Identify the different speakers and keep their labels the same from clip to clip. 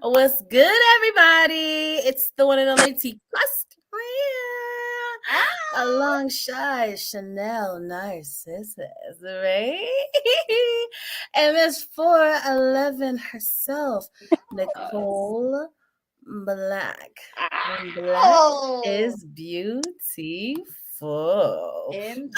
Speaker 1: What's good, everybody? It's the one and only TQuestGLM alongside Chanel Narcissus, right? And Miss 411 herself, Nicole Black. And Black is beautiful.
Speaker 2: Indeed.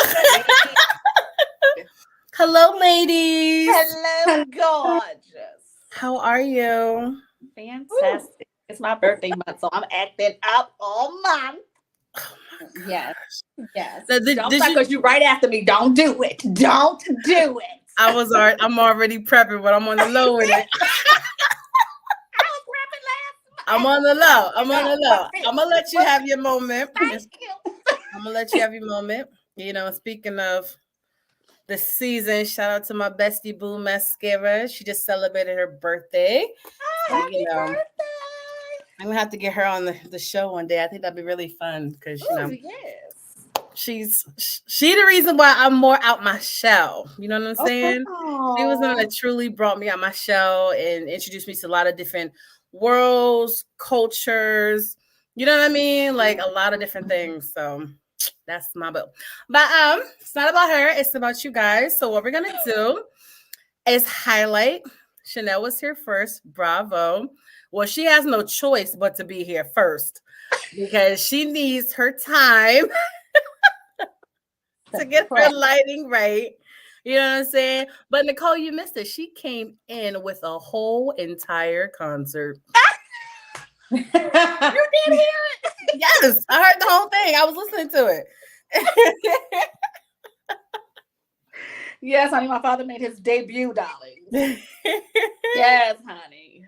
Speaker 1: Hello, ladies.
Speaker 2: Hello, gorgeous.
Speaker 1: How are you?
Speaker 2: Fantastic. It's my birthday month, so I'm acting up all month.
Speaker 3: Yes.
Speaker 1: So
Speaker 2: Don't start because you're right after me. Don't do it. Don't do it.
Speaker 1: I'm already prepping, but I'm on the low with it.
Speaker 2: I was rapping last.
Speaker 1: I'm on the low. I'm gonna let you have your moment.
Speaker 2: Thank you.
Speaker 1: I'm gonna let you have your moment. You know, speaking of the season, shout out to my bestie Boo Mascara. She just celebrated her birthday.
Speaker 2: Happy birthday.
Speaker 1: I'm gonna have to get her on the show one day. I think that'd be really fun because
Speaker 2: Yes.
Speaker 1: she's the reason why I'm more out my shell. You know what I'm saying? She was the one that truly brought me out my shell and introduced me to a lot of different worlds, cultures. You know what I mean? Like a lot of different things. So that's my boo. But it's not about her. It's about you guys. So what we're gonna do is highlight. Chanel was here first. Bravo. Well, she has no choice but to be here first because she needs her time to get her lighting right. You know what I'm saying? But Nicole, you missed it. She came in with a whole entire concert.
Speaker 2: You did hear it?
Speaker 1: Yes, I heard the whole thing. I was listening to it.
Speaker 2: Yes, honey. My father made his debut, darling. Yes, honey.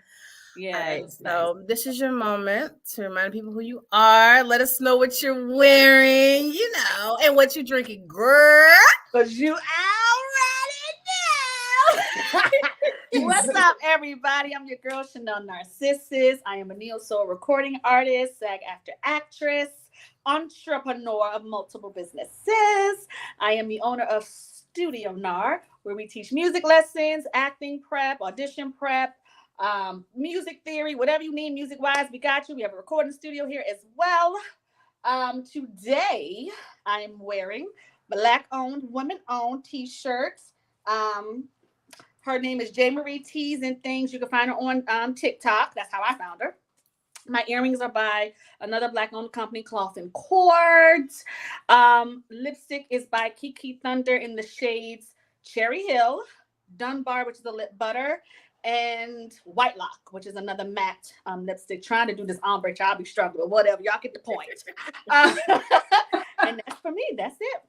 Speaker 1: Yeah. Right, so this is your moment to remind people who you are. Let us know what you're wearing, and what you're drinking, girl.
Speaker 2: Because you already know. What's up, everybody? I'm your girl, Chanel Narcissus. I am a neo-soul recording artist, SAG-AFTRA actress, entrepreneur of multiple businesses. I am the owner of Studio NAR, where we teach music lessons, acting prep, audition prep, music theory, whatever you need music wise, we got you. We have a recording studio here as well. Today I'm wearing Black owned, women owned t-shirts. Her name is J Marie Tees and Things. You can find her on TikTok. That's how I found her. My earrings are by another Black owned company, Cloth and Cords. Lipstick is by Kiki Thunder in the shades Cherry Hill, Dunbar, which is a lip butter, and White Lock, which is another matte lipstick. Trying to do this ombre, I'll be struggling, whatever. Y'all get the point. And that's for me. That's it.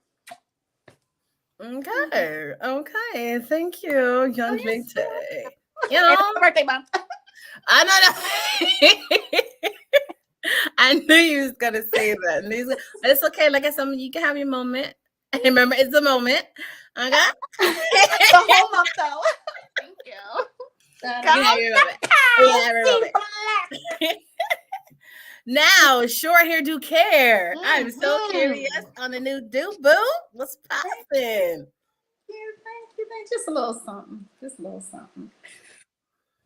Speaker 1: Okay. Thank you, young lady.
Speaker 2: Birthday month.
Speaker 1: I know. I knew you was gonna say that. But it's okay. Like I said, you can have your moment. Remember, it's a moment. Okay.
Speaker 2: The whole month, though. Thank you.
Speaker 1: Now, short hair do care. I'm so curious on the new do boo. What's poppin'?
Speaker 3: Thank you. Just a little something.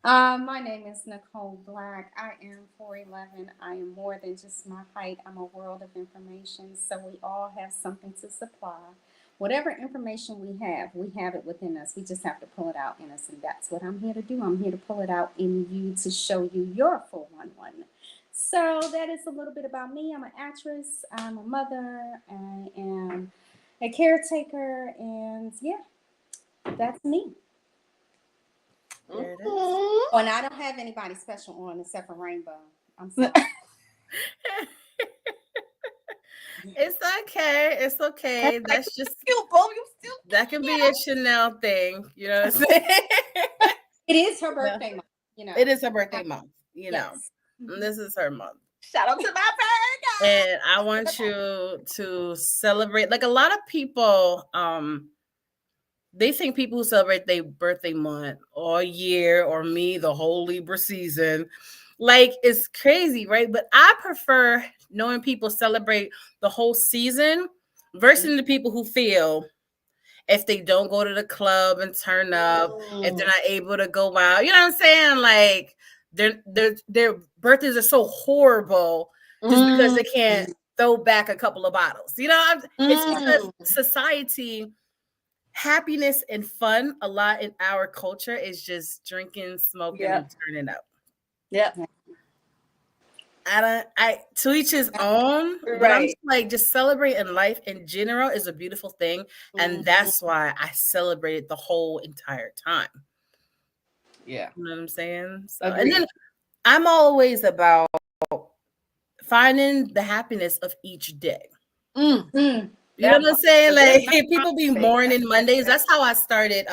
Speaker 3: My name is Nicole Black. I am 4'11". I am more than just my height. I'm a world of information. So we all have something to supply. Whatever information we have it within us. We just have to pull it out in us. And that's what I'm here to do. I'm here to pull it out in you to show you your 411. So that is a little bit about me. I'm an actress. I'm a mother. I am a caretaker. And yeah, that's me. Oh, and I don't have anybody special on except for Rainbow. I'm sorry.
Speaker 1: It's okay. That's just that can be a Chanel thing, you know what I'm saying?
Speaker 3: It is her birthday month,
Speaker 1: It is her birthday month, Yes. This is her month.
Speaker 2: Shout out to my birthday.
Speaker 1: And I want you to celebrate. Like a lot of people, they think people who celebrate their birthday month all year or me the whole Libra season, like it's crazy, right? But I prefer knowing people celebrate the whole season versus the people who feel if they don't go to the club and turn up, if they're not able to go out, you know what I'm saying? Like their birthdays are so horrible just because they can't throw back a couple of bottles. It's because society, happiness and fun a lot in our culture is just drinking, smoking, and turning up.
Speaker 2: Yeah.
Speaker 1: I to each his own, but I'm like, just celebrating life in general is a beautiful thing, and that's why I celebrated the whole entire time.
Speaker 2: Yeah,
Speaker 1: you know what I'm saying. So, and then I'm always about finding the happiness of each day. You know what I'm saying? Like, people be mourning Mondays. That's how I started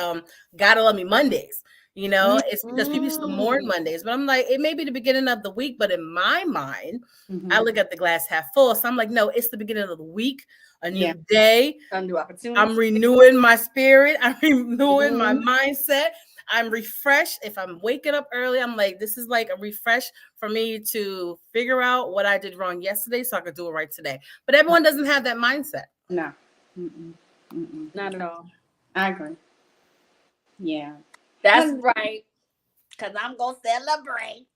Speaker 1: Gotta Love Me Mondays. It's because people used to mourn Mondays. But I'm like, it may be the beginning of the week, but in my mind, I look at the glass half full. So I'm like, no, it's the beginning of the week, a new day.
Speaker 2: A new opportunity.
Speaker 1: I'm renewing my spirit. I'm renewing my mindset. I'm refreshed. If I'm waking up early, I'm like, this is like a refresh for me to figure out what I did wrong yesterday so I could do it right today. But everyone doesn't have that mindset.
Speaker 3: No.
Speaker 2: Not at all.
Speaker 3: I agree. Yeah.
Speaker 2: That's right. Because I'm going to celebrate.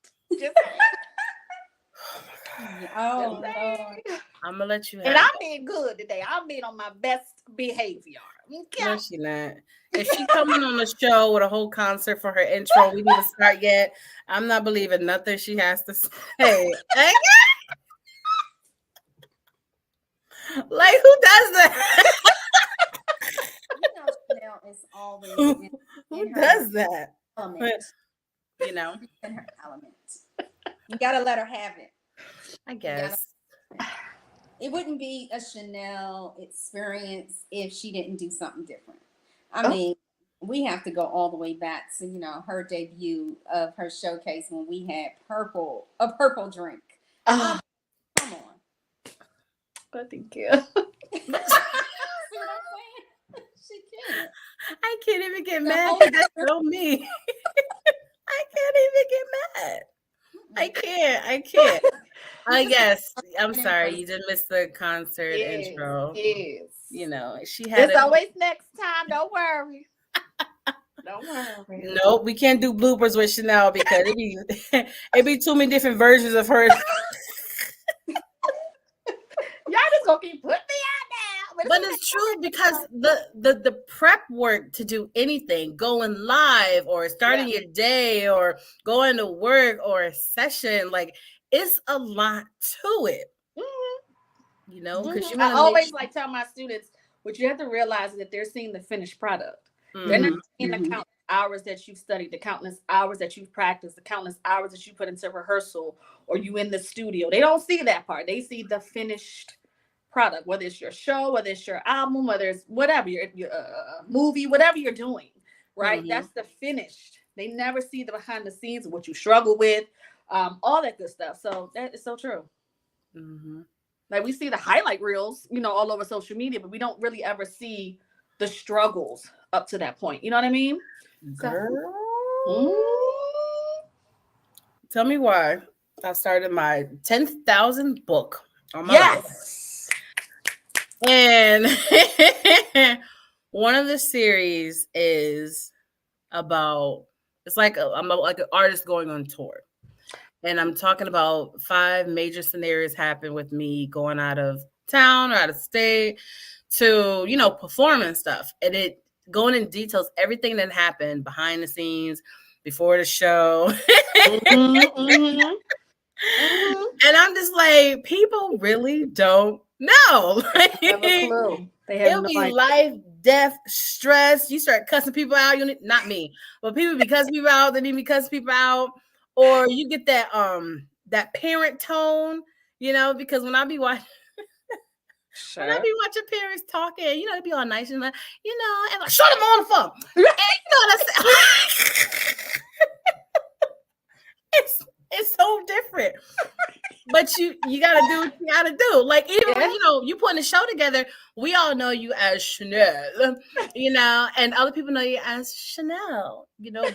Speaker 3: Oh, Lord.
Speaker 1: I'm going to let you have
Speaker 2: it. And I'm being good today. I'm being on my best behavior. Okay?
Speaker 1: No, she not. If she coming on the show with a whole concert for her intro, we didn't start yet. I'm not believing nothing she has to say. Like, who does that?
Speaker 3: Chanel is always
Speaker 1: who does that?
Speaker 3: Element.
Speaker 1: In
Speaker 3: her element. You gotta let her have it.
Speaker 1: I guess.
Speaker 3: It wouldn't be a Chanel experience if she didn't do something different. I mean, we have to go all the way back to, her debut of her showcase when we had a purple drink. Come on.
Speaker 2: But thank you.
Speaker 3: She can't.
Speaker 1: I can't even get mad because that's so me. I can't even get mad. I can't. I guess. I'm sorry. You did miss the concert intro.
Speaker 2: Yes.
Speaker 1: She had
Speaker 2: it's always next time. Don't worry. Don't worry.
Speaker 1: Nope, we can't do bloopers with Chanel because it'd be too many different versions of her.
Speaker 2: Y'all just gonna keep putting me out now.
Speaker 1: But it's true because the prep work to do anything, going live or starting your day or going to work or a session, like, it's a lot to it. Because
Speaker 2: I always tell my students, what you have to realize is that they're seeing the finished product. They're not seeing the countless hours that you've studied, the countless hours that you've practiced, the countless hours that you put into rehearsal or you in the studio. They don't see that part. They see the finished product, whether it's your show, whether it's your album, whether it's whatever, your movie, whatever you're doing, right? That's the finished. They never see the behind the scenes of what you struggle with, all that good stuff. So that is so true. Like, we see the highlight reels, all over social media, but we don't really ever see the struggles up to that point. You know what I mean?
Speaker 1: Girl. Tell me why I started my 10,000 book on my life. And one of the series is about, it's like I'm like an artist going on tour. And I'm talking about 5 major scenarios happen with me going out of town or out of state to, perform and stuff. And it going in details everything that happened behind the scenes, before the show. And I'm just like, people really don't know.
Speaker 2: They have a clue.
Speaker 1: It'll be life, death, stress. You start cussing people out. Not me, but people be cussing people out. They need me cussing people out. Or you get that parent tone, because when I be watching, when I be watching parents talking, they be all nice and like, and like, shut them on the phone. And what I'm saying? It's so different. But you gotta do what you gotta do. Like, even when you putting a show together, we all know you as Chanel, and other people know you as Chanel,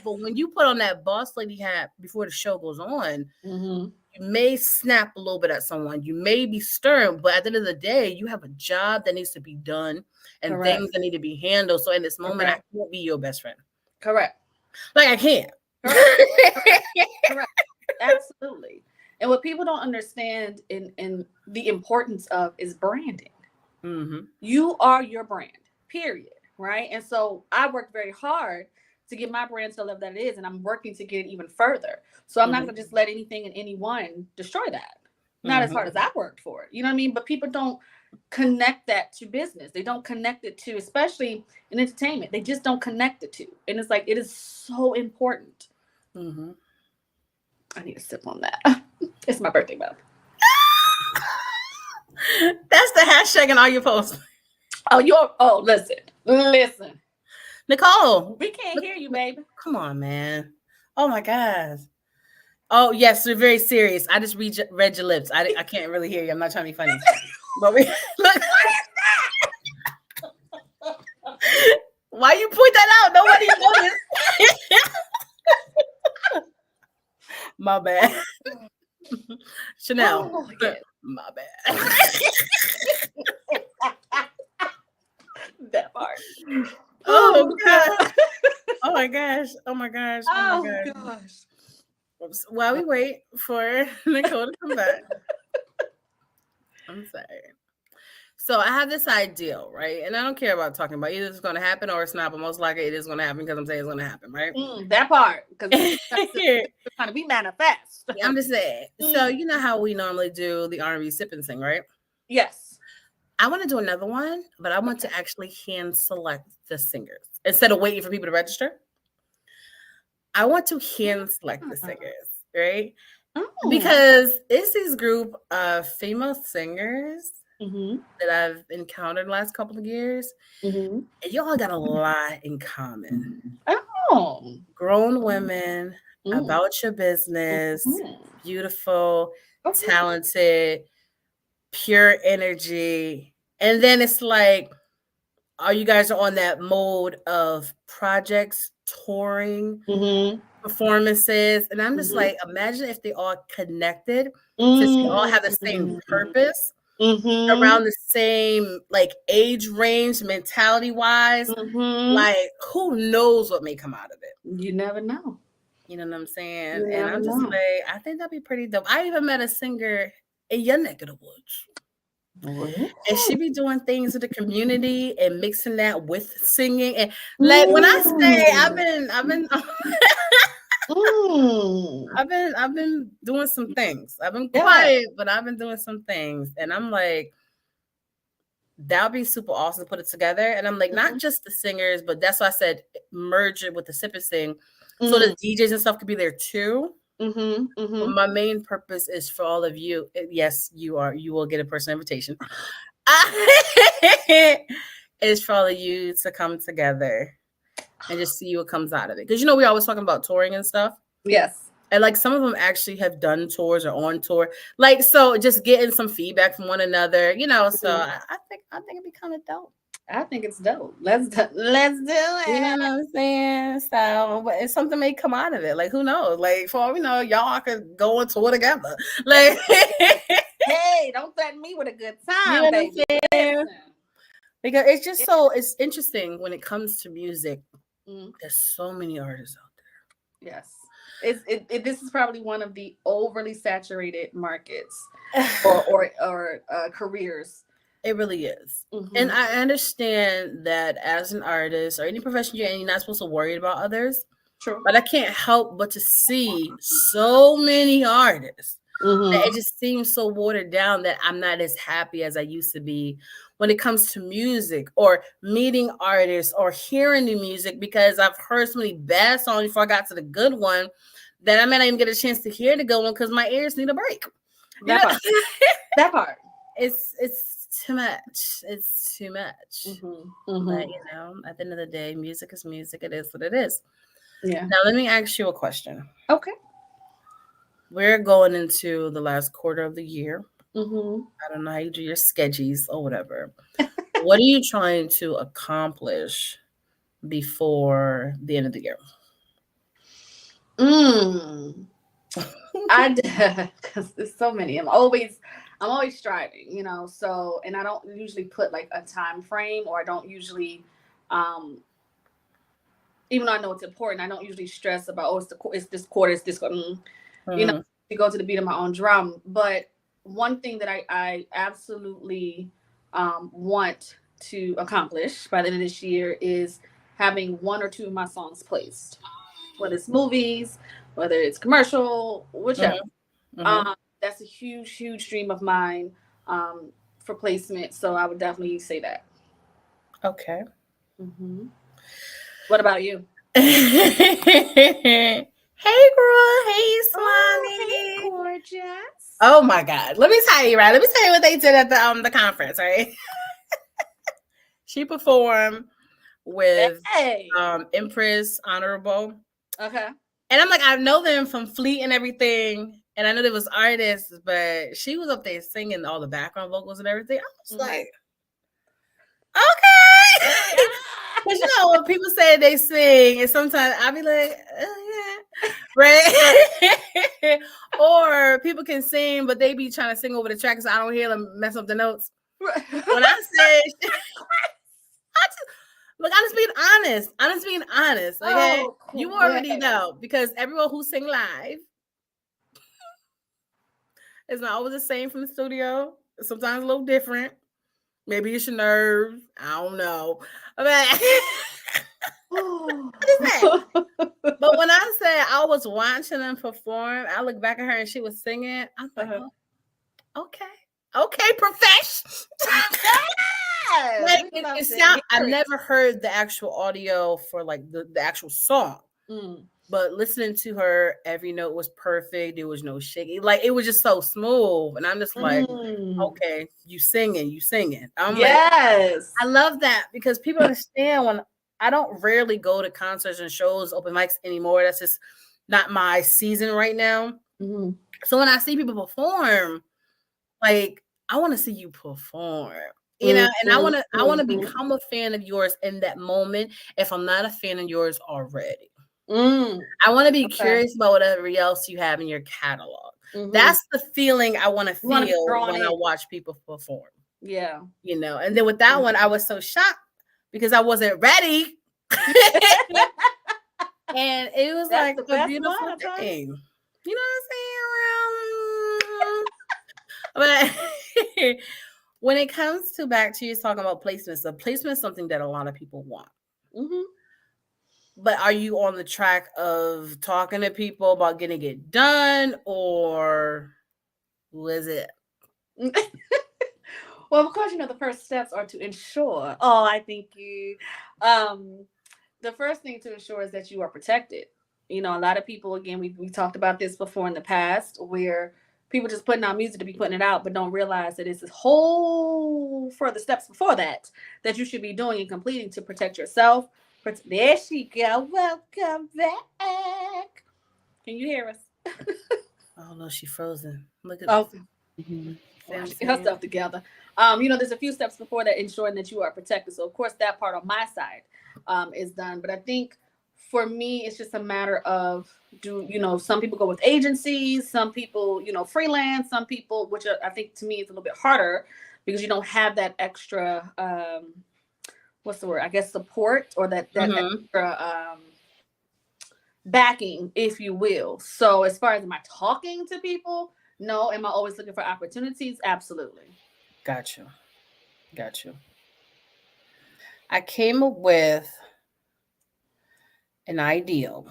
Speaker 1: but when you put on that boss lady hat before the show goes on, you may snap a little bit at someone, you may be stern, but at the end of the day, you have a job that needs to be done and things that need to be handled. So in this moment, I can't be your best friend.
Speaker 2: Correct.
Speaker 1: Like, I can't.
Speaker 2: Correct. Absolutely. And what people don't understand in the importance of is branding.
Speaker 1: Mm-hmm.
Speaker 2: You are your brand, period. Right. And so I worked very hard to get my brand to the level that it is, and I'm working to get it even further. So I'm not going to just let anything and anyone destroy that. Not as hard as I worked for it. You know what I mean? But people don't connect that to business. They don't connect it to, especially in entertainment. They just don't connect it to. And it's like, it is so important.
Speaker 1: Mm-hmm.
Speaker 2: I need to sip on that. It's my birthday month.
Speaker 1: That's the hashtag in all your posts.
Speaker 2: Listen.
Speaker 1: Nicole.
Speaker 2: We can't hear you, baby.
Speaker 1: Come on, man. Oh my God. Oh yes, we're very serious. I just read your lips. I can't really hear you. I'm not trying to be funny. But we look. Why you point that out? Nobody noticed. My bad. Chanel.
Speaker 2: Oh, yeah.
Speaker 1: My bad.
Speaker 2: That part.
Speaker 1: Oh God. Oh my gosh. Oh my gosh.
Speaker 2: Oh my gosh.
Speaker 1: Oops. While we wait for Nicole to come back. I'm sorry. So I have this ideal, right? And I don't care about talking about either it's going to happen or it's not, but most likely it is going to happen because I'm saying it's going to happen, right?
Speaker 2: That part. Because it's trying to be manifest.
Speaker 1: I'm just saying. So you know how we normally do the R&B sip and sing, right?
Speaker 2: Yes.
Speaker 1: I want to do another one, but I want to actually hand select the singers instead of waiting for people to register. I want to hand select the singers, right? Because it's this group of female singers that I've encountered the last couple of years, and y'all got a lot in common.
Speaker 2: Oh,
Speaker 1: grown women about your business, beautiful, talented, pure energy, and then it's like, you guys are on that mode of projects, touring, performances, and I'm just like, imagine if they all connected, since they all have the same purpose, around the same like age range, mentality wise. Like, who knows what may come out of it?
Speaker 2: You never know.
Speaker 1: You know what I'm saying? And I'm just like, I think that'd be pretty dope. I even met a singer in your neck of the woods. And she be doing things with the community and mixing that with singing. And like when I say I've been doing some things. I've been quiet, but I've been doing some things. And I'm like, that would be super awesome to put it together. And I'm like, not just the singers, but that's why I said merge it with the sip and sing. So the DJs and stuff could be there too. But my main purpose is for all of you. Yes, you will get a personal invitation. It's for all of you to come together and just see what comes out of it. Because we always talking about touring and stuff.
Speaker 2: Yes.
Speaker 1: And like some of them actually have done tours or on tour. Like, so just getting some feedback from one another, so I think it'd be kind of dope.
Speaker 2: I think it's dope. Let's do it.
Speaker 1: You know what I'm saying? So it's something may come out of it. Like, who knows? Like, for all we know, y'all could go on tour together. Like,
Speaker 2: hey, don't threaten me with a good time, baby.
Speaker 1: Because it's just it's interesting when it comes to music. There's so many artists out there.
Speaker 2: Yes. This is probably one of the overly saturated markets or careers.
Speaker 1: It really is. And I understand that as an artist or any profession you're in, you're not supposed to worry about others.
Speaker 2: True.
Speaker 1: But I can't help but to see so many artists that it just seems so watered down that I'm not as happy as I used to be when it comes to music or meeting artists or hearing new music, because I've heard so many bad songs before I got to the good one that I may not even get a chance to hear the good one because my ears need a break.
Speaker 2: That part.
Speaker 1: It's too much. It's too much. But at the end of the day, music is music. It is what it is.
Speaker 2: Yeah.
Speaker 1: Now let me ask you a question.
Speaker 2: Okay.
Speaker 1: We're going into the last quarter of the year.
Speaker 2: I
Speaker 1: don't know how you do your sketchies or whatever. What are you trying to accomplish before the end of the year?
Speaker 2: Because there's so many. I'm always striving, so, and I don't usually put like a time frame, or I don't usually, even though I know it's important, I don't usually stress about, it's this quarter, it's this quarter. you know, to go to the beat of my own drum. But one thing that I absolutely want to accomplish by the end of this year is having one or two of my songs placed, whether it's movies, whether it's commercial, whichever. That's a huge dream of mine for placement. So I would definitely say that.
Speaker 1: Okay.
Speaker 2: What about you?
Speaker 1: Hey, girl. Hey, Swanee.
Speaker 2: Oh, hey, gorgeous.
Speaker 1: Oh my God. Let me tell you, right? Let me tell you what they did at the conference, right? She performed with Empress Honorable.
Speaker 2: Okay.
Speaker 1: And I'm like, I know them from Fleet and everything. And I know there was artists, but she was up there singing all the background vocals and everything. I was like, okay. Because you know, when people say they sing, and sometimes I'll be like, oh, yeah. Right? Or people can sing, but they be trying to sing over the track so I don't hear them mess up the notes. When I said, look, I'm just being honest. I'm just being honest. Okay. Oh, cool. You already know, because everyone who sing live is not always the same from the studio. Sometimes a little different. Maybe it's your nerves. I don't know. But when I said I was watching them perform, I looked back at her and she was singing. I'm like, oh, okay, profesh. Like, it sound, I've never heard the actual audio for like the actual song. But listening to her, every note was perfect. There was no shaking. Like, it was just so smooth. And I'm just like, okay, you singing. I'm like, I love that, because people understand when I don't rarely go to concerts and shows, open mics anymore. That's just not my season right now. So when I see people perform, like, I want to see you perform. You know, and I want to become a fan of yours in that moment if I'm not a fan of yours already. I want to be curious about whatever else you have in your catalog. That's the feeling I want to feel when I watch people perform. Yeah. You know, and then with that one, I was so shocked because I wasn't ready. And it was like a beautiful thing. You know what I'm saying? But when it comes to back to you talking about placements, the placement is something that a lot of people want. But are you on the track of talking to people about getting it done, or was it?
Speaker 2: Well, of course, you know, the first steps are to ensure. Oh, I thank you. The first thing to ensure is that you are protected. You know, a lot of people, again, we talked about this before in the past, where people just putting out music to be putting it out, but don't realize that it's this whole further steps before that you should be doing and completing to protect yourself. There she go. Welcome back. Can you hear us?
Speaker 1: Oh no, she's frozen. Look at
Speaker 2: get her stuff together. You know, there's a few steps before that, ensuring that you are protected. So of course that part on my side is done. But I think for me, it's just a matter of, some people go with agencies, some people, freelance, some people, which I think to me is a little bit harder because you don't have that extra what's the word? I guess support, or that extra backing, if you will. So as far as am I talking to people? No. Am I always looking for opportunities? Absolutely.
Speaker 1: Got you. I came up with an ideal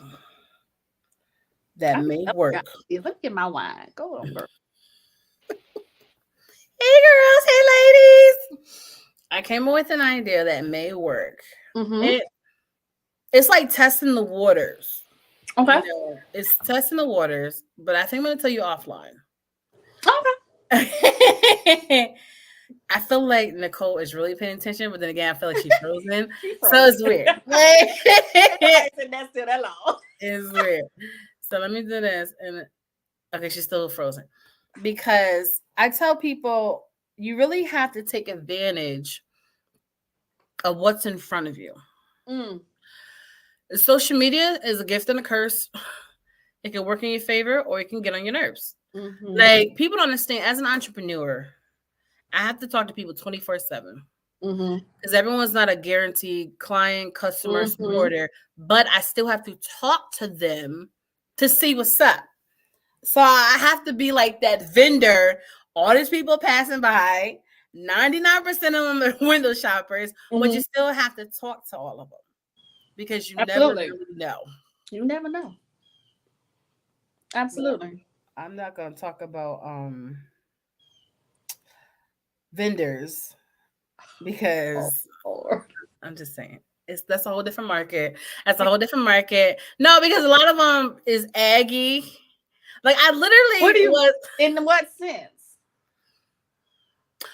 Speaker 1: that may work.
Speaker 2: Let me get my wine. Go on, girl.
Speaker 1: Hey girls, hey ladies. I came up with an idea that may work. It's like testing the waters. Okay. It's testing the waters, but I think I'm going to tell you offline. Okay. I feel like Nicole is really paying attention, but then again, I feel like she's frozen. So it's weird. That's still that long. It's weird. So let me do this. And okay, she's still frozen. Because I tell people, you really have to take advantage of what's in front of you. Social media is a gift and a curse. It can work in your favor or it can get on your nerves. Like, people don't understand, as an entrepreneur, I have to talk to people 24/7 because everyone's not a guaranteed client, customer, supporter, but I still have to talk to them to see what's up. So I have to be like that vendor. All these people passing by, 99% of them are window shoppers, but you still have to talk to all of them because you never really know.
Speaker 2: You never know. Absolutely.
Speaker 1: But I'm not gonna talk about vendors because I'm just saying that's a whole different market. That's a whole different market. No, because a lot of them is aggy. Like I literally was
Speaker 2: in what sense?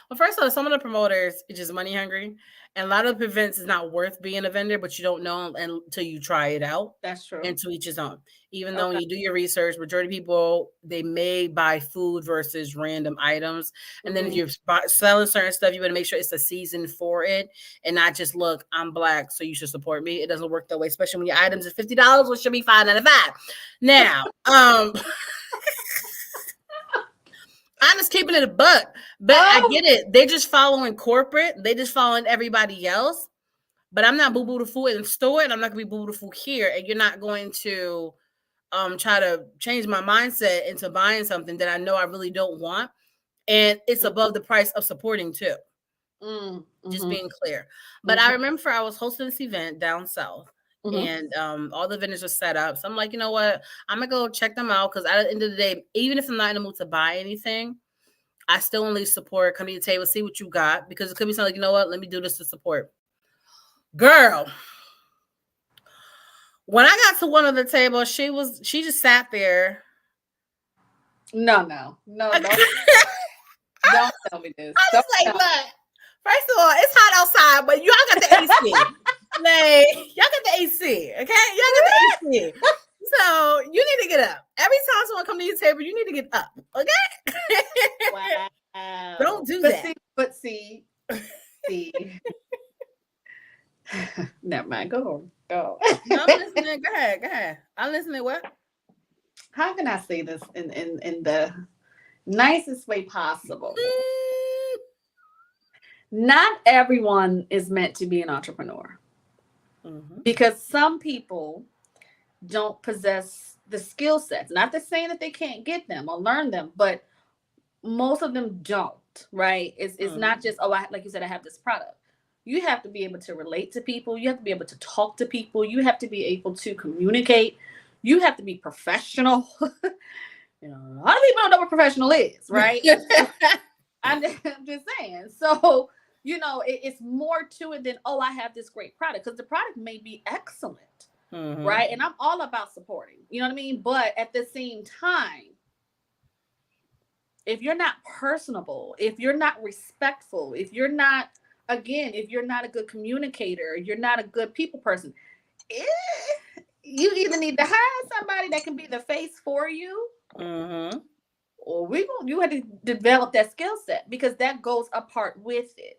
Speaker 1: Well, first of all, some of the promoters are just money hungry, and a lot of events is not worth being a vendor, but you don't know until you try it out.
Speaker 2: That's true.
Speaker 1: And to each his own. Even though when you do your research, majority of people they may buy food versus random items, and then if you're selling certain stuff, you better make sure it's a season for it, and not just look. I'm black, so you should support me. It doesn't work that way, especially when your items are $50, which should be $5.95. Now, I'm just keeping it a buck, but I get it. They're just following corporate. They just following everybody else. But I'm not boo-boo the food in the store, and I'm not going to be boo-boo the food here. And you're not going to try to change my mindset into buying something that I know I really don't want. And it's above the price of supporting too. Just being clear. But I remember I was hosting this event down south. And all the vendors were set up. So I'm like, you know what? I'm going to go check them out because at the end of the day, even if I'm not in the mood to buy anything, I still only support, come to the table, see what you got. Because it could be something like, you know what? Let me do this to support. Girl, when I got to one of the tables, she just sat there.
Speaker 2: No. Don't tell me this.
Speaker 1: I was like, look, first of all, it's hot outside, but y'all got the AC. Like, y'all got the AC, okay? Y'all got the AC. So you need to get up. Every time someone comes to your table, you need to get up, okay?
Speaker 2: Wow.
Speaker 1: Don't do that.
Speaker 2: But see. Never mind. Go.
Speaker 1: No, I'm listening. Go ahead. I'm listening. What?
Speaker 2: How can I say this in the nicest way possible? Not everyone is meant to be an entrepreneur. Because some people don't possess the skill sets. Not to saying that they can't get them or learn them, but most of them don't, right? It's not just, like you said, I have this product. You have to be able to relate to people. You have to be able to talk to people. You have to be able to communicate. You have to be professional. A lot of people don't know what professional is, right? I'm just saying. So, it's more to it than, I have this great product. Because the product may be excellent, right? And I'm all about supporting. You know what I mean? But at the same time, if you're not personable, if you're not respectful, if you're not a good communicator, you're not a good people person, you either need to hire somebody that can be the face for you, or you have to develop that skill set because that goes apart with it.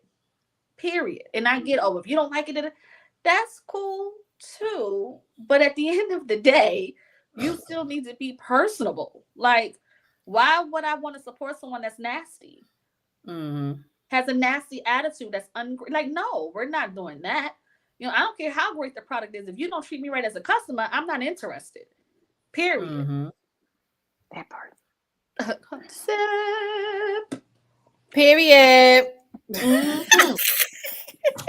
Speaker 2: Period. And I get, if you don't like it, that's cool too. But at the end of the day, you still need to be personable. Like, why would I want to support someone that's nasty? Has a nasty attitude that's like, no, we're not doing that. I don't care how great the product is. If you don't treat me right as a customer, I'm not interested. Period.
Speaker 3: That part.
Speaker 1: Period.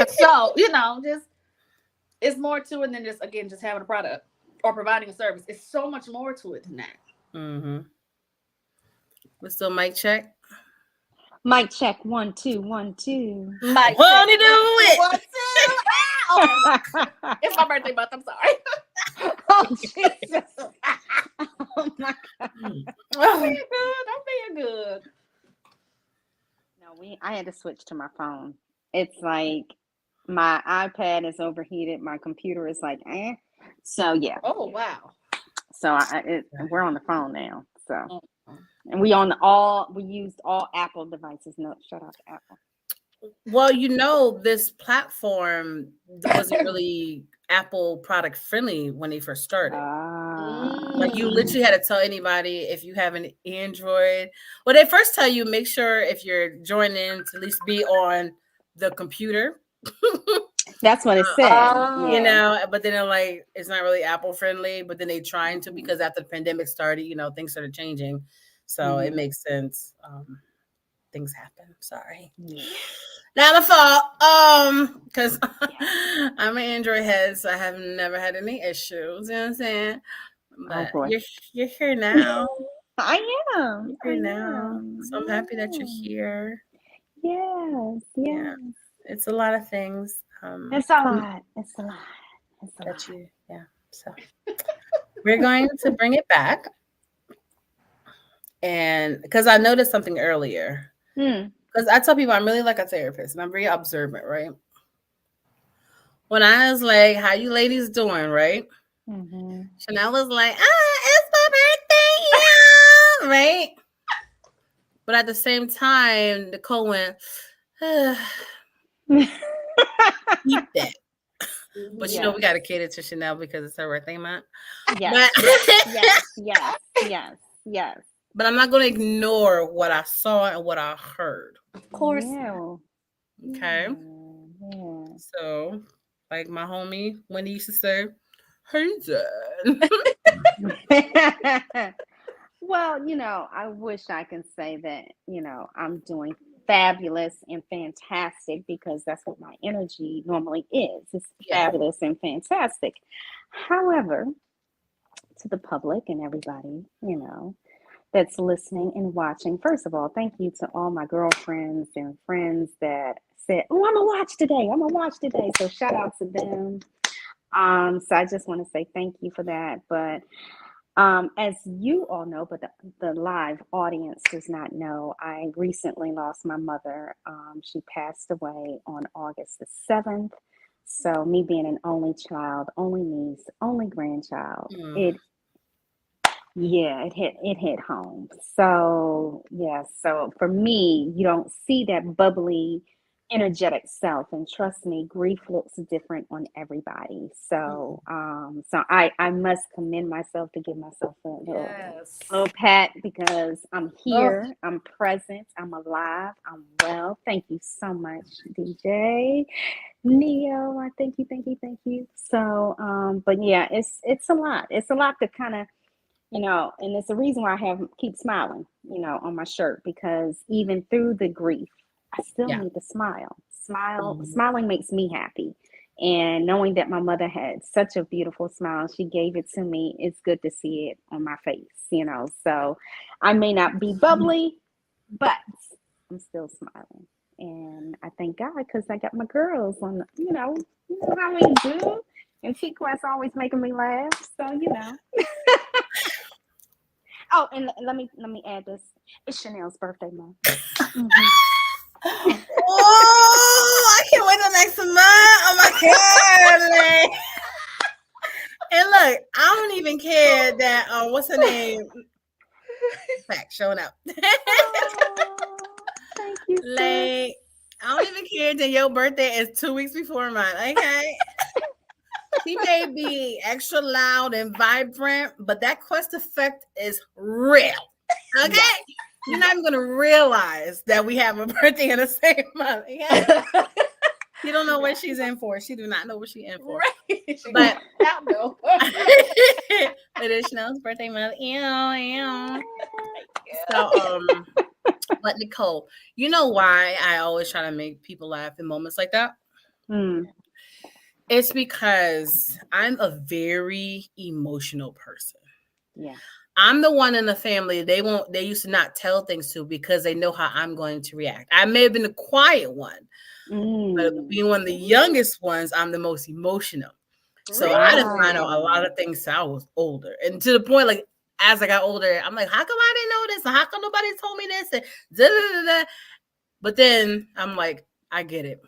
Speaker 2: So, just it's more to it than just having a product or providing a service. It's so much more to it than that.
Speaker 1: Let's do a mic check.
Speaker 3: Mic check 1 2 1 2.
Speaker 2: Mic
Speaker 1: Won't you do it?
Speaker 2: 1 2. It's my birthday month. I'm sorry.
Speaker 3: Oh Jesus! Oh my God!
Speaker 2: I'm being good.
Speaker 3: No, I had to switch to my phone. It's like my iPad is overheated. My computer is like, So yeah.
Speaker 2: Oh wow.
Speaker 3: So we're on the phone now. So. And we used all Apple devices. No, shout out to Apple.
Speaker 1: Well, this platform wasn't really Apple product friendly when they first started. Like you literally had to tell anybody if you have an Android. Well, they first tell you make sure if you're joining to at least be on the computer.
Speaker 3: That's what it said.
Speaker 1: You know, but then they're like, it's not really Apple friendly, but then they trying to, because after the pandemic started, you know, things started changing. So it makes sense. Things happen. Sorry.
Speaker 3: Yeah.
Speaker 1: Not a fault. Because I'm an Android head, so I have never had any issues. You know what I'm saying? But you're here now.
Speaker 3: I am.
Speaker 1: You're here now. So I'm happy that you're here.
Speaker 3: Yes.
Speaker 1: Yeah. It's a lot of things.
Speaker 3: It's a lot. It's a lot. It's a lot.
Speaker 1: So we're going to bring it back. And because I noticed something earlier. Because I tell people I'm really like a therapist and I'm very observant, right? When I was like, how you ladies doing, right? Chanel was like, it's my birthday, right? But at the same time, Nicole went, keep that. But you know, we got to cater to Chanel because it's her birthday month.
Speaker 3: Yes. Yes.
Speaker 1: But I'm not going to ignore what I saw and what I heard.
Speaker 2: Of course.
Speaker 1: Okay. So, like my homie Wendy used to say, hey, Dad.
Speaker 3: Well, you know, I wish I can say that, you know, I'm doing fabulous and fantastic because that's what my energy normally is. It's fabulous and fantastic. However, to the public and everybody, you know, that's listening and watching, first of all, thank you to all my girlfriends and friends that said, oh, I'm gonna watch today. So shout out to them. So I just want to say thank you for that. But as you all know, but the live audience does not know, I recently lost my mother. She passed away on August the 7th. So me being an only child, only niece, only grandchild, it hit home. So so for me, you don't see that bubbly, energetic self, and trust me, grief looks different on everybody. So so I must commend myself to give myself a little pat because I'm here, I'm present, I'm alive, I'm well. Thank you so much, DJ Neo. I thank you. So but yeah, it's a lot to kind of, you know, and it's the reason why I keep smiling, you know, on my shirt, because even through the grief, I still need to smile. Smiling makes me happy. And knowing that my mother had such a beautiful smile, she gave it to me, it's good to see it on my face, you know. So I may not be bubbly, but I'm still smiling. And I thank God because I got my girls on, you know how we do. And TQuest always making me laugh. So, you know. Oh, and let me add this. It's Chanel's birthday month.
Speaker 1: Oh, I can't wait till next month. Oh my God. And look, I don't even care that what's her name? Fact showing up.
Speaker 3: Thank you.
Speaker 1: Like, I don't even care that your birthday is 2 weeks before mine. Okay. He may be extra loud and vibrant, but that quest effect is real. Okay? You're not even going to realize that we have a birthday in the same month. Okay? You don't know what she's in for. She do not know what she's in for.
Speaker 2: Right.
Speaker 1: But
Speaker 2: I know.
Speaker 1: it is Chanel's birthday month. So, but Nicole, you know why I always try to make people laugh in moments like that? It's because I'm a very emotional person.
Speaker 3: Yeah.
Speaker 1: I'm the one in the family they used to not tell things to because they know how I'm going to react. I may have been the quiet one, but being one of the youngest ones, I'm the most emotional. So I didn't find out a lot of things since I was older. And to the point, like, as I got older, I'm like, how come I didn't know this? And how come nobody told me this? And da, da, da, da. But then I'm like, I get it.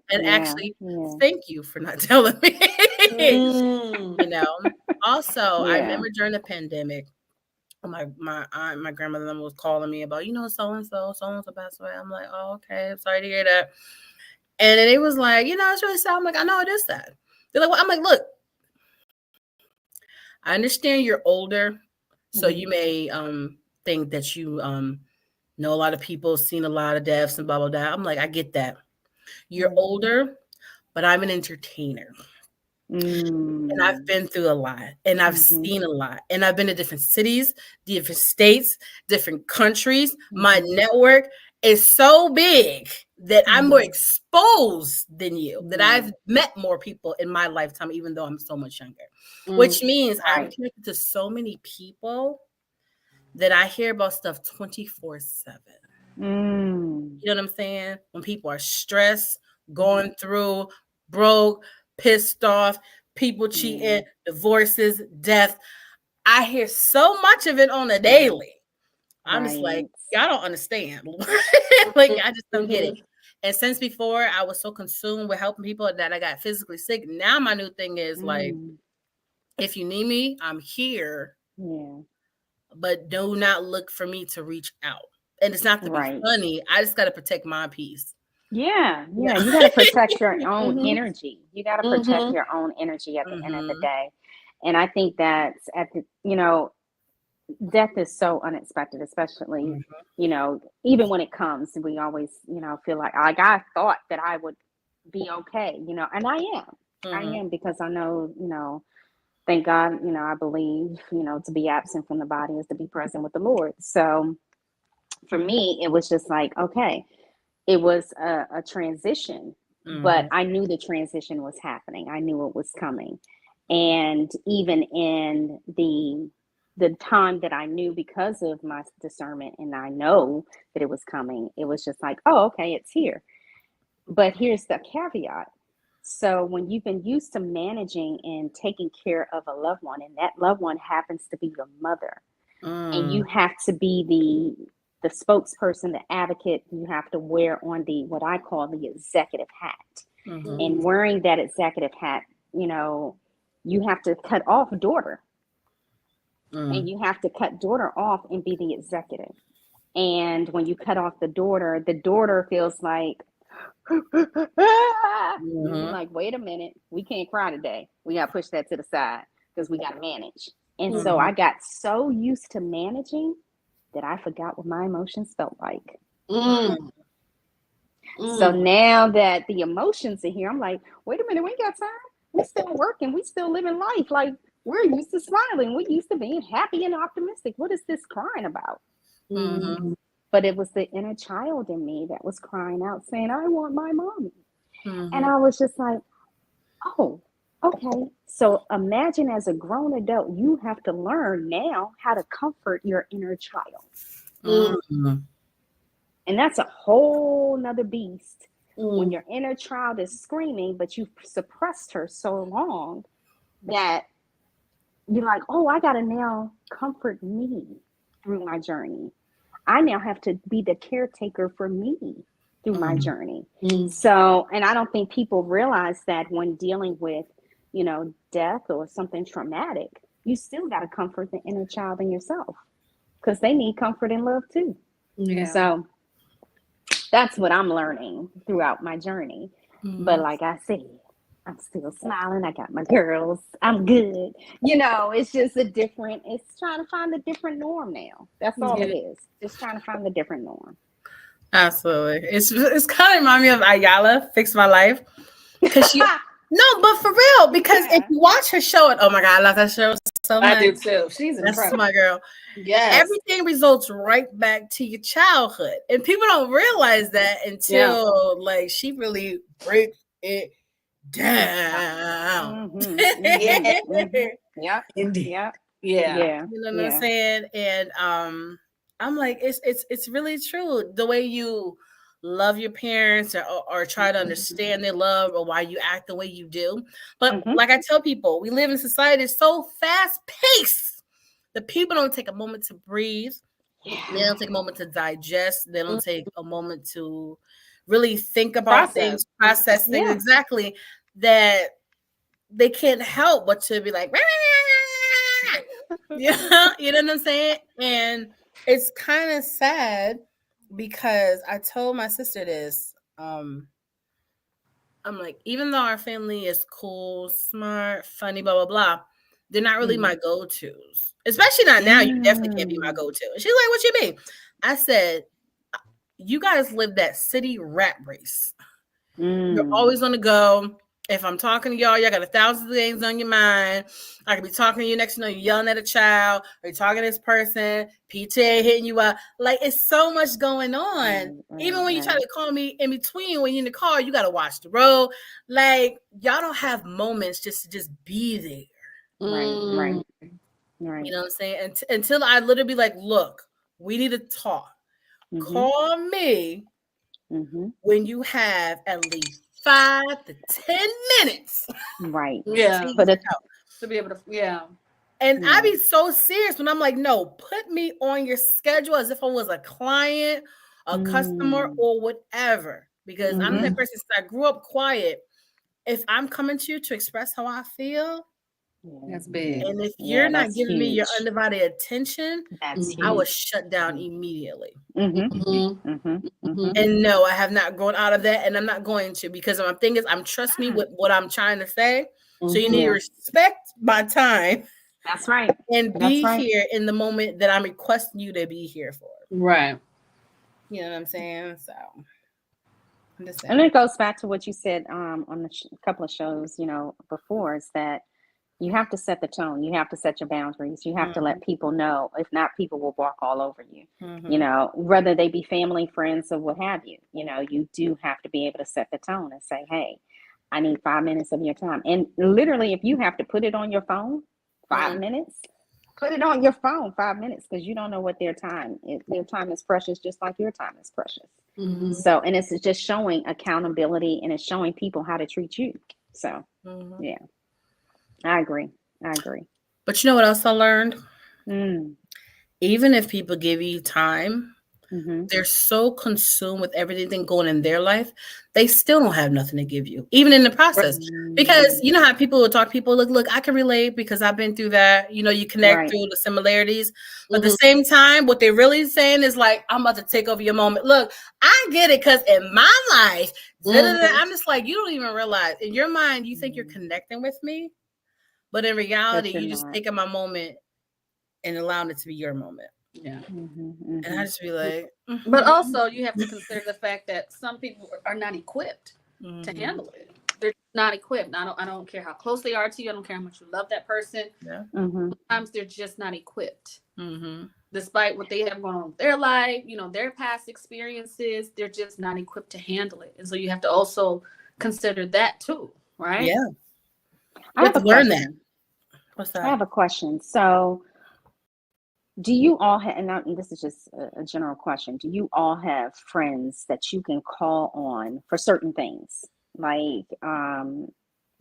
Speaker 1: And actually, thank you for not telling me. You know. Also, I remember during the pandemic, my aunt, my grandmother was calling me about, so and so passed away. I'm like, oh, okay, I'm sorry to hear that. And then it was like, it's really sad. I'm like, I know it is sad. They're like, well, I'm like, look, I understand you're older, so you may think that you know a lot of people, seen a lot of deaths and blah blah blah. I'm like, I get that. You're older, but I'm an entertainer. And I've been through a lot, and I've seen a lot, and I've been to different cities, different states, different countries. My network is so big that I'm more exposed than you, that I've met more people in my lifetime, even though I'm so much younger, which means I'm connected to so many people that I hear about stuff 24/7. You know what I'm saying? When people are stressed, going through, broke, pissed off, people cheating, divorces, death. I hear so much of it on a daily. I'm just like, y'all don't understand. Like, I just don't get it. And since before I was so consumed with helping people that I got physically sick, now my new thing is like, if you need me, I'm here. But do not look for me to reach out. And it's not to be funny. I just got to protect my peace.
Speaker 3: Yeah. You got to protect your own energy. You got to protect your own energy at the end of the day. And I think that's death is so unexpected, especially, even when it comes, we always, feel like I thought that I would be okay, and I am because I know, thank God, I believe, to be absent from the body is to be present with the Lord. So for me, it was just like, okay, it was a transition, but I knew the transition was happening. I knew it was coming. And even in the time that I knew because of my discernment and I know that it was coming, it was just like, oh, okay, it's here. But here's the caveat. So when you've been used to managing and taking care of a loved one, and that loved one happens to be your mother, and you have to be the spokesperson, the advocate, you have to wear on what I call the executive hat. And wearing that executive hat, you have to cut off daughter. And you have to cut daughter off and be the executive. And when you cut off the daughter feels like, like, wait a minute, we can't cry today. We got to push that to the side because we got to manage. And so I got so used to managing that I forgot what my emotions felt like. So now that the emotions are here, I'm like, wait a minute, we ain't got time. We still working. We still living life. Like, we're used to smiling. We're used to being happy and optimistic. What is this crying about? But it was the inner child in me that was crying out saying, I want my mommy. And I was just like, oh, okay. So imagine as a grown adult, you have to learn now how to comfort your inner child. And that's a whole nother beast. When your inner child is screaming, but you've suppressed her so long that you're like, oh, I got to now comfort me through my journey. I now have to be the caretaker for me through my journey. So, and I don't think people realize that when dealing with, death or something traumatic, you still got to comfort the inner child in yourself because they need comfort and love too. So that's what I'm learning throughout my journey. But like I said, I'm still smiling. I got my girls. I'm good. It's just it's trying to find a different norm now. That's all it is. Just trying to find the different norm.
Speaker 1: Absolutely. It's kind of remind me of Ayala, Fix My Life. Because no, but for real, because if you watch her show, oh my God, I love that show so much.
Speaker 2: I do too. She's incredible.
Speaker 1: That's my girl.
Speaker 2: Yes.
Speaker 1: Everything results right back to your childhood. And people don't realize that until like she really breaks it down.
Speaker 3: Yeah. Indeed. Yeah.
Speaker 1: You know what I'm saying? And I'm like, it's really true. The way you love your parents or try to understand their love or why you act the way you do. But like I tell people, we live in a society that's so fast paced that people don't take a moment to breathe. They don't take a moment to digest. They don't take a moment to really think about things, process things exactly, that they can't help but to be like, you know what I'm saying? And it's kind of sad because I told my sister this. I'm like, even though our family is cool, smart, funny, blah, blah, blah, they're not really my go-tos. Especially not now. You definitely can't be my go-to. And she's like, what you mean? I said, you guys live that city rat race. You're always on the go. If I'm talking to y'all got 1,000 things on your mind. I could be talking to you, next to you know, you're yelling at a child, or you're talking to this person, PTA hitting you up. Like, it's so much going on. Even when you try to call me in between, when you're in the car, you got to watch the road. Like, y'all don't have moments just to just be there.
Speaker 3: Right.
Speaker 1: You know what I'm saying? Until I literally be like, look, we need to talk. Call me when you have at least 5 to 10 minutes.
Speaker 3: Right.
Speaker 2: Yeah.
Speaker 3: To
Speaker 2: be able to, yeah.
Speaker 1: And I be so serious when I'm like, no, put me on your schedule as if I was a client, a customer, or whatever. Because I'm that person, since I grew up quiet. If I'm coming to you to express how I feel,
Speaker 2: that's big.
Speaker 1: And if you're not giving me your undivided attention, I will shut down immediately. And no, I have not grown out of that, and I'm not going to, because my thing is, trust me with what I'm trying to say. So you need to respect my time.
Speaker 3: That's right.
Speaker 1: And be here in the moment that I'm requesting you to be here for.
Speaker 2: Right.
Speaker 1: You know what I'm saying? So.
Speaker 3: And it goes back to what you said on a couple of shows, you know, before, is that you have to set the tone. You have to set your boundaries. You have to let people know. If not, people will walk all over you. You know, whether they be family, friends, or what have you. You know, you do have to be able to set the tone and say, hey, I need 5 minutes of your time. And literally, if you have to put it on your phone, 5 minutes, put it on your phone 5 minutes, because you don't know what their time is. Their time is precious, just like your time is precious. So, and it's just showing accountability, and it's showing people how to treat you. So, yeah, I agree.
Speaker 1: But you know what else I learned? Even if people give you time, they're so consumed with everything going in their life, they still don't have nothing to give you, even in the process. Because you know how people will talk to people, look, I can relate because I've been through that. You know, you connect through the similarities. But at the same time, what they're really saying is like, I'm about to take over your moment. Look, I get it, because in my life, I'm just like, you don't even realize. In your mind, you think you're connecting with me. But in reality, you just taking my moment and allowing it to be your moment.
Speaker 2: Yeah.
Speaker 1: And I just be like,
Speaker 2: but also you have to consider the fact that some people are not equipped to handle it. They're not equipped. I don't care how close they are to you. I don't care how much you love that person.
Speaker 1: Yeah.
Speaker 2: Sometimes they're just not equipped. Despite what they have going on with their life, you know, their past experiences, they're just not equipped to handle it. And so you have to also consider that too, right?
Speaker 1: Yeah.
Speaker 3: I have to learn that.
Speaker 1: What's that?
Speaker 3: I have a question. So, do you all have, and this is just a general question, do you all have friends that you can call on for certain things? Like,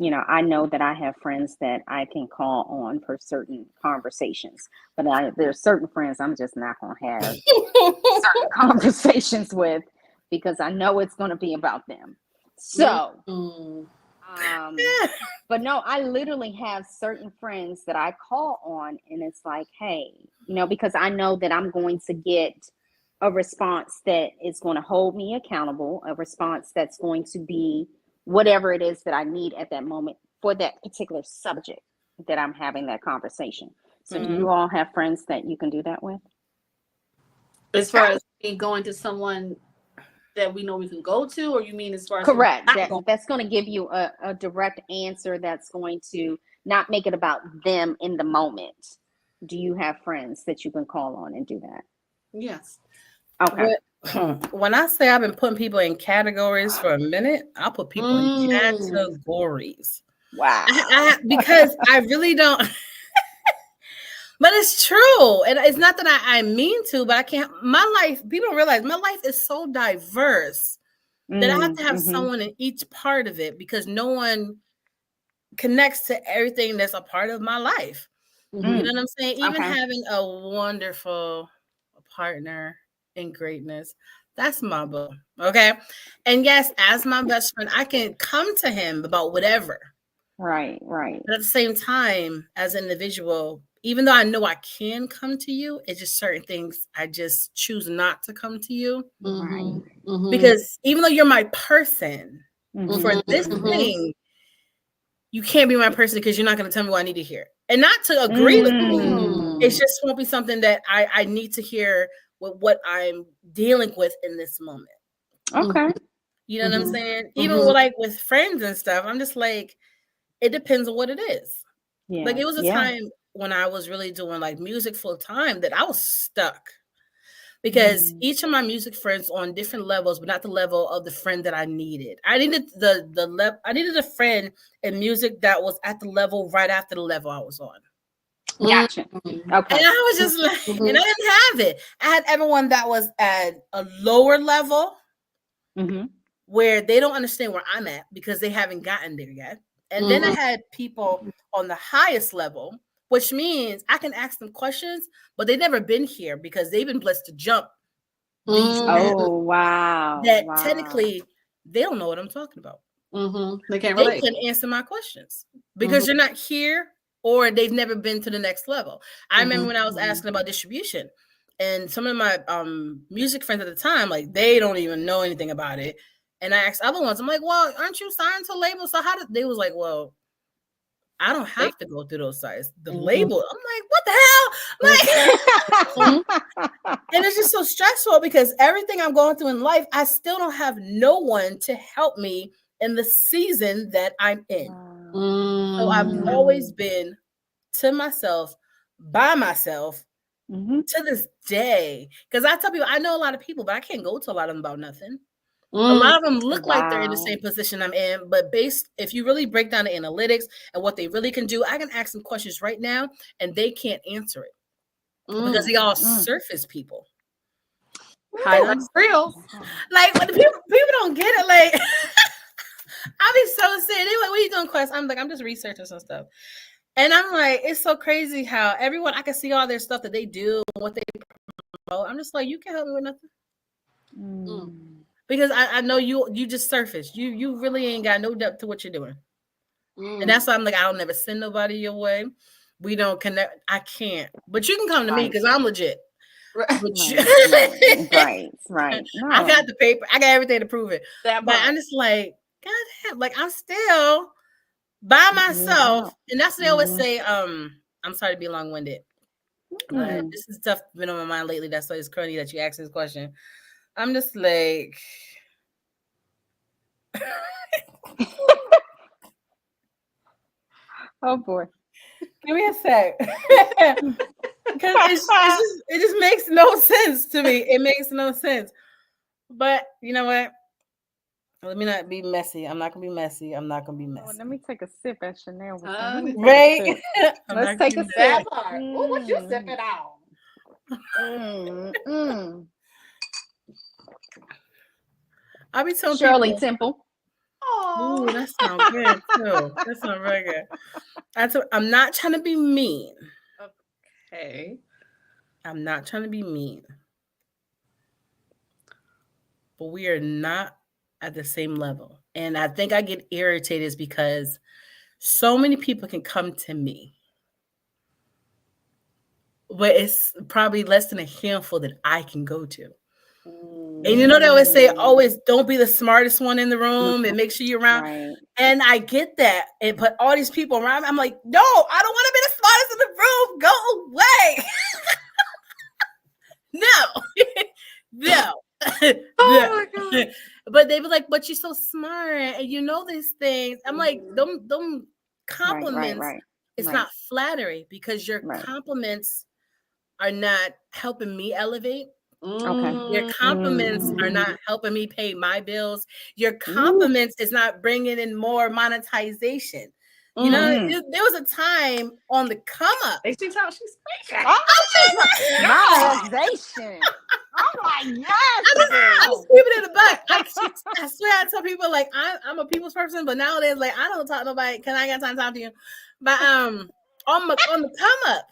Speaker 3: you know, I know that I have friends that I can call on for certain conversations, but there's certain friends I'm just not going to have certain conversations with, because I know it's going to be about them. So, but no, I literally have certain friends that I call on, and it's like, hey, you know, because I know that I'm going to get a response that is going to hold me accountable, a response that's going to be whatever it is that I need at that moment for that particular subject that I'm having that conversation. So do you all have friends that you can do that with?
Speaker 2: As far as going to someone that we know we can go to, or you mean as far as
Speaker 3: correct, that's going to give you a direct answer, that's going to not make it about them in the moment? Do you have friends that you can call on and do that?
Speaker 2: Yes.
Speaker 3: Okay.
Speaker 1: When I say I've been putting people in categories for a minute, I'll put people in categories.
Speaker 3: Wow.
Speaker 1: Because I really don't. But it's true. And it's not that I mean to, but I can't. My life, people don't realize my life is so diverse that I have to have someone in each part of it, because no one connects to everything that's a part of my life. You know what I'm saying? Even having a wonderful partner in greatness, that's my boo. Okay. And yes, as my best friend, I can come to him about whatever.
Speaker 3: Right.
Speaker 1: But at the same time, as an individual, even though I know I can come to you, it's just certain things I just choose not to come to you.
Speaker 3: Right.
Speaker 1: Because even though you're my person for this thing, you can't be my person, because you're not going to tell me what I need to hear. And not to agree with you. It's just won't be something that I need to hear with what I'm dealing with in this moment.
Speaker 3: Okay.
Speaker 1: You know what I'm saying? Even with, like, with friends and stuff, I'm just like, it depends on what it is.
Speaker 4: Yeah.
Speaker 1: Like, it was a time when I was really doing, like, music full time that I was stuck. Because each of my music friends on different levels, but not the level of the friend that I needed. I needed I needed a friend in music that was at the level right after the level I was on.
Speaker 4: Gotcha. Okay.
Speaker 1: And I was just like, and I didn't have it. I had everyone that was at a lower level where they don't understand where I'm at because they haven't gotten there yet. And then I had people on the highest level, which means I can ask them questions, but they've never been here because they've been blessed to jump these
Speaker 4: Oh, wow.
Speaker 1: that technically they don't know what I'm talking about.
Speaker 2: They can't relate.
Speaker 1: They couldn't answer my questions because you're not here or they've never been to the next level. I remember when I was asking about distribution and some of my music friends at the time, like they don't even know anything about it. And I asked other ones, I'm like, well, aren't you signed to a label? So how did they was like, well, I don't have to go through those sites. The label, I'm like, what the hell? Like, and it's just so stressful because everything I'm going through in life, I still don't have no one to help me in the season that I'm in. So I've always been to myself, by myself, to this day. Because I tell people, I know a lot of people, but I can't go to a lot of them about nothing. A lot of them look like they're in the same position I'm in, but if you really break down the analytics and what they really can do, I can ask them questions right now and they can't answer it because they all surface people.
Speaker 2: Highlights reels.
Speaker 1: Like when people don't get it, like I'll be so sad. They're like, what are you doing, Quest? I'm like, I'm just researching some stuff. And I'm like, it's so crazy how everyone, I can see all their stuff that they do and what they promote. I'm just like, you can't help me with nothing. Because I know you just surfaced. You really ain't got no depth to what you're doing. And that's why I'm like, I'll never send nobody your way. We don't connect. I can't. But you can come to me because I'm legit.
Speaker 4: Right. No.
Speaker 1: I got the paper. I got everything to prove it. But I'm just like, God damn, like I'm still by myself. And that's what they always say. I'm sorry to be long-winded. But this is stuff been on my mind lately. That's why it's crony that you asked this question. I'm just like,
Speaker 4: oh boy,
Speaker 1: give me a sec, because it just makes no sense to me. It makes no sense. But you know what? Let me not be messy. I'm not gonna be messy. I'm not gonna be messy.
Speaker 4: Oh, let me take a sip at Chanel.
Speaker 1: Right?
Speaker 4: Let's take a sip.
Speaker 2: Oh, what you sipping on?
Speaker 1: I'll be telling
Speaker 4: Shirley
Speaker 1: people,
Speaker 4: Temple.
Speaker 1: Oh, that sounds good too. That sounds very good. I'm not trying to be mean.
Speaker 2: Okay.
Speaker 1: I'm not trying to be mean. But we are not at the same level. And I think I get irritated is because so many people can come to me. But it's probably less than a handful that I can go to. And you know, they always say, always don't be the smartest one in the room and make sure you're around.
Speaker 4: Right.
Speaker 1: And I get that. But all these people around me, I'm like, no, I don't want to be the smartest in the room. Go away. No.
Speaker 2: Oh my God.
Speaker 1: But they be like, but you're so smart and you know these things. I'm like, them compliments, it's not flattery because your compliments are not helping me elevate.
Speaker 4: Okay.
Speaker 1: Your compliments are not helping me pay my bills. Your compliments is not bringing in more monetization. You know, there was a time on the come up.
Speaker 2: They see how she's speaking.
Speaker 4: Monetization. Oh my God.
Speaker 1: I just keep it in the back. I swear I tell people like I'm a people's person, but nowadays like I don't talk to nobody because I ain't got time to talk to you. But on the come up,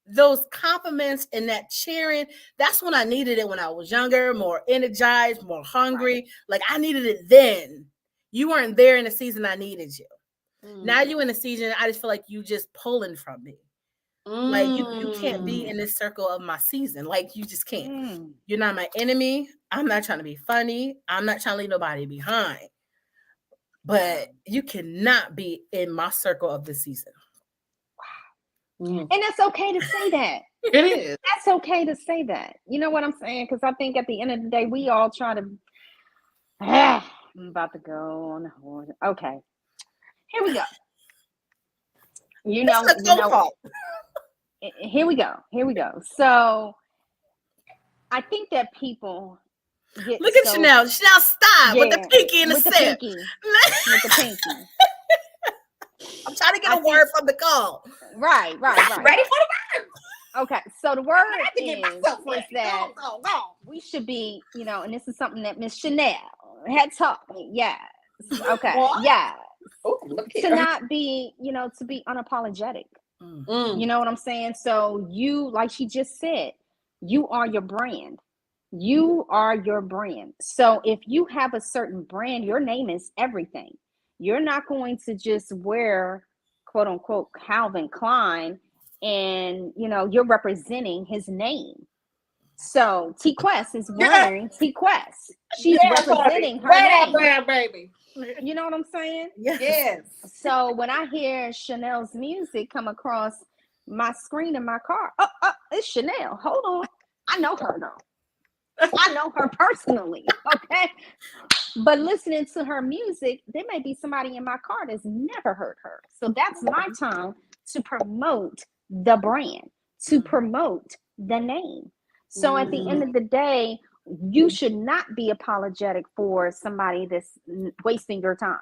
Speaker 1: those compliments and that cheering, that's when I needed it when I was younger, more energized, more hungry. Like I needed it then. You weren't there in the season I needed you. Now you in the season, I just feel like you just pulling from me. Like you can't be in this circle of my season. Like you just can't. You're not my enemy. I'm not trying to be funny. I'm not trying to leave nobody behind. But you cannot be in my circle of the season.
Speaker 4: And that's okay to say that.
Speaker 2: It is.
Speaker 4: That's okay to say that. You know what I'm saying? Because I think at the end of the day, we all try to I'm about to go on the horse. Okay. Here we go. You know. Here we go. So I think that people get
Speaker 1: Look at Chanel. Chanel, stop with the pinky and the sip.
Speaker 4: With the pinky.
Speaker 1: I'm trying to get a word from the call.
Speaker 4: Right.
Speaker 2: Ready for the word.
Speaker 4: Okay, so the word is that we should be, and this is something that Miss Chanel had taught me. Yes. Okay. Yes. To not be, to be unapologetic. You know what I'm saying? So you, like she just said, you are your brand. You are your brand. So if you have a certain brand, your name is everything. You're not going to just wear, quote unquote, Calvin Klein, and you're representing his name. So TQuest is wearing TQuest. She's representing her name.
Speaker 2: Baby.
Speaker 4: You know what I'm saying?
Speaker 1: Yes.
Speaker 4: So when I hear Chanel's music come across my screen in my car, it's Chanel. Hold on. I know her though. I know her personally. Okay. But listening to her music, there may be somebody in my car that's never heard her. So that's my time to promote the brand, to promote the name. So at the end of the day, you should not be apologetic for somebody that's wasting your time,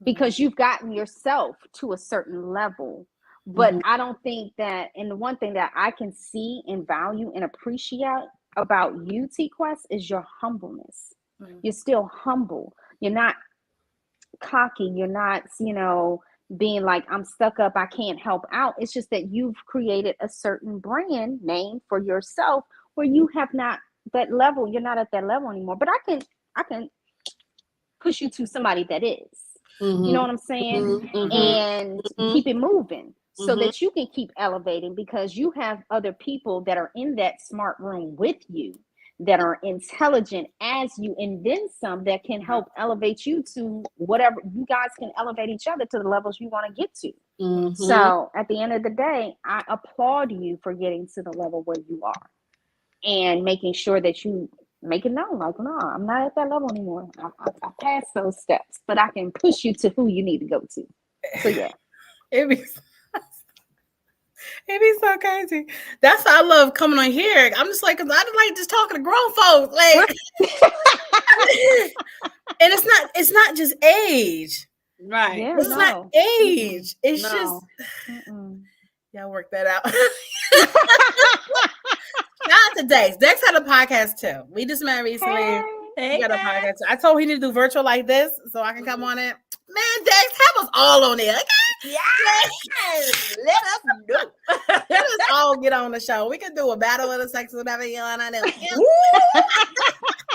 Speaker 4: because you've gotten yourself to a certain level. But I don't think that, and the one thing that I can see and value and appreciate about you, TQuest, is your humbleness. You're still humble. You're not cocky. You're not, being like, I'm stuck up, I can't help out. It's just that you've created a certain brand name for yourself where you have not that level. You're not at that level anymore. But I can push you to somebody that is. You know what I'm saying? And keep it moving so that you can keep elevating, because you have other people that are in that smart room with you that are intelligent as you, and then some that can help elevate you to whatever. You guys can elevate each other to the levels you want to get to. So at the end of the day, I applaud you for getting to the level where you are and making sure that you make it known, like, no, I'm not at that level anymore. I passed those steps, but I can push you to who you need to go to. So yeah.
Speaker 1: It'd be so crazy. That's why I love coming on here. I'm just like, cause I just like just talking to grown folks. Like, and it's not just age.
Speaker 2: Right.
Speaker 1: Yeah, it's not age. It's just y'all work that out. Not today. Dex had a podcast too. We just met recently. He got a podcast. I told him he need to do virtual like this so I can come on it. Man, Dex, have us all on there. Okay?
Speaker 2: Yes. Let us do.
Speaker 1: Let us all get on the show. We can do a battle of the sex, whatever you want to do.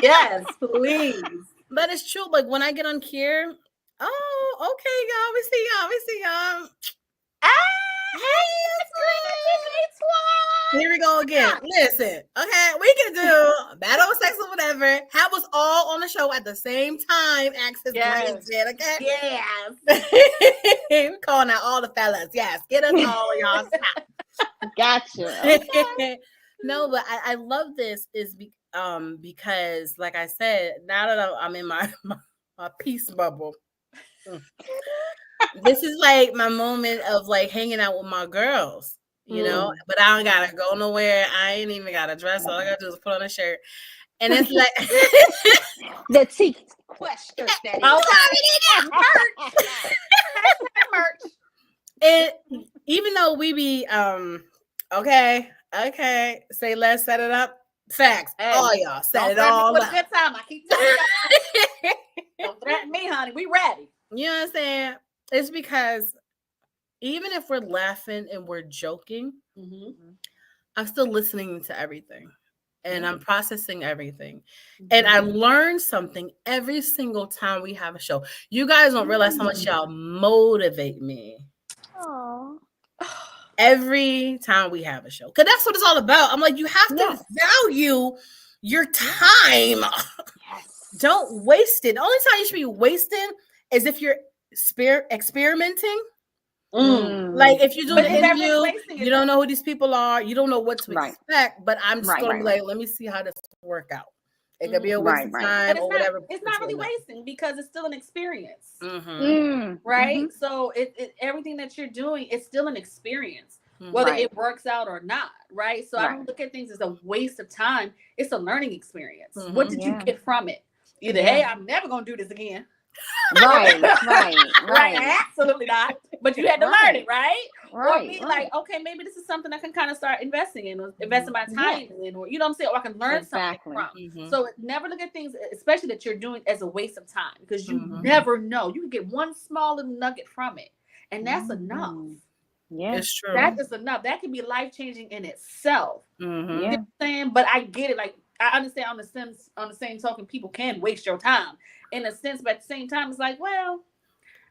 Speaker 2: Yes, please.
Speaker 1: But it's true. Like when I get on here, okay, y'all. We see y'all. Here we go again. Listen, okay, we can do battle of sex or whatever. Have us all on the show at the same time. Access did, okay?
Speaker 2: Yes.
Speaker 1: We're calling out all the fellas. Yes, get us all, y'all.
Speaker 4: Gotcha.
Speaker 1: Okay. No, but I love this because, like I said, now that I'm in my peace bubble, this is like my moment of like hanging out with my girls. But I don't gotta go nowhere. I ain't even gotta dress. All I gotta do is put on a shirt. And it's like
Speaker 4: the TQuest shirt
Speaker 2: merch.
Speaker 1: And even though we be okay, say let's set it up. Facts.
Speaker 2: Hey,
Speaker 1: all y'all set it all up.
Speaker 2: Good time. I keep telling you. Don't threaten me, honey. We ready.
Speaker 1: You know what I'm saying? It's because even if we're laughing and we're joking, I'm still listening to everything and I'm processing everything. And I learn something every single time we have a show. You guys don't realize how much y'all motivate me.
Speaker 4: Aww.
Speaker 1: Every time we have a show. Because that's what it's all about. I'm like, you have to value your time.
Speaker 4: Yes.
Speaker 1: Don't waste it. The only time you should be wasting is if you're experimenting. Like if you do the interview, you don't know who these people are, you don't know what to expect, but I'm just gonna be like, let me see how this work out. It could be a waste of time or whatever.
Speaker 2: It's not really wasting because it's still an experience.
Speaker 1: Mm-hmm.
Speaker 2: Right?
Speaker 3: Mm-hmm.
Speaker 2: So everything that you're doing is still an experience, whether it works out or not. Right? So I don't look at things as a waste of time. It's a learning experience. Mm-hmm. What did you get from it? Either, hey, I'm never going to do this again.
Speaker 3: Right.
Speaker 2: Absolutely not. But you had to learn it, right? Or be
Speaker 3: Right.
Speaker 2: like, okay, maybe this is something I can kind of start investing in, or investing my time in, or you know what I'm saying, or I can learn something from. So never look at things, especially that you're doing, as a waste of time, because you never know. You can get one small little nugget from it, and that's enough.
Speaker 3: Yeah,
Speaker 1: it's true.
Speaker 2: That is enough. That can be life changing in itself.
Speaker 3: Yeah.
Speaker 2: You know what I'm saying? But I get it. Like, I understand on the same token, people can waste your time in a sense, but at the same time, it's like, well,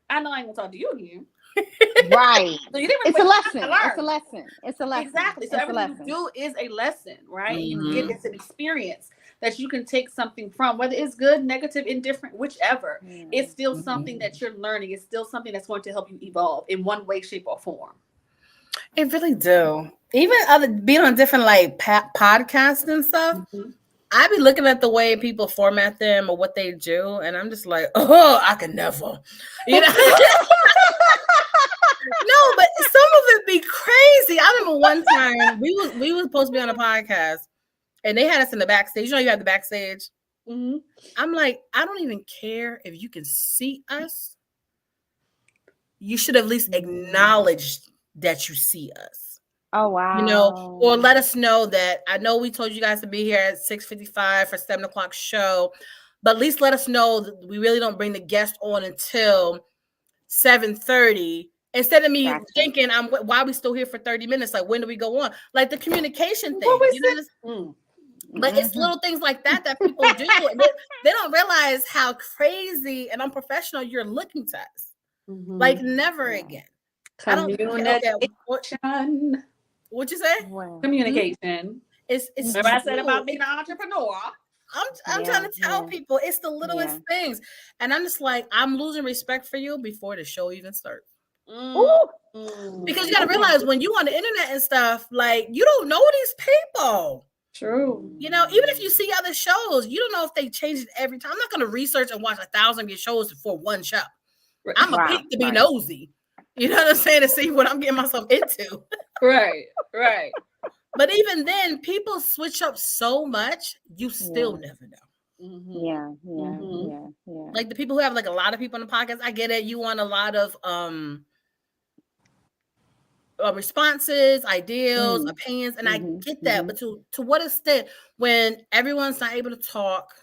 Speaker 2: I know I ain't gonna talk to you again.
Speaker 3: Right.
Speaker 2: So you didn't
Speaker 3: It's a lesson. It's a lesson. It's a lesson.
Speaker 2: Exactly. So everything you do is a lesson, right? You get it's an experience that you can take something from, whether it's good, negative, indifferent, whichever. It's still something that you're learning. It's still something that's going to help you evolve in one way, shape, or form.
Speaker 1: It really do. Even being on different like podcasts and stuff, I be looking at the way people format them or what they do, and I'm just like, oh, I could never, you know. No, but some of it be crazy. I remember one time we was supposed to be on a podcast, and they had us in the backstage. You know, you have the backstage. I'm like, I don't even care if you can see us. You should at least acknowledge that you see us.
Speaker 3: Oh, wow.
Speaker 1: You know, or let us know that, I know we told you guys to be here at 6:55 for 7:00 show, but at least let us know that we really don't bring the guest on until 7:30. Instead of me thinking, why are we still here for 30 minutes? Like, when do we go on? Like the communication thing. You know, but it's little things like that people do. And they don't realize how crazy and unprofessional you're looking to us. Like, never again. I don't.
Speaker 2: Communication.
Speaker 1: What'd you say?
Speaker 2: Communication.
Speaker 1: It's
Speaker 2: remember I said about being an entrepreneur.
Speaker 1: I'm trying to tell people it's the littlest things, and I'm just like, I'm losing respect for you before the show even starts. Because you got to realize, when you on the internet and stuff, like, you don't know these people.
Speaker 2: True.
Speaker 1: You know, even if you see other shows, you don't know if they change it every time. I'm not going to research and watch 1,000 of your shows for one show. I'm a pick to be nosy. You know what I'm saying? To see what I'm getting myself into.
Speaker 2: Right.
Speaker 1: But even then, people switch up so much, you still never know.
Speaker 3: Yeah.
Speaker 1: Like the people who have like a lot of people on the podcast, I get it. You want a lot of responses, ideals, opinions, and I get that. But to what extent, when everyone's not able to talk,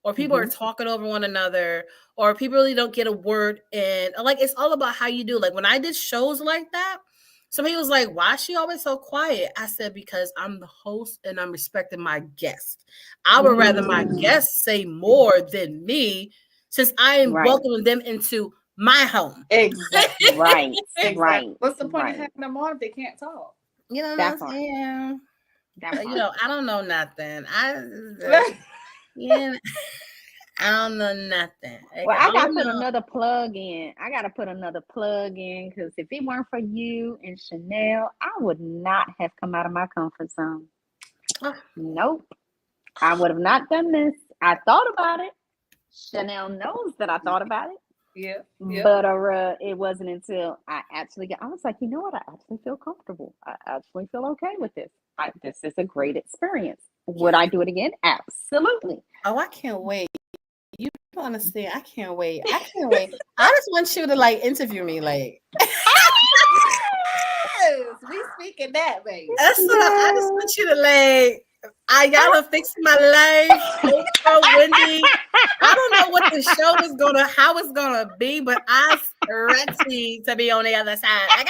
Speaker 1: or people are talking over one another, or people really don't get a word in, like, it's all about how you do. Like when I did shows like that, somebody was like, why is she always so quiet? I said, because I'm the host and I'm respecting my guest. I would rather my guests say more than me, since I am welcoming them into my home.
Speaker 2: Exactly.
Speaker 3: Right.
Speaker 2: What's the point of having them on if they can't talk?
Speaker 1: You know what I'm saying? You know, I don't know nothing. I don't know nothing.
Speaker 3: Well, I got to put another plug in. Because if it weren't for you and Chanel, I would not have come out of my comfort zone. Nope. I would have not done this. I thought about it. Chanel knows that I thought about it.
Speaker 2: Yeah.
Speaker 3: But it wasn't until I actually I was like, you know what? I actually feel comfortable. I actually feel okay with this. This is a great experience. Would I do it again? Absolutely.
Speaker 1: Oh, I can't wait. You don't understand. I can't wait. I just want you to like interview me, like.
Speaker 2: Yes, we speaking that, baby.
Speaker 1: That's what I just want you to like. I gotta fix my life. Oprah, Wendy. I don't know what the show is how it's gonna be, but I'm ready to be on the other side.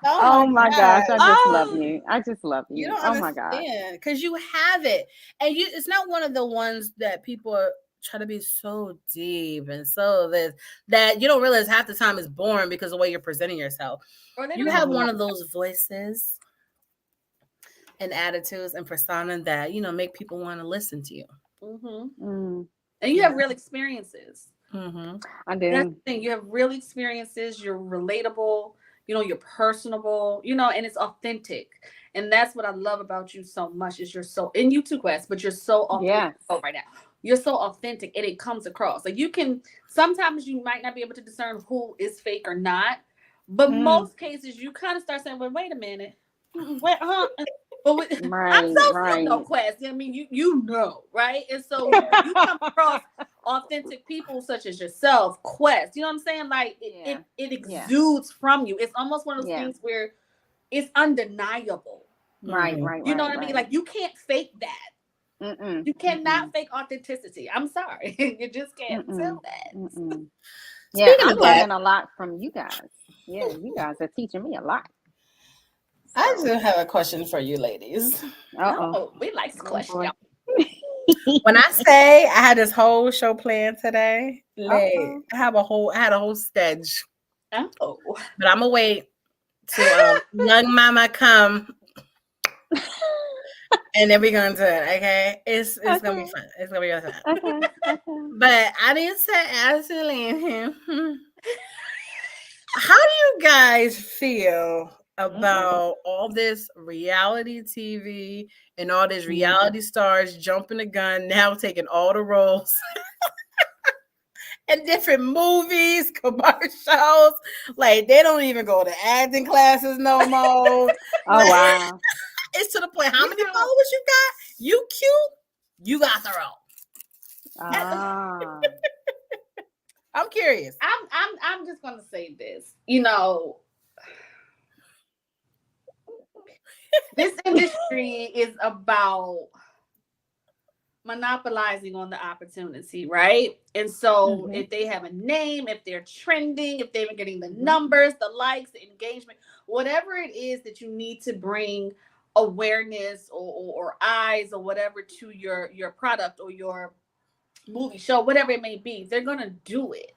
Speaker 3: Oh my gosh, I just love you.
Speaker 1: You don't
Speaker 3: understand,
Speaker 1: my god, because you have it, and it's not one of the ones that people try to be so deep and so this that you don't realize half the time is boring because of the way you're presenting yourself. You have one of those voices and attitudes and persona that make people want to listen to you.
Speaker 2: And you have real experiences.
Speaker 3: I do.
Speaker 2: That's the thing. You have real experiences. You're relatable. you're personable, and it's authentic. And that's what I love about you so much is you're so, and you too, Quest, but you're so authentic.
Speaker 4: Yes.
Speaker 2: Oh, right now. You're so authentic and it comes across. Like sometimes you might not be able to discern who is fake or not. But most cases you kind of start saying, well, wait a minute. Wait, But I'm so sick, no Quest. I mean, you know, right? And so you come across authentic people such as yourself, Quest. You know what I'm saying? Like it exudes from you. It's almost one of those things where it's undeniable.
Speaker 4: Right.
Speaker 2: You know what I mean? Like you can't fake that. You cannot fake authenticity. I'm sorry. You just can't feel that.
Speaker 4: Yeah, I'm learning a lot from you guys. Yeah, you guys are teaching me a lot.
Speaker 1: So. I do have a question for you ladies.
Speaker 2: Oh, we like the question.
Speaker 1: When I say I had this whole show planned today, like, I had a whole stage.
Speaker 2: Oh.
Speaker 1: But I'm gonna wait till young mama come. And then we're gonna do it, okay? It's gonna be fun. It's gonna be really fun. Okay. But I need to ask you, how do you guys feel about all this reality TV and all these reality stars jumping the gun, now taking all the roles in different movies, commercials? Like they don't even go to acting classes no more.
Speaker 4: Wow.
Speaker 1: It's to the point. How many followers you got? You cute? You got the role. I'm curious.
Speaker 2: I'm just gonna say this. This industry is about monopolizing on the opportunity, right? And so if they have a name, if they're trending, if they're getting the numbers, the likes, the engagement, whatever it is that you need to bring awareness or eyes or whatever to your product or your movie show, whatever it may be, they're gonna do it,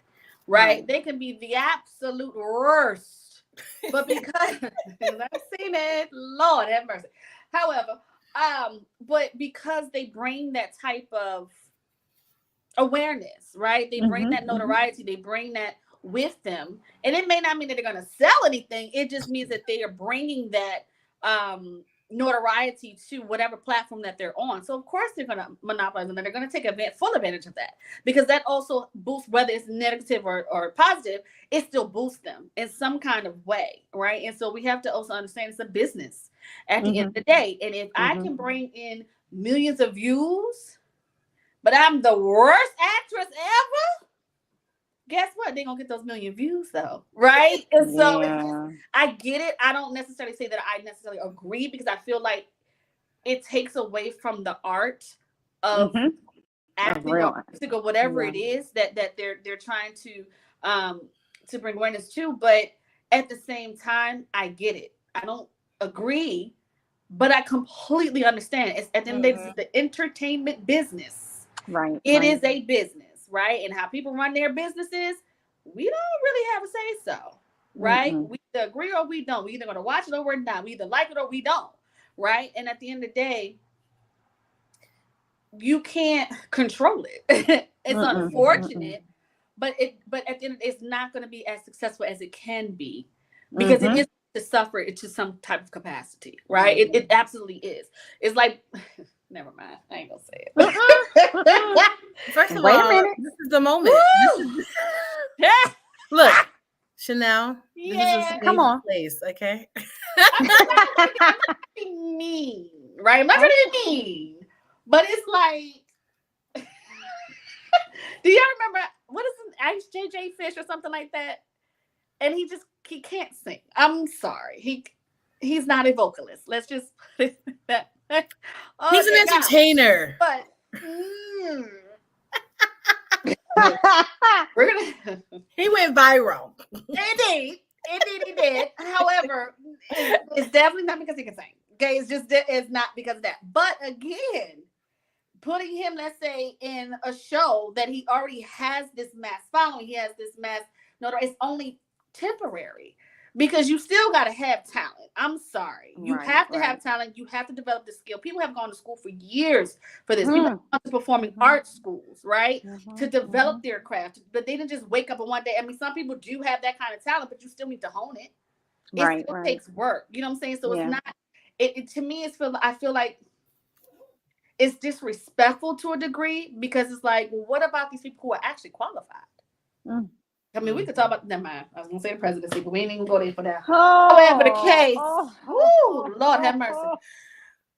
Speaker 2: right? They can be the absolute worst, but because I've seen it, Lord have mercy. However, but because they bring that type of awareness, right? They bring that notoriety, they bring that with them, and it may not mean that they're gonna sell anything. It just means that they are bringing that notoriety to whatever platform that they're on. So of course they're going to monopolize them and they're going to take full advantage of that, because that also boosts, whether it's negative or positive, it still boosts them in some kind of way, right? And so we have to also understand it's a business at the end of the day. And if I can bring in millions of views, but I'm the worst actress ever, guess what? They're gonna get those million views though, right? And so I get it. I don't necessarily say that I necessarily agree, because I feel like it takes away from the art of acting or music or whatever it is that they're trying to bring awareness to. But at the same time, I get it. I don't agree, but I completely understand. It's at the end of the day, this is the entertainment business.
Speaker 4: Right.
Speaker 2: It is a business. Right? And how people run their businesses, we don't really have a say so, right? We either agree or we don't. We either going to watch it or we're not. We either like it or we don't, right? And at the end of the day, you can't control it. It's unfortunate, but at the end of the day, it's not going to be as successful as it can be, because it is to suffer to some type of capacity, right? It absolutely is. It's like, never mind. I ain't gonna say it.
Speaker 1: First of all, this is the moment. Look, Chanel.
Speaker 2: Yeah,
Speaker 1: this is a
Speaker 4: come on.
Speaker 1: Place, okay?
Speaker 2: I'm not mean, right? I'm not trying to be mean, but it's like, do y'all remember what is it, Ice JJ Fish or something like that? And he can't sing. I'm sorry, he's not a vocalist. Let's just that.
Speaker 1: He's an entertainer.
Speaker 2: But we're gonna.
Speaker 1: He went viral.
Speaker 2: Indeed, he did. However, it's definitely not because he can sing. Okay, it's not because of that. But again, putting him, let's say, in a show that he already has this mass following, he has this mass. No, it's only temporary. Because you still got to have talent. I'm sorry. You have to have talent. You have to develop the skill. People have gone to school for years for this. People have gone to performing arts schools, right? To develop their craft. But they didn't just wake up on one day. I mean, some people do have that kind of talent, but you still need to hone it. It still takes work. You know what I'm saying? So it's not. It to me, I feel like it's disrespectful to a degree, because it's like, well, what about these people who are actually qualified? I mean, we could talk about them. I was gonna say the presidency, but we ain't even go there for that. However the case, Lord have mercy.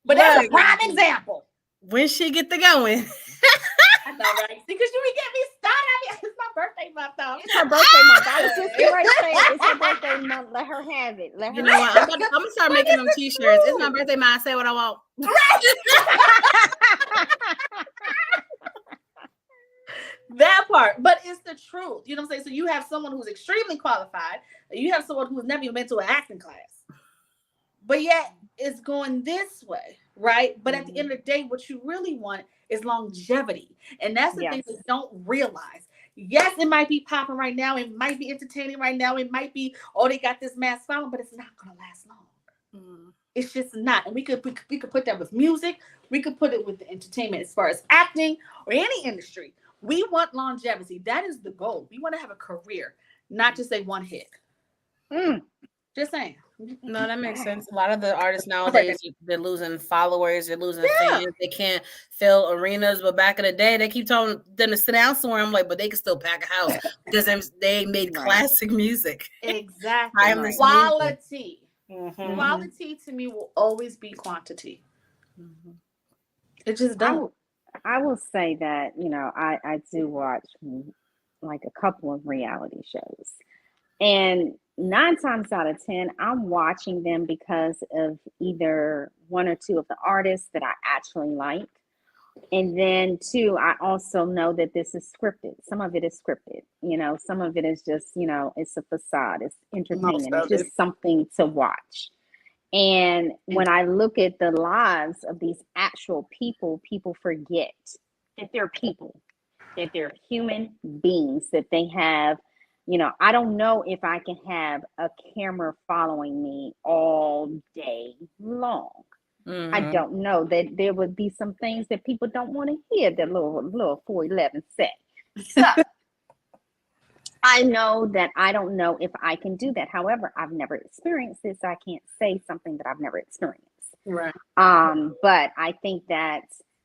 Speaker 2: But that's a prime example.
Speaker 1: When she get to going.
Speaker 2: I know, right? Because you would get me started. It's my birthday month, though.
Speaker 4: It's her birthday month. I was just getting ready to say it's her birthday month. Let her have it. Let her.
Speaker 1: You know what? I'm gonna start making them T-shirts. It's my birthday month. I say what I want.
Speaker 2: That part, but it's the truth. You know what I'm saying? So you have someone who's extremely qualified. You have someone who's never even been to an acting class, but yet it's going this way, right? But at the end of the day, what you really want is longevity, and that's the thing that don't realize. Yes, it might be popping right now. It might be entertaining right now. It might be, they got this mass following, but it's not going to last long. It's just not. And we could put that with music. We could put it with the entertainment as far as acting or any industry. We want longevity. That is the goal. We want to have a career, not just a one hit. Just saying.
Speaker 1: No, that makes sense. A lot of the artists nowadays, they're losing followers, they're losing fans. They can't fill arenas. But back in the day, they keep telling them to sit down somewhere. I'm like, but they can still pack a house because they made classic music.
Speaker 2: Exactly. Quality. Quality to me will always be quantity. It just don't.
Speaker 4: I will say that, I do watch like a couple of reality shows, and 9 times out of 10, I'm watching them because of either one or two of the artists that I actually like. And then 2, I also know that this is scripted. Some of it is scripted, some of it is just, it's a facade, it's entertainment, it's just something to watch. And when I look at the lives of these actual people forget that they're people, that they're human beings, that they have, I don't know if I can have a camera following me all day long. I don't know, that there would be some things that people don't want to hear that little 411 say. So I know that I don't know if I can do that. However, I've never experienced this. So I can't say something that I've never experienced.
Speaker 2: Right.
Speaker 4: But I think that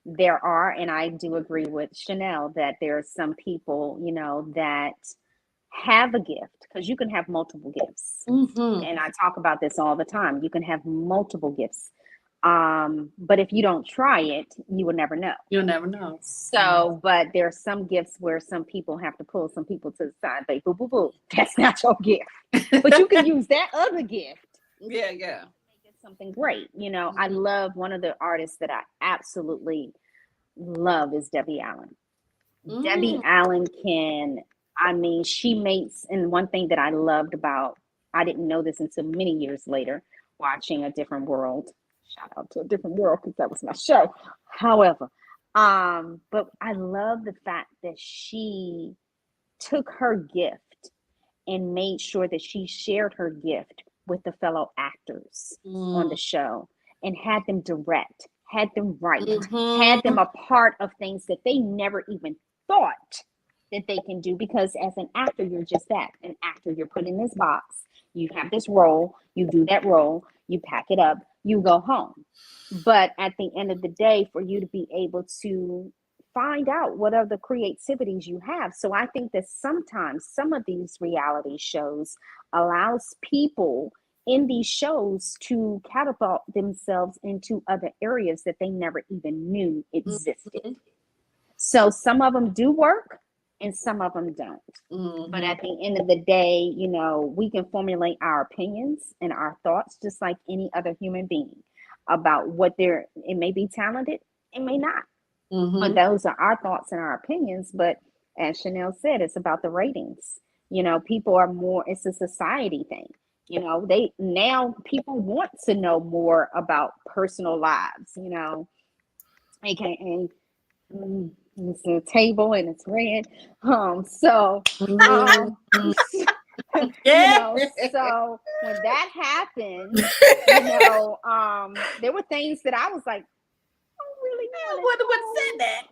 Speaker 4: there are, and I do agree with Chanel, that there are some people, that have a gift, because you can have multiple gifts. And I talk about this all the time. You can have multiple gifts. But if you don't try it, you will never know.
Speaker 2: You'll never know.
Speaker 4: So, but there are some gifts where some people have to pull some people to the side. Like, boo, boo, boo. That's not your gift. But you can use that other gift.
Speaker 2: Yeah.
Speaker 4: Make it something great. I love, one of the artists that I absolutely love is Debbie Allen. Debbie Allen she makes, and one thing that I loved about, I didn't know this until many years later, watching A Different World. Shout out to A Different World, because that was my show. However, but I love the fact that she took her gift and made sure that she shared her gift with the fellow actors on the show, and had them direct, had them write, had them a part of things that they never even thought that they can do. Because as an actor, you're just that, an actor. You're put in this box. You have this role. You do that role. You pack it up. You go home. But at the end of the day, for you to be able to find out what other creativities you have. So I think that sometimes some of these reality shows allows people in these shows to catapult themselves into other areas that they never even knew existed. So some of them do work and some of them don't. But at the end of the day, we can formulate our opinions and our thoughts just like any other human being about what it may be talented, it may not. But those are our thoughts and our opinions. But as Chanel said, it's about the ratings. People are more, it's a society thing. People want to know more about personal lives, aka it's a table and it's red. So when that happened, there were things that I was like,
Speaker 2: what said that?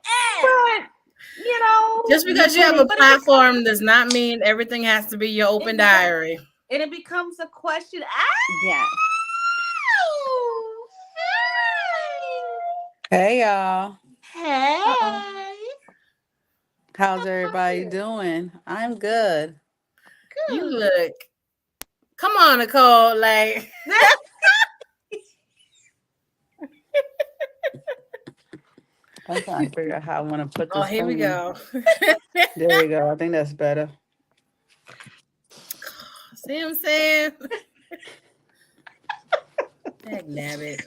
Speaker 4: But
Speaker 1: just because you have a platform does not mean everything has to be your open diary.
Speaker 2: and it becomes a question.
Speaker 3: Yes.
Speaker 5: Hey y'all.
Speaker 2: Hey.
Speaker 5: How's everybody doing? I'm good.
Speaker 1: You look. Come on, Nicole. Like.
Speaker 5: I'm trying to figure out how I want to put this.
Speaker 1: Oh, here we go.
Speaker 5: There we go. I think that's better.
Speaker 1: See what I'm saying? Dag nabbit.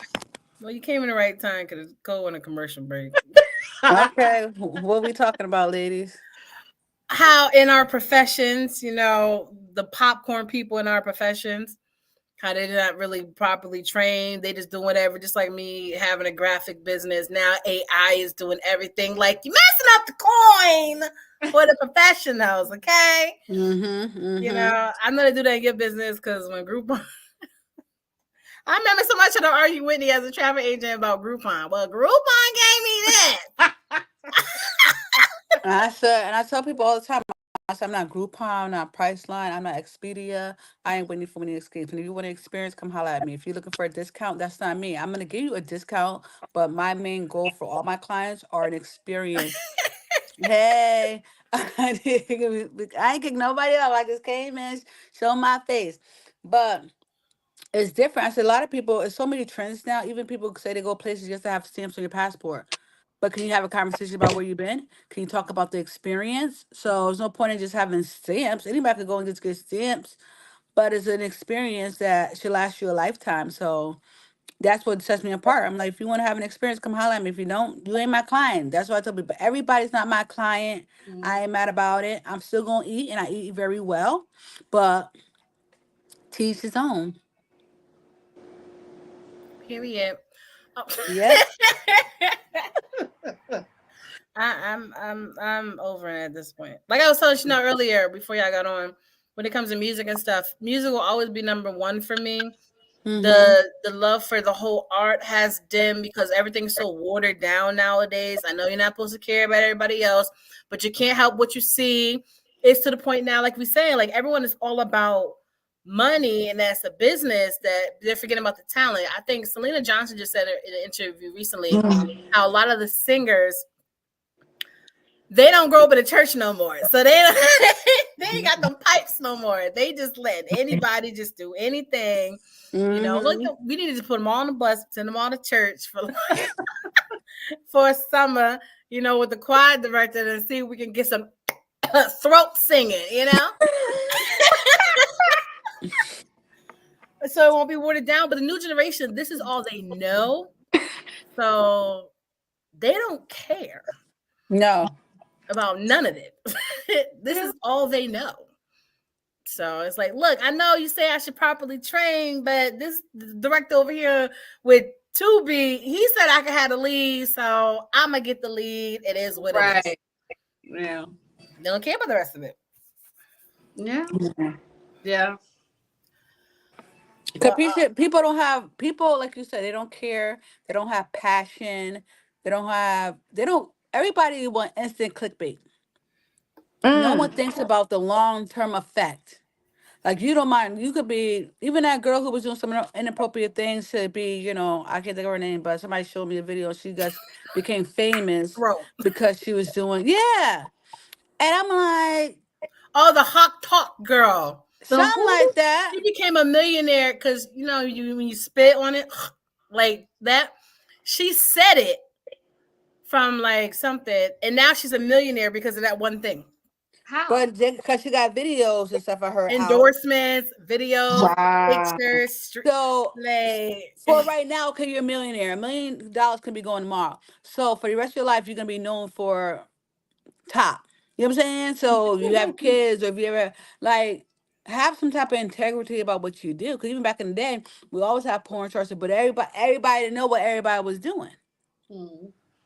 Speaker 1: Well, you came in the right time because go on a commercial break.
Speaker 5: Okay, what are we talking about, ladies?
Speaker 1: How in our professions, the popcorn people in our professions, how they're not really properly trained. They just do whatever, just like me having a graphic business. Now AI is doing everything. Like, you're messing up the coin for the professionals, okay? I'm going to do that in your business because when Groupon... I remember so much of the argue Whitney as a travel agent about Groupon. Well, Groupon gave me this.
Speaker 5: And I tell people all the time, I'm not Groupon, I'm not Priceline, I'm not Expedia. I ain't waiting for any escapes. And if you want an experience, come holler at me. If you're looking for a discount, that's not me. I'm gonna give you a discount, but my main goal for all my clients are an experience. Hey, I ain't kick nobody up. I just came in, show my face. But it's different. I said a lot of people, it's so many trends now. Even people say they go places just to have stamps on your passport. But can you have a conversation about where you've been? Can you talk about the experience? So there's no point in just having stamps. Anybody could go and just get stamps, but it's an experience that should last you a lifetime. So that's what sets me apart. I'm like, if you want to have an experience, come holler at me. If you don't, you ain't my client. That's what I tell people. Everybody's not my client. I ain't mad about it. I'm still gonna eat, and I eat very well, but teach his own.
Speaker 1: Period. Oh.
Speaker 5: Yep.
Speaker 1: I'm over it at this point. Like I was telling you earlier before y'all got on, when it comes to music and stuff, music will always be number one for me. The love for the whole art has dimmed because everything's so watered down nowadays. I know you're not supposed to care about everybody else, but you can't help what you see. It's to the point now, like we say, like everyone is all about money, and that's a business that they're forgetting about the talent. I think Selena Johnson just said in an interview recently how a lot of the singers, they don't grow up in a church no more. So they ain't got them pipes no more. They just let anybody just do anything. Look, we need to just put them all on the bus, send them all to church for a summer, with the choir director, and see if we can get some throat singing, So it won't be watered down. But the new generation, this is all they know. So they don't care.
Speaker 5: No.
Speaker 1: About none of it. This is all they know. So it's like, look, I know you say I should properly train, but this director over here with 2B, he said I could have the lead, so I'm gonna get the lead. It is what it is.
Speaker 2: Yeah.
Speaker 1: They don't care about the rest of it.
Speaker 2: Yeah. Yeah.
Speaker 5: Because people don't have, like you said, they don't care. They don't have passion. Everybody want instant clickbait. No one thinks about the long-term effect. Like, you don't mind. You could be, even that girl who was doing some inappropriate things to be, I can't think of her name, but somebody showed me a video. She just became famous because she was doing, yeah. And I'm like,
Speaker 1: oh, the hot talk girl.
Speaker 5: Something like that.
Speaker 1: She became a millionaire because, when you spit on it, like that, she said it from like something, and now she's a millionaire because of that one thing.
Speaker 2: How?
Speaker 5: But because she got videos and stuff of her
Speaker 1: endorsements, videos, pictures.
Speaker 5: So for right now, okay, you're a millionaire. $1 million can be going tomorrow. So for the rest of your life, you're gonna be known for top. You know what I'm saying? So you have kids, or if you ever have some type of integrity about what you do. Because even back in the day, we always have porn stars, but everybody didn't know what everybody was doing.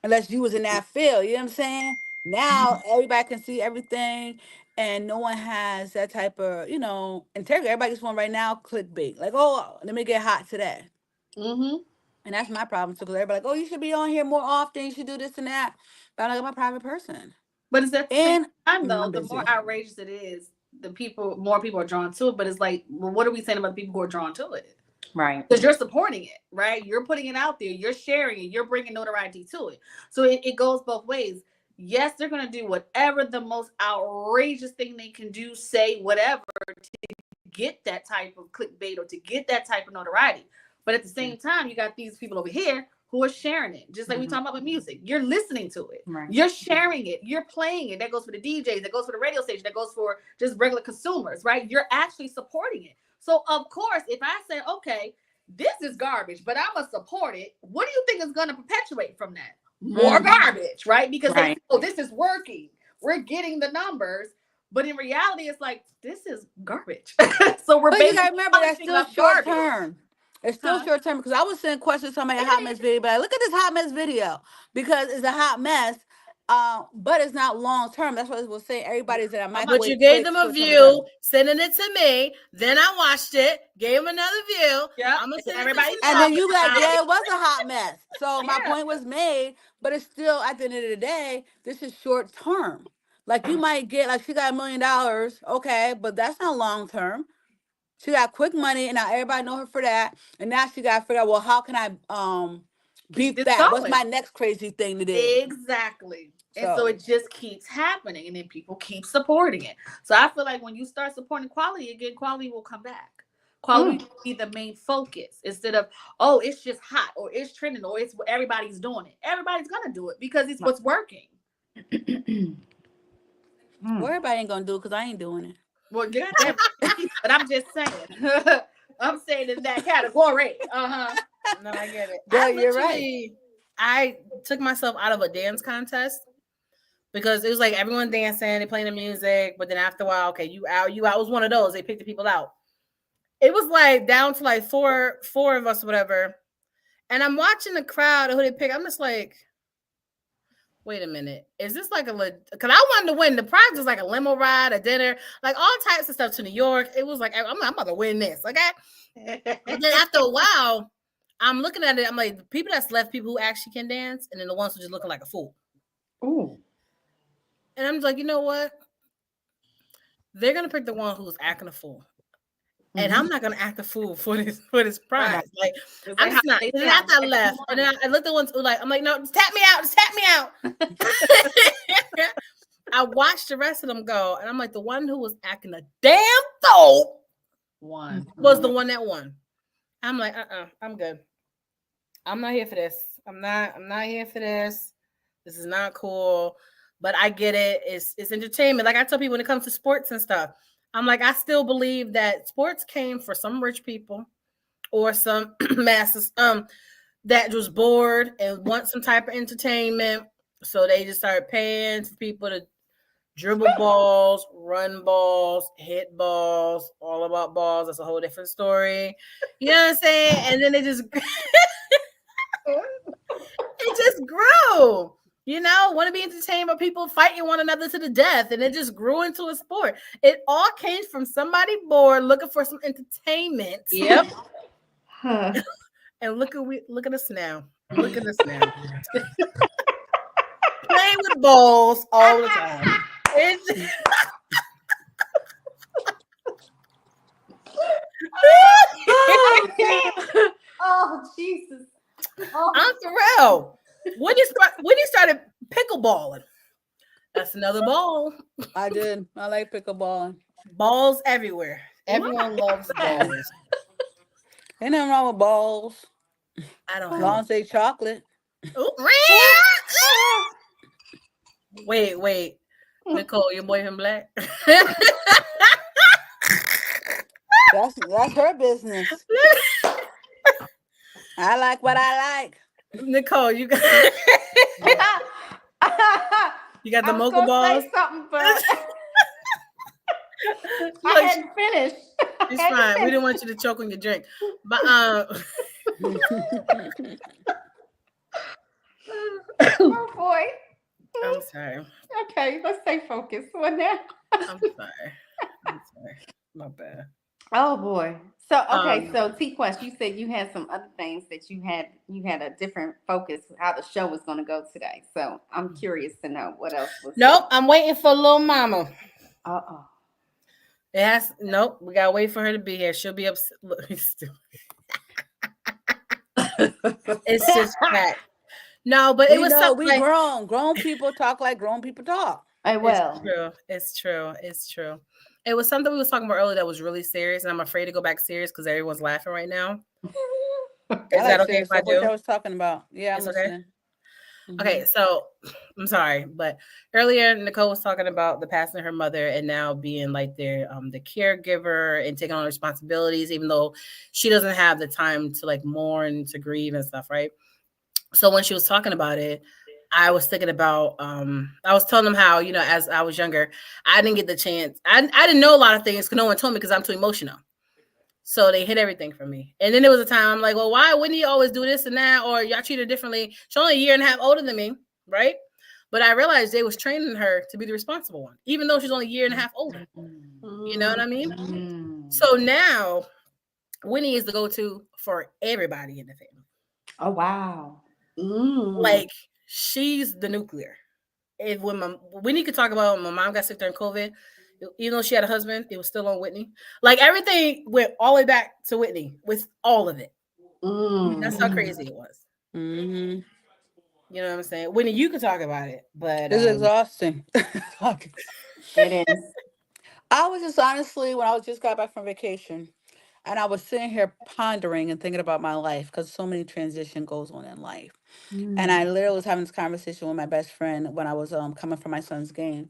Speaker 5: Unless you was in that field, you know what I'm saying? Now everybody can see everything, and no one has that type of, integrity. Everybody just want right now clickbait. Like, oh, let me get hot today. And that's my problem too, because everybody like, oh, you should be on here more often. You should do this and that. But I'm like, I'm a private person.
Speaker 2: But it's at the same time, though, the more outrageous it is, more people are drawn to it. But it's like, well, what are we saying about the people who are drawn to it?
Speaker 3: Right.
Speaker 2: Because you're supporting it, right? You're putting it out there. You're sharing it. You're bringing notoriety to it. So it goes both ways. Yes, they're going to do whatever the most outrageous thing they can do, say whatever to get that type of clickbait or to get that type of notoriety. But at the same time, you got these people over here who are sharing it. Just like we talk about with music. You're listening to it.
Speaker 3: Right.
Speaker 2: You're sharing it. You're playing it. That goes for the DJs. That goes for the radio station. That goes for just regular consumers, right? You're actually supporting it. So, of course, if I say, okay, this is garbage, but I'm going to support it, what do you think is going to perpetuate from that? More garbage, right? Because they say, oh, this is working. We're getting the numbers. But in reality, it's like, this is garbage. So we're
Speaker 5: But you gotta remember, that's still short term. It's still short term, because I was sending questions to somebody a hot mess video, but look at this hot mess video, because it's a hot mess. But it's not long term. That's what I was saying. Everybody's in a microwave.
Speaker 1: But you gave them a view, sending it to me. Then I watched it, gave them another view.
Speaker 2: Yeah,
Speaker 1: I'm gonna send everybody.
Speaker 5: And then you like, yeah, it was a hot mess. So my point was made, but it's still, at the end of the day, this is short term. Like, you might get, like, she got $1 million, okay, but that's not long term. She got quick money, and now everybody know her for that. And now she got to figure out, well, how can I beat that? What's my next crazy thing to do?
Speaker 2: Exactly. And so it just keeps happening, and then people keep supporting it. So I feel like when you start supporting quality again, quality will come back. Quality will be the main focus instead of, oh, it's just hot, or it's trending, or it's everybody's doing it. Everybody's gonna do it because it's what's working.
Speaker 5: Well, everybody ain't gonna do it because I ain't doing it.
Speaker 2: Well, yeah, but I'm just saying. I'm saying in that category.
Speaker 1: No, I get it.
Speaker 5: Yeah, you're right.
Speaker 1: I took myself out of a dance contest because it was like everyone dancing, they playing the music, but then after a while, okay, you out. It was one of those. They picked the people out. It was like down to like four of us, or whatever. And I'm watching the crowd who they pick. I'm just like, wait a minute. Is this like because I wanted to win. The prize was like a limo ride, a dinner, like all types of stuff to New York. It was like, I'm about to win this, okay? But then after a while, I'm looking at it. I'm like, the people that's left, people who actually can dance, and then the ones who just looking like a fool.
Speaker 3: Ooh.
Speaker 1: And I'm like, you know what? They're gonna pick the one who's acting a fool. And I'm not gonna act a fool for this prize. Like, I'm just not. And then after I left, and then I looked at the ones who I'm like, no, just tap me out, just tap me out. I watched the rest of them go, and I'm like, the one who was acting a damn fool was the one that won. I'm like, I'm good. I'm not here for this. I'm not here for this. This is not cool. But I get it. It's entertainment. Like I tell people when it comes to sports and stuff, I'm like, I still believe that sports came for some rich people or some masses that was bored and want some type of entertainment. So they just started paying for people to dribble balls, run balls, hit balls, all about balls. That's a whole different story. You know what I'm saying? And then it just grew. You know, want to be entertained by people fighting one another to the death, and it just grew into a sport. It all came from somebody bored looking for some entertainment.
Speaker 2: Yep.
Speaker 1: And look at us now. Look at us now. Playing with balls all the time.
Speaker 3: Oh, Jesus. Oh.
Speaker 1: I'm thrilled. When you started pickleballing, that's another ball.
Speaker 5: I did. I like pickleball.
Speaker 1: Balls everywhere. Everyone loves balls.
Speaker 5: Ain't nothing wrong with balls.
Speaker 1: I don't
Speaker 5: As
Speaker 1: know.
Speaker 5: long as they chocolate.
Speaker 1: Wait. Nicole, your boyfriend black?
Speaker 5: That's her business. I like what I like.
Speaker 1: Nicole, you got the mocha balls.
Speaker 3: Say something, but I hadn't finished.
Speaker 1: It's fine. We didn't want you to choke on your drink, but
Speaker 3: Oh boy.
Speaker 1: I'm sorry.
Speaker 3: Okay, let's stay focused. What now?
Speaker 1: I'm sorry. My bad.
Speaker 3: Oh boy. So okay, so TQuest, you said you had some other things that you had a different focus how the show was going to go today. So I'm curious to know what else was.
Speaker 1: Nope, I'm waiting for little mama. It has nope. We gotta wait for her to be here. She'll be upset. Look, it's just fact. No, but it
Speaker 5: We
Speaker 1: was
Speaker 5: know
Speaker 1: something
Speaker 5: we
Speaker 1: like
Speaker 5: grown. Grown people talk like grown people talk.
Speaker 3: I
Speaker 1: it's
Speaker 3: will.
Speaker 1: true. It's true. It's true. It was something we was talking about earlier that was really serious, and I'm afraid to go back serious because everyone's laughing right now.
Speaker 5: I
Speaker 1: Is that
Speaker 5: like
Speaker 1: okay if
Speaker 5: serious
Speaker 1: I
Speaker 5: stuff. What
Speaker 1: do?
Speaker 5: y'all was talking about? Yeah, I'm
Speaker 1: It's okay.
Speaker 5: listening.
Speaker 1: Okay,
Speaker 5: Hmm.
Speaker 1: so I'm sorry, but earlier Nicole was talking about the passing of her mother and now being like the caregiver and taking on responsibilities, even though she doesn't have the time to like mourn, to grieve and stuff, right? So when she was talking about it, I was thinking about I was telling them how, as I was younger, I didn't get the chance. I didn't know a lot of things because no one told me because I'm too emotional. So they hid everything from me. And then there was a time I'm like, well, why wouldn't you always do this and that? Or y'all treat her differently. She's only a year and a half older than me, right? But I realized they was training her to be the responsible one, even though she's only a year and a half older. You know what I mean?
Speaker 3: Mm.
Speaker 1: So now Winnie is the go-to for everybody in the family.
Speaker 3: Oh wow.
Speaker 1: Like she's the nuclear. If when my Whitney could talk about when my mom got sick during COVID, even though she had a husband, it was still on Whitney. Like everything went all the way back to Whitney with all of it. That's how
Speaker 3: Mm.
Speaker 1: crazy it was.
Speaker 5: Hmm.
Speaker 1: You know what I'm saying? Whitney, you could talk about it, but
Speaker 5: It's exhausting. Talking.
Speaker 3: It is.
Speaker 5: I was just honestly, when I was just got back from vacation, and I was sitting here pondering and thinking about my life because so many transition goes on in life. And I
Speaker 3: Mm.
Speaker 5: literally was having this conversation with my best friend when I was coming from my son's game.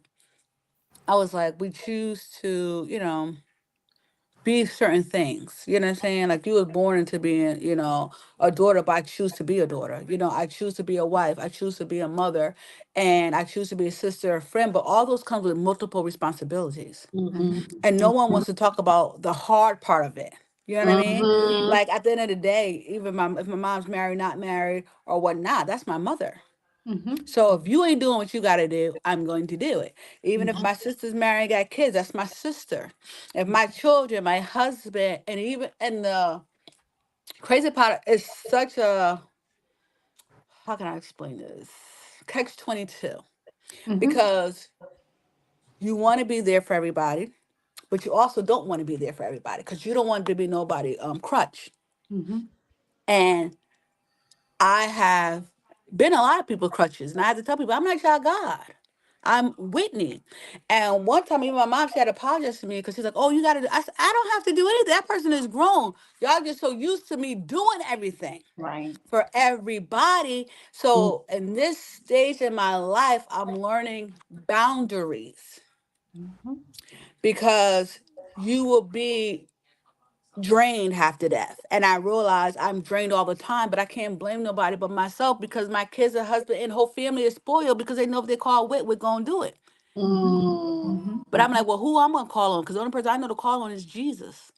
Speaker 5: I was like, we choose to, be certain things. You know what I'm saying? Like you was born into being, a daughter, but I choose to be a daughter. I choose to be a wife. I choose to be a mother, and I choose to be a sister, a friend. But all those comes with multiple responsibilities,
Speaker 3: Mhm.
Speaker 5: and no one wants to talk about the hard part of it. You know what I mean?
Speaker 3: Mhm.
Speaker 5: Like at the end of the day, even if my mom's married, not married, or whatnot, that's my mother.
Speaker 3: Mhm.
Speaker 5: So if you ain't doing what you got to do, I'm going to do it. Even if my sister's married, got kids, that's my sister. If my children, my husband, and the crazy part is such a, how can I explain this? Catch 22,
Speaker 3: Mhm.
Speaker 5: because you want to be there for everybody, but you also don't want to be there for everybody because you don't want to be nobody crutch.
Speaker 3: Mhm.
Speaker 5: And I have been a lot of people crutches, and I have to tell people I'm not y'all God. I'm Whitney. And one time, even my mom, she had to apologize to me because she's like, "Oh, you got to." I said, "I don't have to do anything. That person is grown. Y'all just so used to me doing everything
Speaker 3: Right.
Speaker 5: for everybody." So, in this stage in my life, I'm learning boundaries
Speaker 3: Mhm.
Speaker 5: because you will be drained half to death. And I realize I'm drained all the time, but I can't blame nobody but myself because my kids and husband and whole family is spoiled because they know if they call Wit, we're going to do it.
Speaker 3: Mm.
Speaker 5: But I'm like, well, who I'm going to call on? Because the only person I know to call on is Jesus.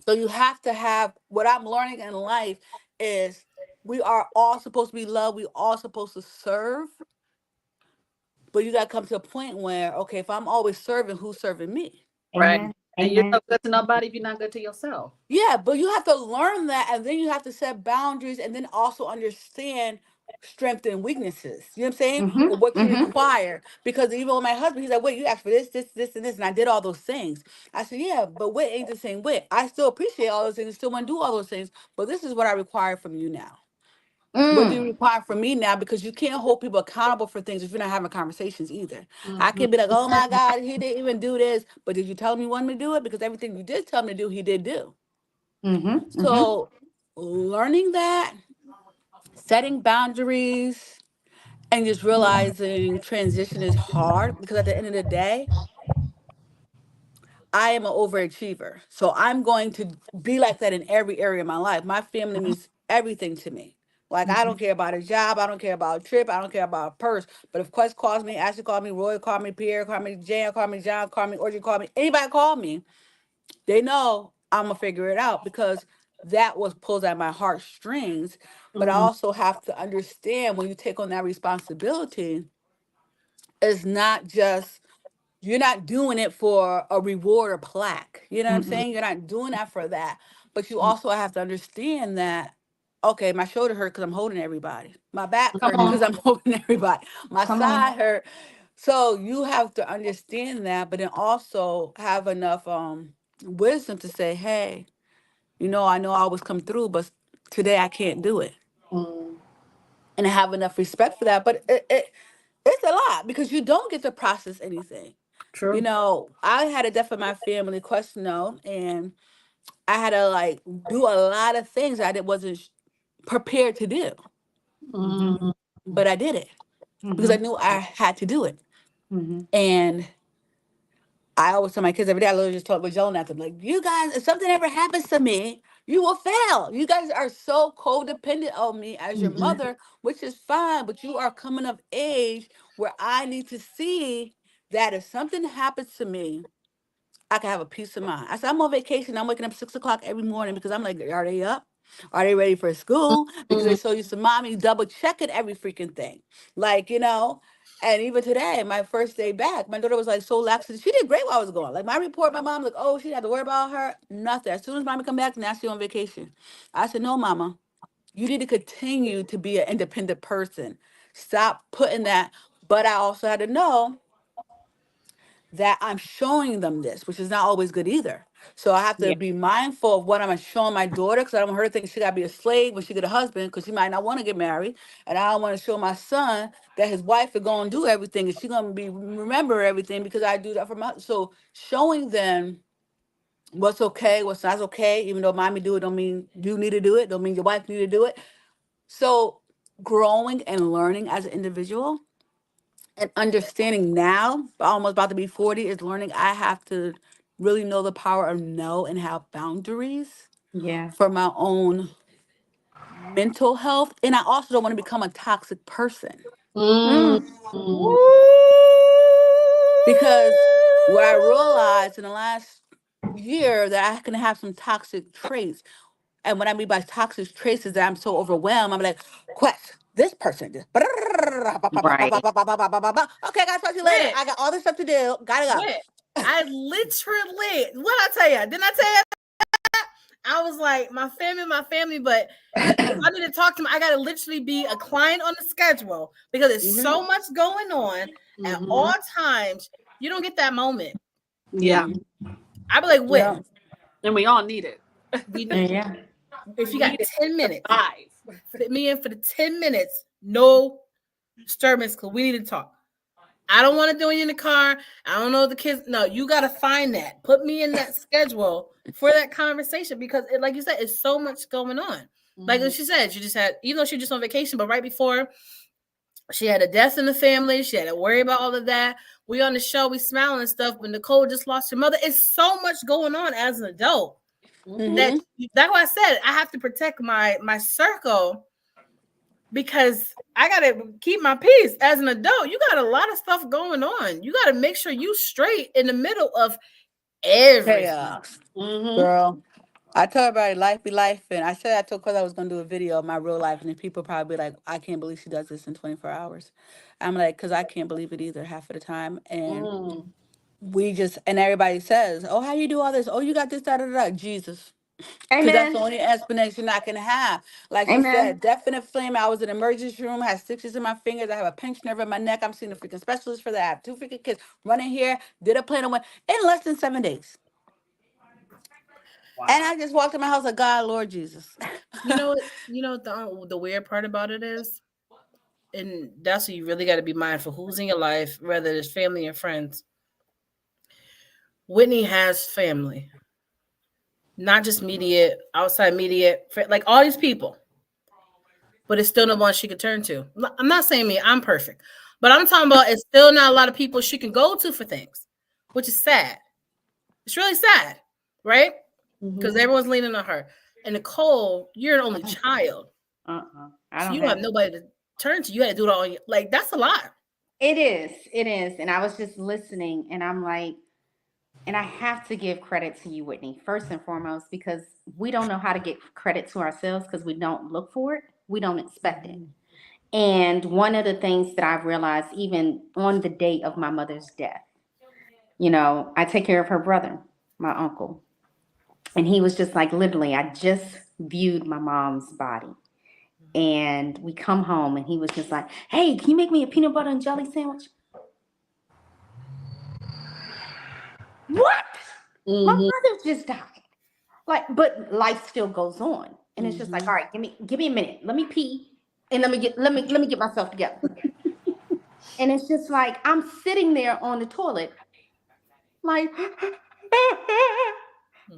Speaker 5: So you have to have what I'm learning in life is we are all supposed to be loved. We all supposed to serve. But you got to come to a point where, okay, if I'm always serving, who's serving me?
Speaker 2: Right.
Speaker 3: Amen.
Speaker 2: And you're
Speaker 3: Amen.
Speaker 2: no good to nobody if you're not good to yourself.
Speaker 5: Yeah, but you have to learn that, and then you have to set boundaries, and then also understand strength and weaknesses. You know what I'm saying? Or
Speaker 3: Mhm.
Speaker 5: what you
Speaker 3: Mhm.
Speaker 5: require. Because even with my husband, he's like, "Wait, you asked for this, and this," and I did all those things. I said, "Yeah, but wit ain't the same wit. I still appreciate all those things, still want to do all those things, but this is what I require from you now." What do you
Speaker 3: Mm.
Speaker 5: require from me now? Because you can't hold people accountable for things if you're not having conversations either. I
Speaker 3: Mhm.
Speaker 5: can be like, "Oh my God, he didn't even do this," but did you tell him you wanted me to do it? Because everything you did tell him to do, he did do.
Speaker 3: Mhm. Mhm.
Speaker 5: So learning that, setting boundaries, and just realizing transition is hard because at the end of the day, I am an overachiever. So I'm going to be like that in every area of my life. My family means everything to me. Like I
Speaker 3: Mhm.
Speaker 5: don't care about a job, I don't care about a trip, I don't care about a purse. But if Quest calls me, Ashley called me, Roy called me, Pierre called me, Jan called me, John called me, Orgy called me, anybody called me, they know I'm gonna figure it out because that was pulls at my heartstrings. But I
Speaker 3: Mhm.
Speaker 5: also have to understand when you take on that responsibility, it's not just you're not doing it for a reward or plaque. You know what I'm
Speaker 3: Mhm.
Speaker 5: saying? You're not doing that for that. But you also have to understand that, okay, my shoulder hurt because I'm holding everybody. My back
Speaker 3: Come
Speaker 5: hurt because
Speaker 3: on.
Speaker 5: I'm holding everybody. My
Speaker 3: Come on.
Speaker 5: side hurt So you have to understand that, but then also have enough wisdom to say, hey, I know I always come through, but today I can't do it.
Speaker 2: Mm.
Speaker 5: And have enough respect for that. But it's a lot because you don't get to process anything.
Speaker 2: True.
Speaker 5: I had a death in my family, and I had to like do a lot of things I wasn't prepared to do,
Speaker 2: Mm.
Speaker 5: but I did it because I
Speaker 2: Mm-hmm.
Speaker 5: knew I had to do it.
Speaker 2: Mm-hmm.
Speaker 5: And I always tell my kids every day, I literally just was yelling at them, like, you guys, if something ever happens to me, you will fail. You guys are so codependent on me as your
Speaker 2: Mm-hmm.
Speaker 5: mother, which is fine, but you are coming of age where I need to see that if something happens to me, I can have a peace of mind. I said, I'm on vacation. I'm waking up 6 o'clock every morning because I'm like, are they up? Are they ready for school? Because they so used to mommy double checking every freaking thing. Like, and even today, my first day back, my daughter was like so lax. She did great while I was gone. Like my report, my mom like, oh, she had to worry about her. Nothing. As soon as mommy come back, now she's on vacation. I said, no, mama, you need to continue to be an independent person. Stop putting that. But I also had to know that I'm showing them this, which is not always good either. So I have to
Speaker 2: Yeah.
Speaker 5: be mindful of what I'm showing my daughter because I don't want her to think she got to be a slave when she get a husband because she might not want to get married. And I don't want to show my son that his wife is going to do everything and she's going to be remember everything because I do that for my. So showing them what's okay, what's not okay, even though mommy do it, don't mean you need to do it, don't mean your wife need to do it. So growing and learning as an individual and understanding now, almost about to be 40, is learning I have to really know the power of no and have boundaries
Speaker 2: Yeah.
Speaker 5: for my own mental health. And I also don't want to become a toxic person
Speaker 2: Mm.
Speaker 3: Mm.
Speaker 2: Mm.
Speaker 5: because what I realized in the last year that I can have some toxic traits. And what I mean by toxic traits is that I'm so overwhelmed. I'm like, Quest, this person just. Okay,
Speaker 2: Right.
Speaker 5: guys, talk to you later.
Speaker 1: Wait,
Speaker 5: I got all this stuff to do. Gotta go.
Speaker 1: wait. I literally, what I tell you? Didn't I tell you? I was like, my family, but if I need to talk to them, I gotta literally be a client on the schedule because there's
Speaker 5: Mhm.
Speaker 1: so much going on at
Speaker 2: Mm-hmm.
Speaker 1: all times. You don't get that moment.
Speaker 2: Yeah.
Speaker 5: Mhm.
Speaker 1: I be like,
Speaker 5: Yeah.
Speaker 1: Whitney,
Speaker 2: And we all need it.
Speaker 1: we
Speaker 3: Yeah.
Speaker 1: if you
Speaker 2: We need
Speaker 1: got
Speaker 2: it
Speaker 1: 10
Speaker 2: to
Speaker 1: minutes,
Speaker 2: survive.
Speaker 1: fit me in for the 10 minutes, no disturbance, because we need to talk. I don't want to do it in the car. I don't know the kids. No, you got to find that. Put me in that schedule for that conversation because, like you said, it's so much going on. Like
Speaker 2: Mm-hmm.
Speaker 1: she said, she just had, even though she was just on vacation, but right before she had a death in the family, she had to worry about all of that. We on the show, we smiling and stuff, but Nicole just lost her mother. It's so much going on as an adult
Speaker 2: Mm-hmm.
Speaker 1: that
Speaker 5: Mhm.
Speaker 1: that's why I said I have to protect my circle because I gotta keep my peace as an adult. You got a lot of stuff going on. You got to make sure you straight in the middle of everything.
Speaker 5: Chaos,
Speaker 2: Mm-hmm.
Speaker 5: girl. I tell everybody life be life, and I said I told Cause I was gonna do a video of my real life, and then people probably like, I can't believe she does this in 24 hours. I'm like, cause I can't believe it either half of the time, and
Speaker 2: Mm.
Speaker 5: we just and everybody says, oh, how you do all this? Oh, you got this, da da da. Jesus. Because that's the
Speaker 3: Amen.
Speaker 5: only explanation I can have. Like she said,
Speaker 3: Amen.
Speaker 5: definite flame. I was in the emergency room, had stitches in my fingers. I have a pinched nerve in my neck. I'm seeing a freaking specialist for that. I have two freaking kids running here, did a plan on one in less than 7 days. And
Speaker 2: Wow.
Speaker 5: I just walked in my house like, God, Lord Jesus.
Speaker 1: You know what? You know what the weird part about it is, and that's what you really got to be mindful. Who's in your life, whether it's family or friends. Whitney has family, not just immediate, outside immediate, like all these people, but it's still no one she could turn to. I'm not saying me, I'm perfect, but I'm talking about it's still not a lot of people she can go to for things, which is sad. It's really sad, right? Because
Speaker 2: Mm-hmm.
Speaker 1: everyone's leaning on her. And Nicole, you're an only child,
Speaker 3: I
Speaker 1: so
Speaker 3: don't
Speaker 1: you don't have
Speaker 3: have.
Speaker 1: nobody to turn to. You had to do it all. Like that's a lot.
Speaker 3: It is. It is. And I was just listening and I'm like, and I have to give credit to you, Whitney, first and foremost, because we don't know how to get credit to ourselves because we don't look for it. We don't expect it. And one of the things that I've realized, even on the date of my mother's death, I take care of her brother, my uncle. And he was just like, literally, I just viewed my mom's body. And we come home and he was just like, hey, can you make me a peanut butter and jelly sandwich? What?
Speaker 2: Mm-hmm.
Speaker 3: My mother just died. Like, but life still goes on. And it's just like, all right, give me a minute. Let me pee and let me get myself together. And it's just like I'm sitting there on the toilet, like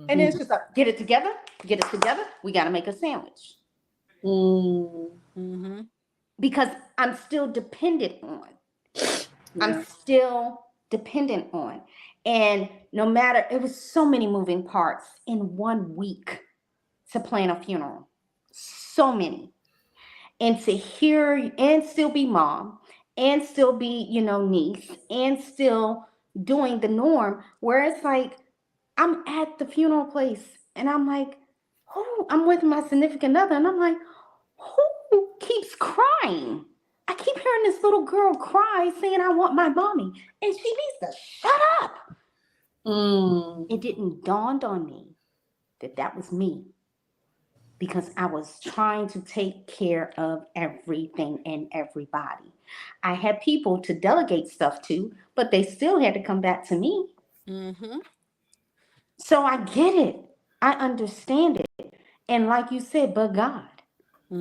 Speaker 3: and it's just like, get it together, we gotta make a sandwich.
Speaker 2: Mm-hmm.
Speaker 3: Because I'm still dependent on. I'm still dependent on. And no matter, it was so many moving parts in 1 week to plan a funeral. So many. And to hear and still be mom and still be, niece and still doing the norm, where it's like I'm at the funeral place and I'm like, oh, I'm with my significant other, and I'm like, who keeps crying? I keep hearing this little girl cry saying, I want my mommy. And she needs to shut up. It didn't dawn on me that was me, because I was trying to take care of everything and everybody. I had people to delegate stuff to, but they still had to come back to me. So I get it. I understand it. And like you said, but God,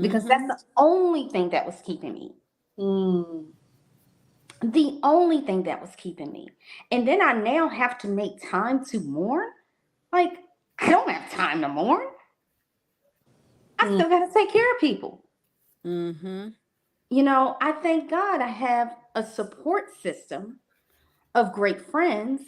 Speaker 3: because that's the only thing that was keeping me. The only thing that was keeping me. And then I now have to make time to mourn. Like, I don't have time to mourn. I still got to take care of people. I thank God I have a support system of great friends,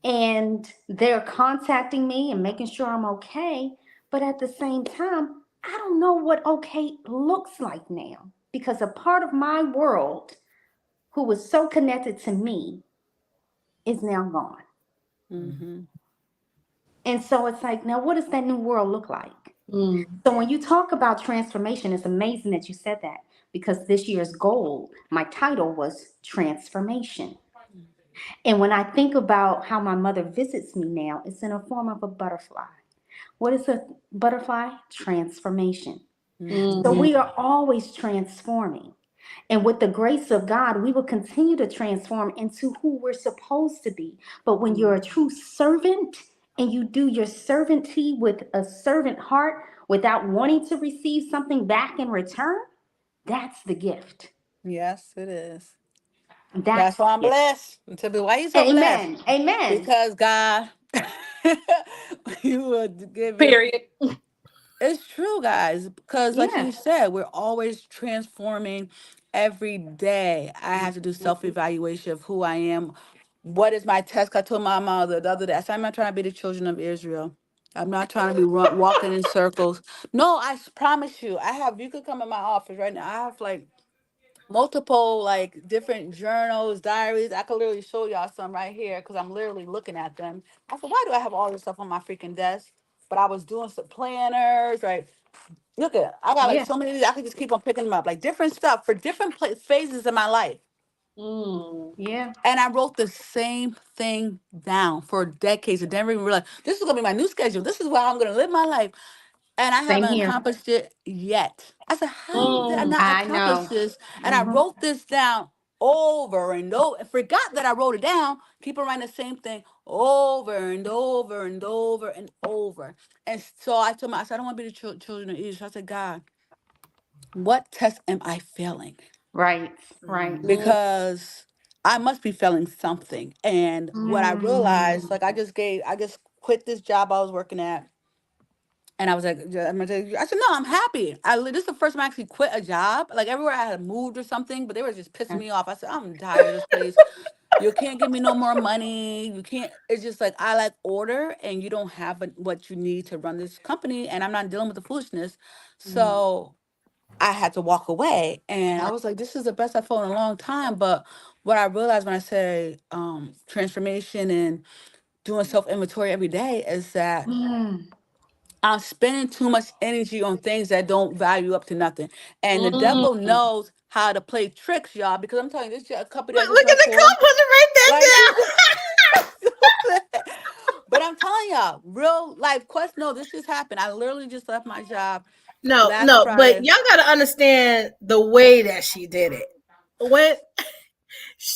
Speaker 3: and they're contacting me and making sure I'm okay. But at the same time, I don't know what okay looks like now, because a part of my world who was so connected to me is now gone. And so it's like, now what does that new world look like? So when you talk about transformation, it's amazing that you said that, because this year's goal, my title was transformation. And when I think about how my mother visits me now, it's in a form of a butterfly. What is a butterfly? Transformation. So we are always transforming. And with the grace of God, we will continue to transform into who we're supposed to be. But when you're a true servant and you do your servanty with a servant heart without wanting to receive something back in return, that's the gift.
Speaker 5: Yes, it is.
Speaker 3: That's
Speaker 5: That's why I'm
Speaker 3: the gift.
Speaker 5: blessed. Tell me why you so blessed?
Speaker 3: Amen. Amen.
Speaker 5: Because God, you would give you.
Speaker 2: Period.
Speaker 5: It's true, guys. Because, like
Speaker 3: Yeah.
Speaker 5: you said, we're always transforming every day. I have to do self evaluation of who I am. What is my test? I told my mother the other day, I said, I'm not trying to be the children of Israel. I'm not trying to be walking in circles. No, promise you, you could come in my office right now. I have like multiple, like different journals, diaries. I could literally show y'all some right here because I'm literally looking at them. I said, why do I have all this stuff on my freaking desk? But I was doing some planners, right? Look at, I got like
Speaker 3: Yeah.
Speaker 5: so many of these. I could just keep on picking them up, like different stuff for different phases in my life.
Speaker 3: Yeah.
Speaker 5: And I wrote the same thing down for decades and never even realized this is gonna be my new schedule. This is how I'm gonna live my life. And I
Speaker 3: Same
Speaker 5: haven't
Speaker 3: here.
Speaker 5: accomplished it yet. I said, how did I not
Speaker 3: I
Speaker 5: accomplish
Speaker 3: know.
Speaker 5: this? And I wrote this down over and over. And forgot that I wrote it down. Keep on writing the same thing over and over and over and over. And so I told myself, I said, I don't want to be the children of Israel. I said, God, what test am I failing?
Speaker 3: Right. Right.
Speaker 5: Because I must be failing something. And what I realized, like I just quit this job I was working at. And I was like, I'm gonna tell you, I said, no, I'm happy. This is the first time I actually quit a job. Like everywhere I had moved or something, but they were just pissing me off. I said, I'm tired of this place. You can't give me no more money. You can't. It's just like I like order, and you don't have what you need to run this company, and I'm not dealing with the foolishness. So I had to walk away, and I was like, this is the best I've felt in a long time. But what I realized when I say transformation and doing self inventory every day is that I'm spending too much energy on things that don't value up to nothing. And the devil knows how to play tricks, y'all, because I'm telling you, this company I just
Speaker 1: Look at
Speaker 5: work for,
Speaker 1: Nicole putting write
Speaker 5: like,
Speaker 1: that
Speaker 5: but I'm telling y'all, real life quest. No, this just happened. I literally just left my job
Speaker 1: down.
Speaker 5: last
Speaker 1: No, but
Speaker 5: Friday.
Speaker 1: y'all got to understand the way that she did it. When,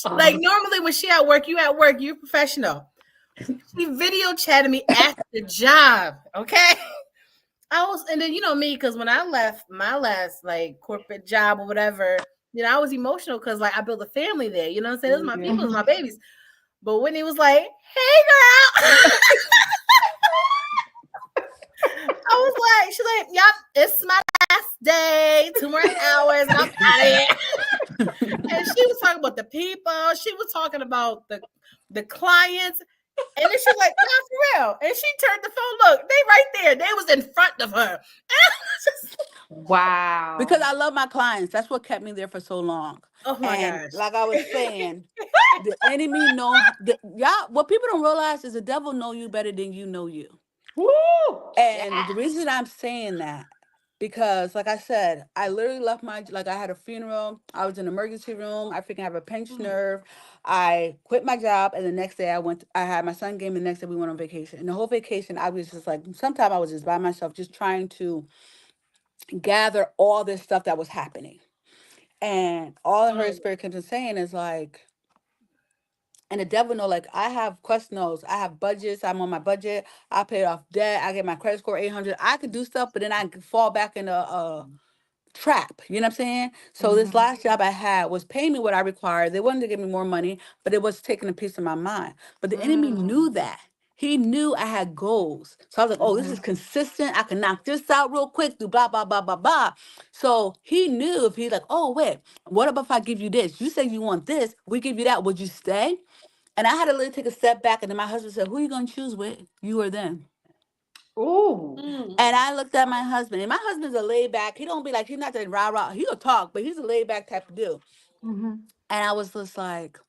Speaker 1: like normally when she at work, you're professional. She video chatted me at the job. Okay. I was, and then you know me, because when I left my last like corporate job or whatever, I was emotional because like I built a family there. You know what I'm saying? Those are my people, those are my babies. But Whitney was like, "Hey, girl." I was like, she's like, "Yep, it's my last day, 2 more hours, and I'm out of here." And she was talking about the people. She was talking about the clients. And then she's like, "Nah, for real." And she turned the phone. Look, they right there. They was in front of her.
Speaker 3: Wow.
Speaker 5: Because I love my clients. That's what kept me there for so long.
Speaker 1: Oh my
Speaker 5: And
Speaker 1: gosh.
Speaker 5: like I was saying, the enemy y'all. What people don't realize is the devil know you better than you know you.
Speaker 3: Woo!
Speaker 5: And the
Speaker 3: Yes.
Speaker 5: reason I'm saying that, because like I said, I literally left like I had a funeral. I was in the emergency room. I freaking have a pinched nerve. I quit my job, and the next day I had my son game. The next day we went on vacation. And the whole vacation, I was just like, sometimes I was just by myself, just trying to gather all this stuff that was happening. And all the Holy Spirit kept on saying is like, and the devil know, like I have quest knows, I have budgets, I'm on my budget, I pay off debt, I get my credit score 800. I could do stuff, but then I could fall back in a trap. You know what I'm saying? So this last job I had was paying me what I required. They wanted to give me more money, but it was taking a piece of my mind. But the enemy knew that. He knew I had goals. So I was like, oh, this is consistent. I can knock this out real quick, do blah, blah, blah, blah, blah. So he knew, if he's like, oh, wait, what about if I give you this? You say you want this, we give you that. Would you stay? And I had to literally take a step back. And then my husband said, who are you going to choose with? You or them?
Speaker 3: Ooh.
Speaker 5: And I looked at my husband, and my husband's a laid back. He don't be like, he's not that rah rah. He'll talk, but he's a laid back type of dude. And I was just like,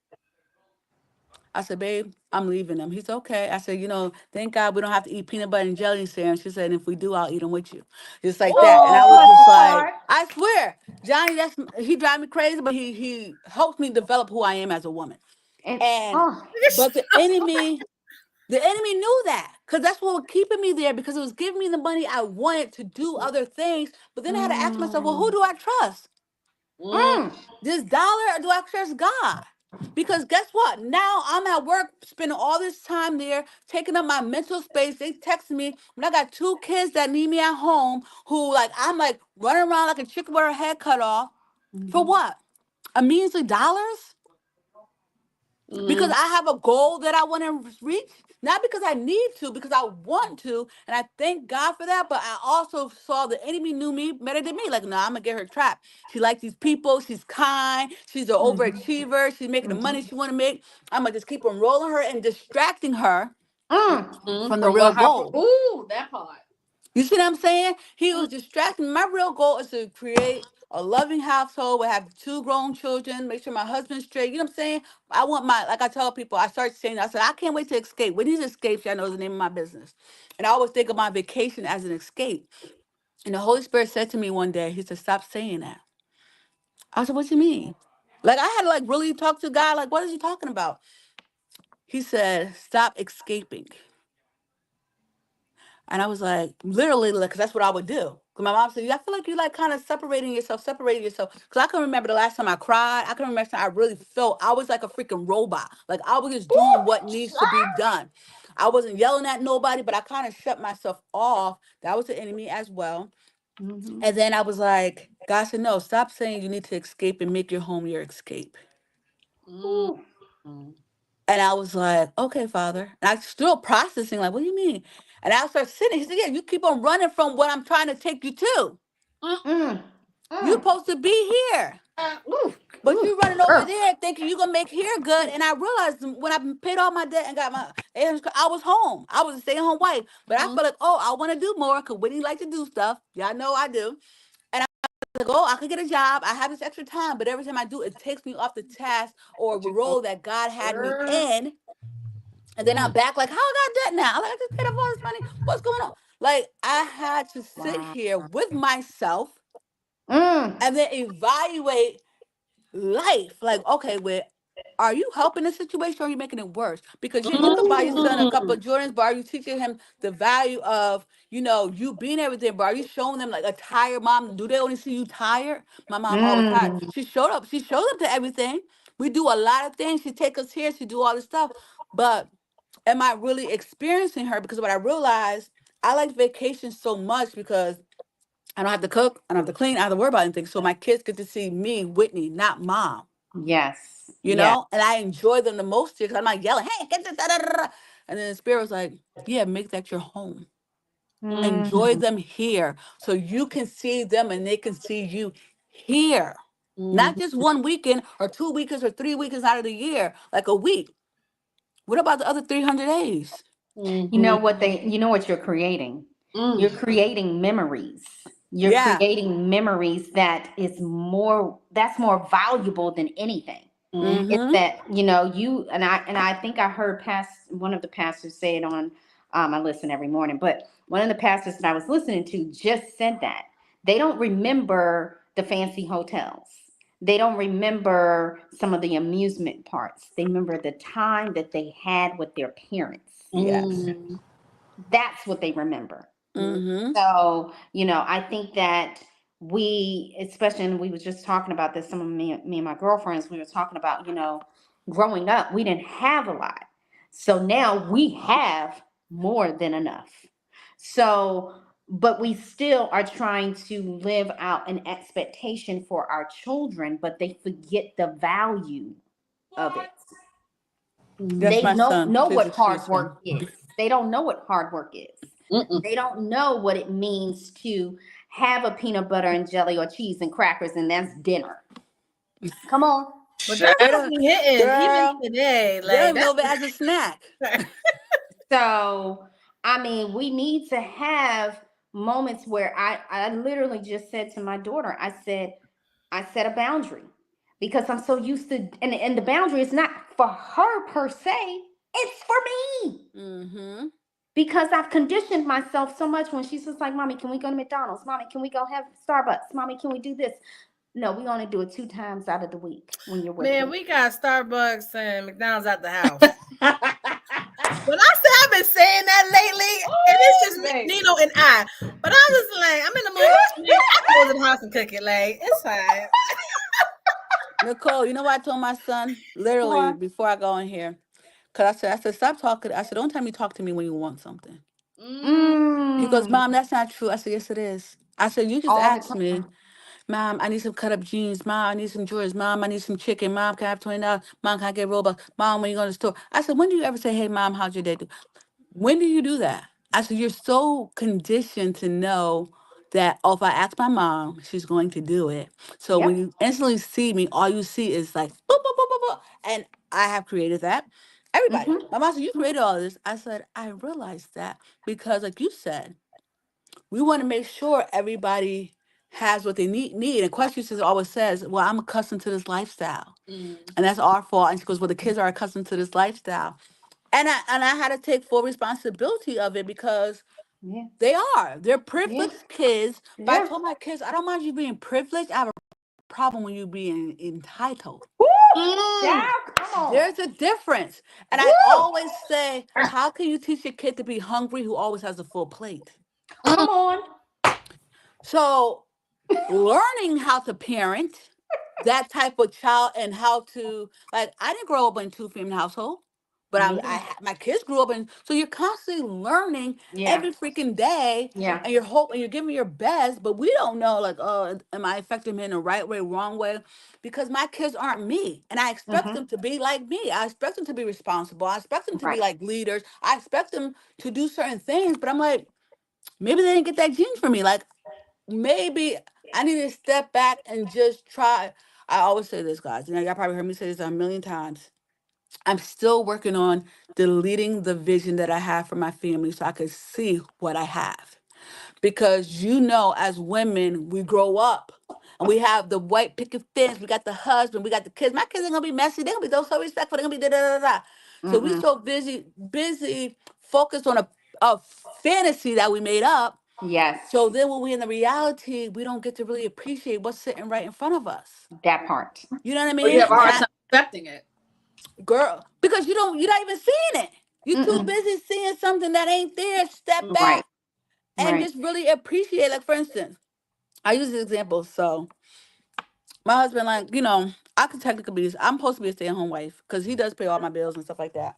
Speaker 5: I said, babe, I'm leaving them. He's okay. I said, thank God we don't have to eat peanut butter and jelly sandwich. She said, if we do, I'll eat them with you. Just like that. And I was
Speaker 3: Oh, bless
Speaker 5: just
Speaker 3: his
Speaker 5: like,
Speaker 3: heart.
Speaker 5: I swear, Johnny, he drive me crazy, but he helps me develop who I am as a woman.
Speaker 3: And
Speaker 5: And but the enemy knew that, because that's what was keeping me there, because it was giving me the money I wanted to do other things. But then I had to ask myself, well, who do I trust? This dollar, or do I trust God? Because guess what? Now I'm at work, spending all this time there, taking up my mental space. They text me when I got 2 kids that need me at home, who like I'm like running around like a chicken with her head cut off. For what? A measly dollars? Because I have a goal that I want to reach, not because I need to, because I want to, and I thank God for that. But I also saw the enemy knew me better than me. Like, no, I'm gonna get her trapped. She likes these people. She's kind. She's an overachiever. She's making the money she want to make. I'm gonna just keep on rolling her and distracting her from the
Speaker 2: From
Speaker 5: real
Speaker 2: what
Speaker 5: goal.
Speaker 2: Ooh, that part.
Speaker 5: You see what I'm saying? He was distracting. My real goal is to create a loving household. We have 2 grown children. Make sure my husband's straight. You know what I'm saying? I want like I tell people, I start saying, I said, I can't wait to escape. When these escapes, I know is the name of my business. And I always think of my vacation as an escape. And the Holy Spirit said to me one day, he said, stop saying that. I said, what you mean? Like I had to like really talk to God, like, what is he talking about? He said, stop escaping. And I was like, literally, like, because that's what I would do. Because my mom said, I feel like you like kind of separating yourself. Because I can remember the last time I cried. I can remember the time I really felt I was like a freaking robot. Like I was just doing what needs to be done. I wasn't yelling at nobody, but I kind of shut myself off. That was the enemy as well. And then I was like, God said, no, stop saying you need to escape and make your home your escape.
Speaker 3: Ooh.
Speaker 5: And I was like, okay, Father. And I still processing, like, what do you mean? And I started sitting. He said, yeah, you keep on running from what I'm trying to take you to. You're supposed to be here. But you running over there thinking you're going to make here good. And I realized when I paid all my debt and got my, I was home. I was a stay-at-home wife. But I felt like, oh, I want to do more, because Whitney like to do stuff. Y'all know I do. And I was like, oh, I could get a job. I have this extra time. But every time I do, it takes me off the task or the role that God had me in. And then I'm back like, how I got that now? I'm like, I just paid off all this money. What's going on? Like, I had to sit here with myself and then evaluate life. Like, okay, are you helping the situation, or are you making it worse? Because you could buy your son a couple of Jordans, but are you teaching him the value of, you being everything? But are you showing them like a tired mom? Do they only see you tired? My mom always tired. She showed up. She showed up to everything. We do a lot of things. She take us here. She do all this stuff. But am I really experiencing her? Because what I realized, I like vacation so much because I don't have to cook, I don't have to clean, I don't have to worry about anything. So my kids get to see me, Whitney, not mom.
Speaker 3: Yes.
Speaker 5: You
Speaker 3: Yes.
Speaker 5: know, and I enjoy them the most because I'm not yelling, hey, get this, da, da, da, da. And then the spirit was like, yeah, make that your home. Enjoy
Speaker 3: Mm,
Speaker 5: them here so you can see them and they can see you here. Not
Speaker 2: Mhm.
Speaker 5: just one weekend or 2 weekends or 3 weekends out of the year, like a week. What about the other 300 days?
Speaker 3: you know
Speaker 2: Mhm.
Speaker 3: what you know what you're creating?
Speaker 2: Mm.
Speaker 3: You're creating memories. You're
Speaker 5: Yeah.
Speaker 3: creating memories that's more valuable than anything.
Speaker 2: Mhm.
Speaker 3: It's
Speaker 5: Mm-hmm.
Speaker 3: that, you and I think I heard one of the pastors say it on, I listen every morning, but one of the pastors that I was listening to just said that they don't remember the fancy hotels. They don't remember some of the amusement parts. They remember the time that they had with their parents.
Speaker 5: Yes.
Speaker 2: Mm.
Speaker 3: That's what they remember.
Speaker 5: Mm-hmm.
Speaker 3: So, I think that especially, and we was just talking about this, some of me and my girlfriends, we were talking about, growing up, we didn't have a lot. So now we have more than enough. So, but we still are trying to live out an expectation for our children, but they forget the value of it.
Speaker 5: That's
Speaker 3: They
Speaker 5: my
Speaker 2: Mhm.
Speaker 3: don't
Speaker 5: son.
Speaker 3: know
Speaker 5: Please
Speaker 3: what hard
Speaker 5: excuse me.
Speaker 3: work is. They don't know what hard work is.
Speaker 2: Mm-mm.
Speaker 3: They don't know what it means to have a peanut butter and jelly or cheese and crackers, and that's dinner. Come on.
Speaker 1: But
Speaker 2: Sure.
Speaker 1: that's
Speaker 5: They
Speaker 1: what
Speaker 5: don't,
Speaker 1: be hitting even
Speaker 5: girl,
Speaker 1: today.
Speaker 5: they don't
Speaker 1: Like
Speaker 5: even know if it as a snack.
Speaker 1: that's
Speaker 3: So, I mean, we need to have moments where I literally just said to my daughter, I set a boundary because I'm so used to, and the boundary is not for her per se, it's for me.
Speaker 5: Mm-hmm.
Speaker 3: Because I've conditioned myself so much when she's just like, Mommy, can we go to McDonald's? Mommy, can we go have Starbucks? Mommy, can we do this? No, we only do it 2 times out of the week when you're with
Speaker 1: man,
Speaker 3: me.
Speaker 1: we got Starbucks and McDonald's at the house. But I say I've been saying that lately, and it's just
Speaker 2: Ooh,
Speaker 1: me,
Speaker 2: baby.
Speaker 1: Nino, and I. But I was like, I'm in the mood. I can go to the house and cook it. Like it's fine.
Speaker 5: Nicole, you know what I told my son? Literally
Speaker 3: What?
Speaker 5: before I go in here. Because I said, stop talking. I said, don't tell me talk to me when you want something.
Speaker 2: Mm.
Speaker 5: He goes,
Speaker 3: Mm,
Speaker 5: Mom, that's not true. I said, yes, it is. I said, you just
Speaker 3: all the
Speaker 5: asked me,
Speaker 3: time.
Speaker 5: Mom, I need some cut up jeans. Mom, I need some drawers. Mom, I need some chicken. Mom, can I have $20? Mom, can I get Robux? Mom, when you go to the store? I said, when do you ever say, hey, Mom, how's your day? When do you do that? I said, you're so conditioned to know that, oh, if I ask my mom, she's going to do it. So when
Speaker 3: Yep.
Speaker 5: you instantly see me, all you see is like, boop, boop, boop, boop, boop. And I have created that. Everybody.
Speaker 3: Mm-hmm.
Speaker 5: My mom said, you created all this. I said, I realized that because, like you said, we want to make sure everybody has what they need. And question says always says, well, I'm accustomed to this lifestyle.
Speaker 2: Mm.
Speaker 5: And that's our fault. And she goes, well, the kids are accustomed to this lifestyle. And I had to take full responsibility of it because
Speaker 3: Yeah.
Speaker 5: they are. They're
Speaker 3: Yeah.
Speaker 5: privileged kids. But I
Speaker 3: Yeah.
Speaker 5: told my kids, I don't mind you being privileged. I have a problem when you being entitled.
Speaker 3: Woo!
Speaker 2: Mm.
Speaker 3: Child, come on.
Speaker 5: There's a difference. And I
Speaker 3: Woo!
Speaker 5: always say, how can you teach your kid to be hungry who always has a full plate?
Speaker 2: Mm.
Speaker 3: Come on.
Speaker 5: So learning how to parent that type of child and how to, like, I didn't grow up in a two-family household, but
Speaker 3: Me either.
Speaker 5: my kids grew up in, so you're constantly learning
Speaker 3: Yeah.
Speaker 5: every freaking day,
Speaker 3: Yeah.
Speaker 5: and you're hoping you're giving your best, but we don't know, like, oh, am I affecting them in the right way, wrong way? Because my kids aren't me, and I expect
Speaker 3: Mm-hmm.
Speaker 5: them to be like me. I expect them to be responsible. I expect them to be
Speaker 3: Right.
Speaker 5: like leaders. I expect them to do certain things, but I'm like, maybe they didn't get that gene from me. Like, maybe I need to step back and just try. I always say this, guys. You know, y'all probably heard me say this a million times. I'm still working on deleting the vision that I have for my family so I could see what I have. Because as women, we grow up and we have the white picket fence, we got the husband, we got the kids. My kids are gonna be messy, they're gonna be so respectful, they're gonna be da da da da. So we
Speaker 3: Mm-mm.
Speaker 5: so busy focused on a fantasy that we made up, so
Speaker 3: Yes.
Speaker 5: then when we in the reality, we don't get to really appreciate what's sitting right in front of us.
Speaker 3: That part.
Speaker 5: You know what I
Speaker 2: Or you
Speaker 5: mean?
Speaker 2: have a
Speaker 5: And
Speaker 2: hard
Speaker 5: I,
Speaker 2: time accepting it.
Speaker 5: girl, because you're not even seeing it. You're too
Speaker 3: Mm-mm.
Speaker 5: busy seeing something that ain't there. Step
Speaker 3: Right.
Speaker 5: back and
Speaker 3: Right.
Speaker 5: just really appreciate. Like, for instance, I use this example. So my husband, like, I could technically I'm supposed to be a stay-at-home wife because he does pay all my bills and stuff like that.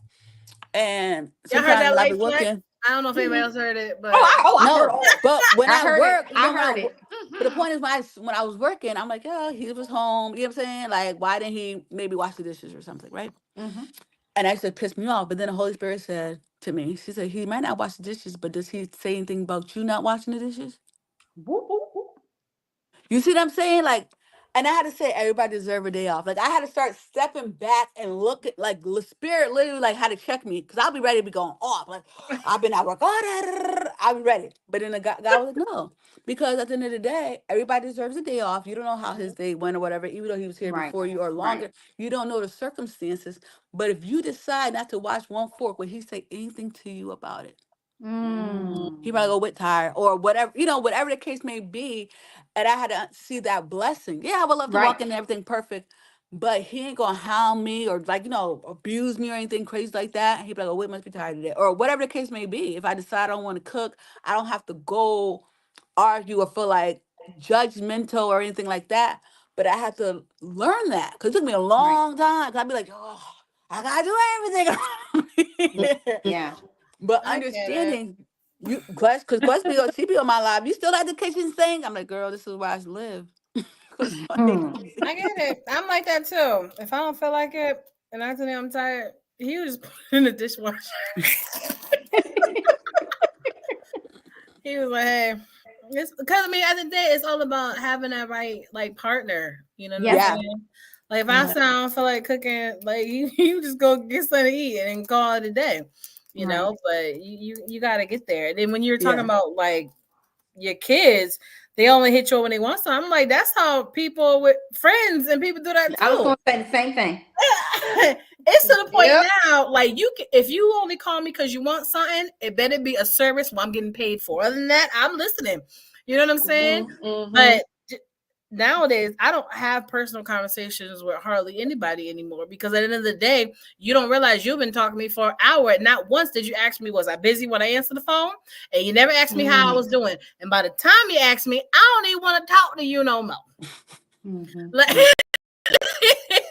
Speaker 5: And
Speaker 1: Y'all heard
Speaker 5: sometimes
Speaker 1: that
Speaker 5: when I be
Speaker 1: light flex?
Speaker 5: working,
Speaker 1: I don't know if anybody else heard it, but
Speaker 2: I heard
Speaker 5: no,
Speaker 2: all.
Speaker 5: but when I
Speaker 3: heard
Speaker 5: work,
Speaker 3: it. I heard it.
Speaker 5: but the point is when I was working, I'm like, yeah, he was home. You know what I'm saying? Like, why didn't he maybe wash the dishes or something, right?
Speaker 3: Mm-hmm.
Speaker 5: And that used to piss me off. But then the Holy Spirit said to me, she said, he might not wash the dishes, but does he say anything about you not washing the dishes?
Speaker 3: Whoop, whoop, whoop.
Speaker 5: You see what I'm saying? Like, and I had to say everybody deserve a day off. Like I had to start stepping back and look at like the spirit literally like had to check me because I'll be ready to be going off. Like I've been at work, I'll be ready. But then the guy was like, no, because at the end of the day, everybody deserves a day off. You don't know how his day went or whatever, even though he was here
Speaker 3: Right.
Speaker 5: before you or longer.
Speaker 3: Right.
Speaker 5: You don't know the circumstances. But if you decide not to wash one fork, will he say anything to you about it? He might go with tire or whatever, whatever the case may be. And I had to see that blessing. Yeah, I would love to
Speaker 3: Right.
Speaker 5: walk in everything perfect, but he ain't gonna hound me or like, abuse me or anything crazy like that. He'd be like, oh, we must be tired today. Or whatever the case may be. If I decide I don't want to cook, I don't have to go argue or feel like judgmental or anything like that. But I had to learn that because it took me a
Speaker 3: Right.
Speaker 5: long time. Cause I'd be like, oh, I gotta do everything.
Speaker 3: Yeah.
Speaker 5: But
Speaker 1: I get it.
Speaker 5: understanding you because Quest she be on my live. You still at the kitchen sink? I'm like, girl, this is where I live. 'Cause, like,
Speaker 1: I get it. I'm like that too. If I don't feel like it and I tell him I'm tired, he was just put it in the dishwasher. He was like, hey, it's because at the end of the day, it's all about having that right like partner. You know what I'm
Speaker 3: Yeah.
Speaker 1: saying? Like if I say I don't feel like cooking, like you just go get something to eat and then call it a day.
Speaker 3: Right.
Speaker 1: But you got to get there. And then when you're talking
Speaker 5: yeah.
Speaker 1: about like your kids, they only hit you when they want something. I'm like, that's how people with friends and people do that
Speaker 3: I was
Speaker 1: too.
Speaker 3: going to say the same thing.
Speaker 1: It's to the point
Speaker 2: Yep.
Speaker 1: now, like if you only call me because you want something, it better be a service what I'm getting paid for. Other than that, I'm listening. You know what I'm saying?
Speaker 2: Mm-hmm.
Speaker 1: But nowadays, I don't have personal conversations with hardly anybody anymore because at the end of the day, you don't realize you've been talking to me for an hour. And not once did you ask me, was I busy when I answered the phone? And you never asked me how I was doing. And by the time you asked me, I don't even want to talk to you no more.
Speaker 3: Mm-hmm.
Speaker 1: Like,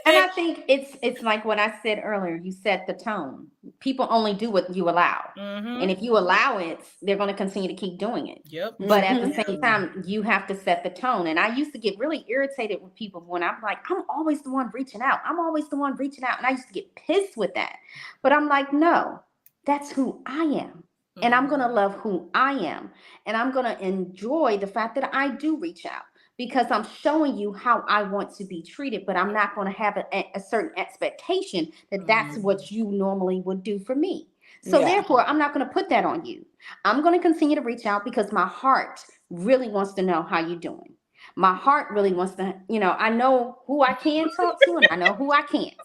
Speaker 3: And I think it's like what I said earlier. You set the tone. People only do what you allow. And if you allow it, they're going to continue to keep doing it.
Speaker 1: Yep.
Speaker 3: But at the same time, you have to set the tone. And I used to get really irritated with people when I'm like, I'm always the one reaching out. I'm always the one reaching out. And I used to get pissed with that. But I'm like, no, that's who I am. And I'm going to love who I am. And I'm going to enjoy the fact that I do reach out because I'm showing you how I want to be treated. But I'm not going to have a certain expectation that that's what you normally would do for me. So therefore, I'm not going to put that on you. I'm going to continue to reach out because my heart really wants to know how you're doing. My heart really wants to, I know who I can talk to and I know who I can't.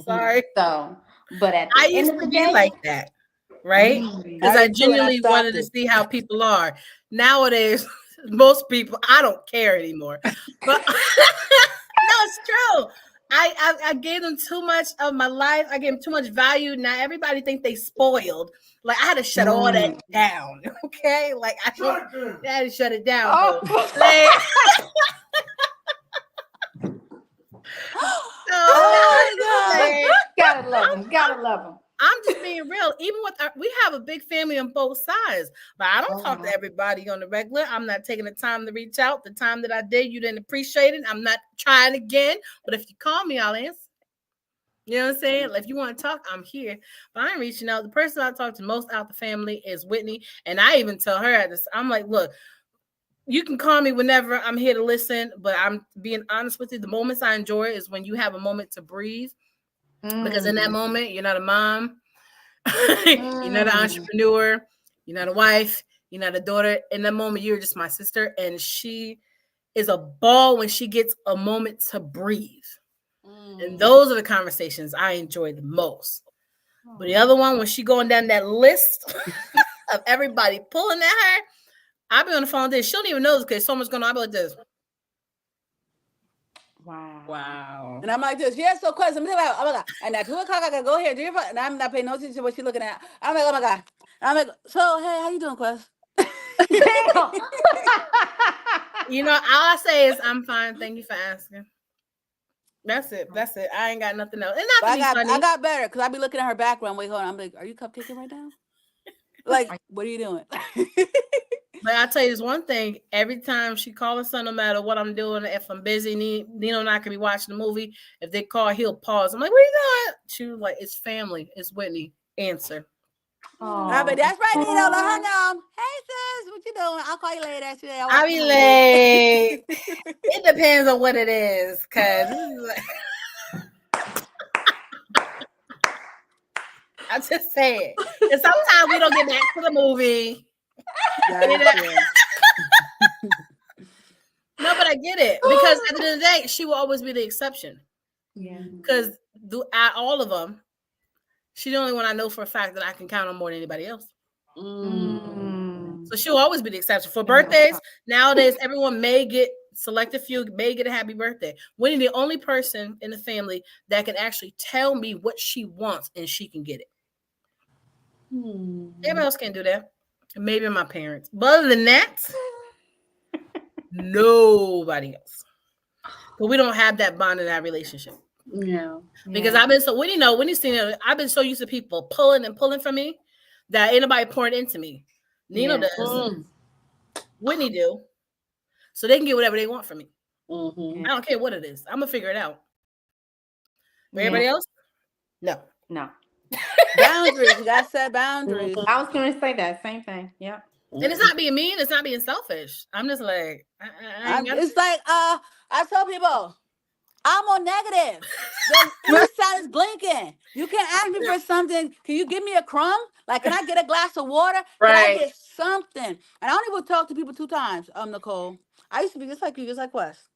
Speaker 1: Sorry.
Speaker 3: So, but at
Speaker 1: I
Speaker 3: the end
Speaker 1: used
Speaker 3: of
Speaker 1: to
Speaker 3: the
Speaker 1: be
Speaker 3: day,
Speaker 1: like that, right? Because I
Speaker 5: I did too, and I
Speaker 1: genuinely
Speaker 5: stopped
Speaker 1: wanted to
Speaker 5: it.
Speaker 1: see how people are. Nowadays, most people, I don't care anymore. But no, it's true. I gave them too much of my life. I gave them too much value. Now everybody think they spoiled. Like I had to shut all that down. Okay, like I had to shut it down.
Speaker 3: Oh. Gotta love them. Gotta love them.
Speaker 1: I'm just being real. Even with we have a big family on both sides, but I don't talk to everybody on the regular. I'm not taking the time to reach out. The time that I did, you didn't appreciate it. I'm not trying again. But if you call me, I'll answer. You know what I'm saying? Like, if you want to talk, I'm here. But I'm reaching out. The person I talk to most out the family is Whitney, and I even tell her at this. I'm like, look, you can call me whenever. I'm here to listen. But I'm being honest with you. The moments I enjoy is when you have a moment to breathe. Because in that moment, you're not a mom, you're not an entrepreneur, you're not a wife, you're not a daughter. In that moment, you're just my sister, and she is a ball when she gets a moment to breathe. And those are the conversations I enjoy the most. But the other one, when she going down that list of everybody pulling at her, I'll be on the phone with this. She don't even know this because so much going on. I'll be like this.
Speaker 2: Wow.
Speaker 5: And I'm like this, yeah, so Quest, I'm like, oh my God. And at 2 o'clock, I gotta go here, do your phone. And I'm not paying no attention to what she's looking at. I'm like, oh my God. And I'm like, so, hey, how you doing, Quest?
Speaker 1: You know, all I say is, I'm fine. Thank you for asking. That's it. That's it. I ain't got nothing else. And
Speaker 5: But
Speaker 1: not to be funny.
Speaker 5: I got better because I be looking at her background. Wait, hold on. I'm like, are you cupcaking right now? Like, what are you doing?
Speaker 1: But I'll tell you this one thing. Every time she calls her son, no matter what I'm doing, if I'm busy, Nino and I could be watching the movie. If they call, he'll pause. I'm like, where you going? She was like, it's family. It's Whitney. Answer.
Speaker 5: Oh, but that's right, Nino. Let her know. Hey, sis, what you doing? I'll call you later.
Speaker 1: I'll be late. It depends on what it is, because I'm just saying. And sometimes we don't get back to the movie. No, but I get it, because at the end of the day, she will always be the exception.
Speaker 3: Yeah.
Speaker 1: Because at all of them, she's the only one I know for a fact that I can count on more than anybody else. So she'll always be the exception. For birthdays, nowadays, everyone may get select a few, may get a happy birthday. Winnie, the only person in the family that can actually tell me what she wants and she can get it. Everybody else can't do that. Maybe my parents. But other than that, nobody else. But we don't have that bond in that relationship.
Speaker 2: No.
Speaker 1: Because I've been so Winnie's seen it, I've been so used to people pulling and pulling from me that ain't nobody pouring into me. Nino does. Whitney do. So they can get whatever they want from me. I don't care what it is. I'm gonna figure it out. For everybody else, no.
Speaker 5: Boundaries. You gotta set boundaries.
Speaker 3: I was gonna say that same thing. Yep.
Speaker 1: And it's not being mean. It's not being selfish. I'm just like,
Speaker 5: it's like I tell people, I'm on negative. The sign is blinking. You can't ask me for something. Can you give me a crumb? Like, can I get a glass of water? Can I get something? And I only would talk to people 2 times, Nicole. I used to be just like you, just like Wes.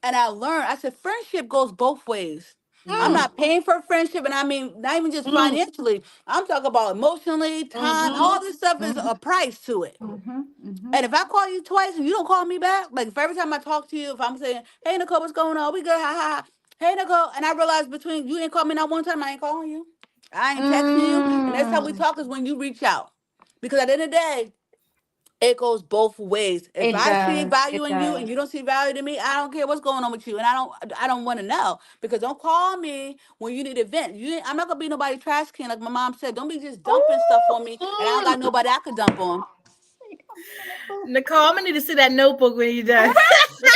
Speaker 5: And I learned, I said, friendship goes both ways. I'm not paying for a friendship, and I mean, not even just financially. I'm talking about emotionally, time, all this stuff is a price to it. And if I call you twice and you don't call me back, like if every time I talk to you, if I'm saying, hey, Nicole, what's going on? We good, ha, ha, ha. Hey, Nicole, and I realize between you ain't called me not one time, I ain't calling you. I ain't texting you. And that's how we talk, is when you reach out. Because at the end of the day, it goes both ways. If I see value in you and you don't see value in me, I don't care what's going on with you, and I don't want to know, because don't call me when you need a vent. I'm not gonna be nobody's trash can, like my mom said. Don't be just dumping stuff on me, and I don't got nobody I could dump on.
Speaker 1: Nicole, I'm gonna need to see that notebook when you're done.
Speaker 5: It's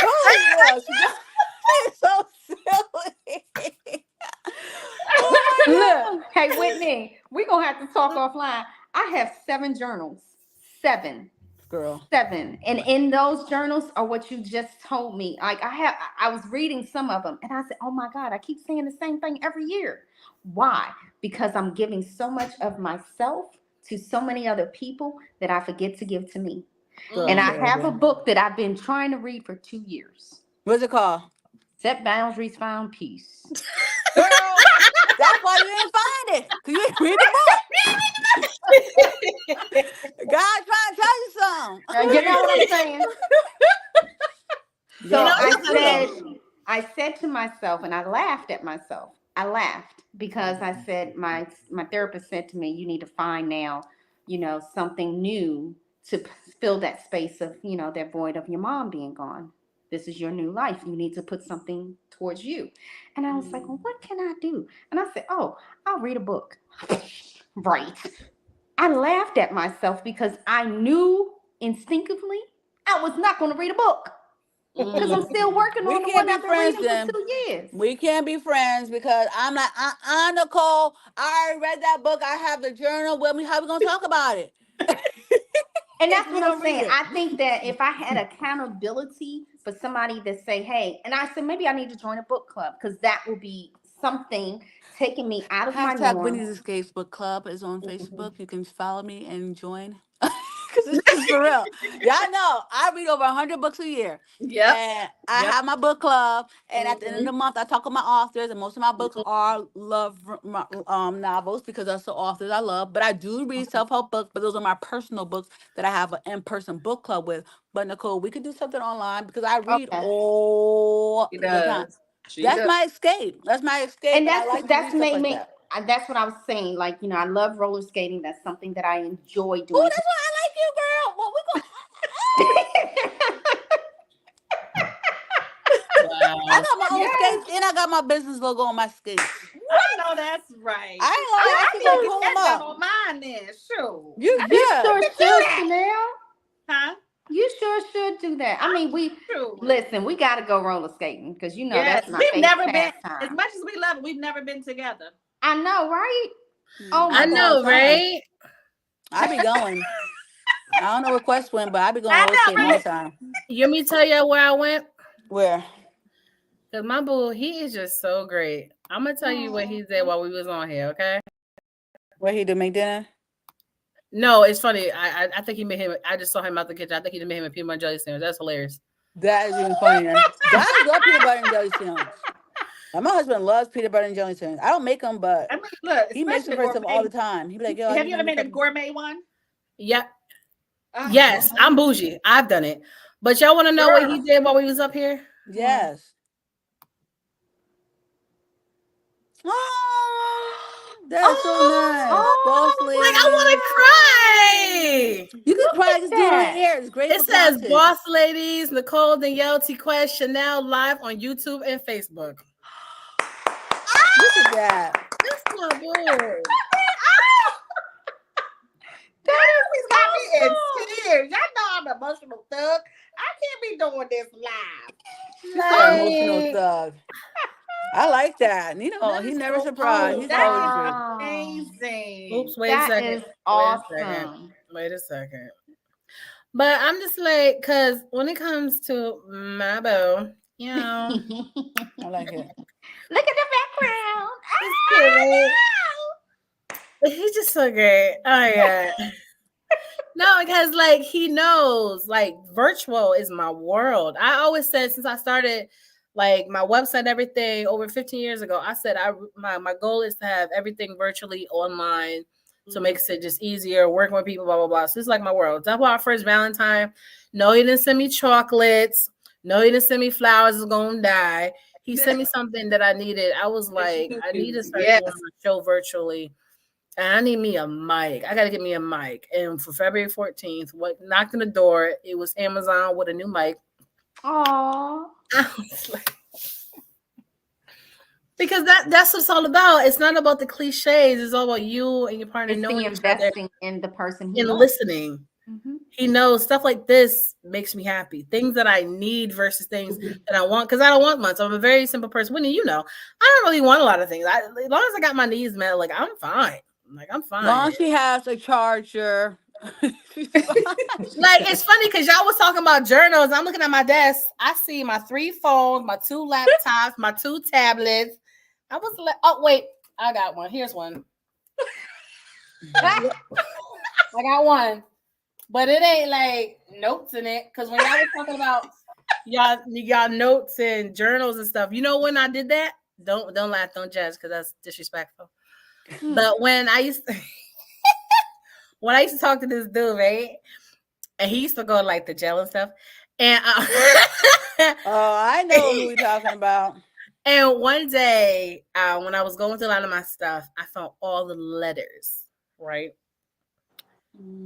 Speaker 5: so silly.
Speaker 3: Look, hey Whitney, we're gonna have to talk offline. I have 7 journals. 7.
Speaker 5: Girl.
Speaker 3: 7. And in those journals are what you just told me. Like I was reading some of them and I said, oh my God, I keep saying the same thing every year. Why? Because I'm giving so much of myself to so many other people that I forget to give to me. And I have a book that I've been trying to read for 2 years.
Speaker 5: What's it called?
Speaker 3: Set Boundaries, Found Peace.
Speaker 5: Girl, that's why you didn't find it. Because you didn't read the book. God trying to tell you something.
Speaker 3: You know what I'm saying? So I said to myself, and I laughed at myself. I laughed because I said, my therapist said to me, you need to find now, something new to fill that space of, that void of your mom being gone. This is your new life. You need to put something towards you. And I was like, well, what can I do? And I said, oh, I'll read a book. Right. I laughed at myself because I knew instinctively I was not going to read a book. Because I'm still working on the one I've been reading for 2 years.
Speaker 5: We can't be friends because I'm like, Nicole, I already read that book. I have the journal with me. How are we going to talk about it?
Speaker 3: And that's what I'm saying. I think that if I had accountability for somebody to say, hey, and I said, maybe I need to join a book club, because that will be something taking me out of my norm.
Speaker 5: Winnie's Escapes Book Club is on Facebook. You can follow me and join. Because it's for real. Y'all know I read over 100 books a year. Yeah. And I have my book club. And at the end of the month, I talk with my authors. And most of my books are love novels, because that's the authors I love. But I do read self-help books. But those are my personal books that I have an in-person book club with. But Nicole, we could do something online, because I read all the time. That's my escape. That's my escape.
Speaker 3: And that's made me. That's what I was saying. Like, I love roller skating. That's something that I enjoy doing.
Speaker 5: Oh, that's why I like you, girl. Well, we're going I
Speaker 1: Wow.
Speaker 5: got my own skates and I got my business logo on my skates.
Speaker 2: I know that's right.
Speaker 5: I ain't lying. I
Speaker 2: I
Speaker 5: can
Speaker 2: need
Speaker 5: go
Speaker 2: to
Speaker 5: pull
Speaker 2: get
Speaker 5: them
Speaker 2: that done
Speaker 5: up.
Speaker 2: on mine then. Sure.
Speaker 5: You
Speaker 3: You
Speaker 5: should.
Speaker 3: sure should, Chanel.
Speaker 2: Huh?
Speaker 3: You sure should do that. I mean,
Speaker 2: Sure.
Speaker 3: listen. We got to go roller skating because
Speaker 2: Yes,
Speaker 3: that's my
Speaker 2: we've
Speaker 3: favorite
Speaker 2: never been, as
Speaker 3: pastime.
Speaker 2: much as we love it, we've never been together.
Speaker 3: I know, right? Oh
Speaker 1: I
Speaker 3: my
Speaker 1: know,
Speaker 3: gosh.
Speaker 1: right?
Speaker 5: I be going. I don't know where Quest went, but I be going
Speaker 2: I
Speaker 5: roller
Speaker 2: know,
Speaker 5: skating all the
Speaker 2: right?
Speaker 5: time.
Speaker 1: You want me to tell you where I went?
Speaker 5: Where?
Speaker 1: Cause my boo, he is just so great. I'm gonna tell you what he did while we was on here, okay?
Speaker 5: Where he do make dinner?
Speaker 1: No, it's funny. I think he made him. I just saw him out the kitchen. I think he made him a peanut butter jelly sandwich. That's hilarious.
Speaker 5: That is even funnier. Guys love peanut butter and jelly sandwich. My husband loves peanut butter and jelly sandwich. I don't make them, but
Speaker 2: I mean, look,
Speaker 5: he makes them for himself all the time. He be like, "Yo, I
Speaker 2: have
Speaker 5: just
Speaker 2: you ever
Speaker 5: want
Speaker 2: made
Speaker 5: to
Speaker 2: a gourmet one?
Speaker 1: Yeah.
Speaker 2: Oh,
Speaker 1: Yes, I'm bougie. I've done it. But y'all want to know what he
Speaker 2: girl.
Speaker 1: did while we was up here?
Speaker 5: Yes. Oh, that's so nice. Boss
Speaker 1: Like,
Speaker 5: lady.
Speaker 1: I want to cry.
Speaker 5: You can cry, just do it on
Speaker 3: that.
Speaker 5: air. It's great
Speaker 1: It
Speaker 5: for
Speaker 1: says
Speaker 5: content.
Speaker 1: Boss Ladies, Nicole, Danielle, TQuest, Chanel live on YouTube and Facebook.
Speaker 5: Look at that.
Speaker 1: That's my boo.
Speaker 2: That got me in tears. Y'all know I'm an emotional thug. I can't be doing this live.
Speaker 5: She's an emotional thug. I like that. You know,
Speaker 1: That
Speaker 5: he's
Speaker 1: is
Speaker 5: never
Speaker 1: so
Speaker 5: surprised.
Speaker 1: cute.
Speaker 5: He's
Speaker 2: That
Speaker 5: always
Speaker 2: is
Speaker 5: good.
Speaker 2: amazing.
Speaker 1: Oops, wait a
Speaker 3: That
Speaker 1: second.
Speaker 3: is awesome.
Speaker 1: Wait a second. But I'm just like, because when it comes to my boo, you know,
Speaker 5: I like it.
Speaker 3: Look at the background.
Speaker 1: it's cute, right? But he's just so great. Oh yeah. No, because like he knows, like virtual is my world. I always said since I started like my website, and everything over 15 years ago, I said my goal is to have everything virtually online. So it makes it just easier working with people, blah blah blah. So it's like my world. That's why our first Valentine. No, he didn't send me chocolates. No, he didn't send me flowers. Is gonna die. He sent me something that I needed. I was like, I need to start doing my show virtually. And I need me a mic. I got to get me a mic. And for February 14th, what knocked on the door, it was Amazon with a new mic.
Speaker 3: Aww.
Speaker 1: I was like, because that's what it's all about. It's not about the cliches. It's all about you and your partner
Speaker 3: It's
Speaker 1: knowing
Speaker 3: the
Speaker 1: each other
Speaker 3: investing in the person
Speaker 1: and
Speaker 3: he loves.
Speaker 1: listening.
Speaker 3: Mm-hmm.
Speaker 1: He knows stuff like this makes me happy. Things that I need versus things that I want. Because I don't want much. I'm a very simple person. When you know, I don't really want a lot of things. As long as I got my needs met, like I'm fine. Like I'm fine.
Speaker 5: Long as she has a charger.
Speaker 1: Like it's funny because y'all was talking about journals. I'm looking at my desk. I see my 3 phones, my 2 laptops, my 2 tablets. I was like, oh wait, I got one. Here's one. I got one, but it ain't like notes in it. Because when y'all was talking about y'all notes and journals and stuff, you know when I did that? Don't laugh, don't judge, because that's disrespectful. But when I used to talk to this dude, right? And he used to go like the gel and stuff. And
Speaker 5: oh, I know who we're talking about.
Speaker 1: And one day, when I was going through a lot of my stuff, I found all the letters, right?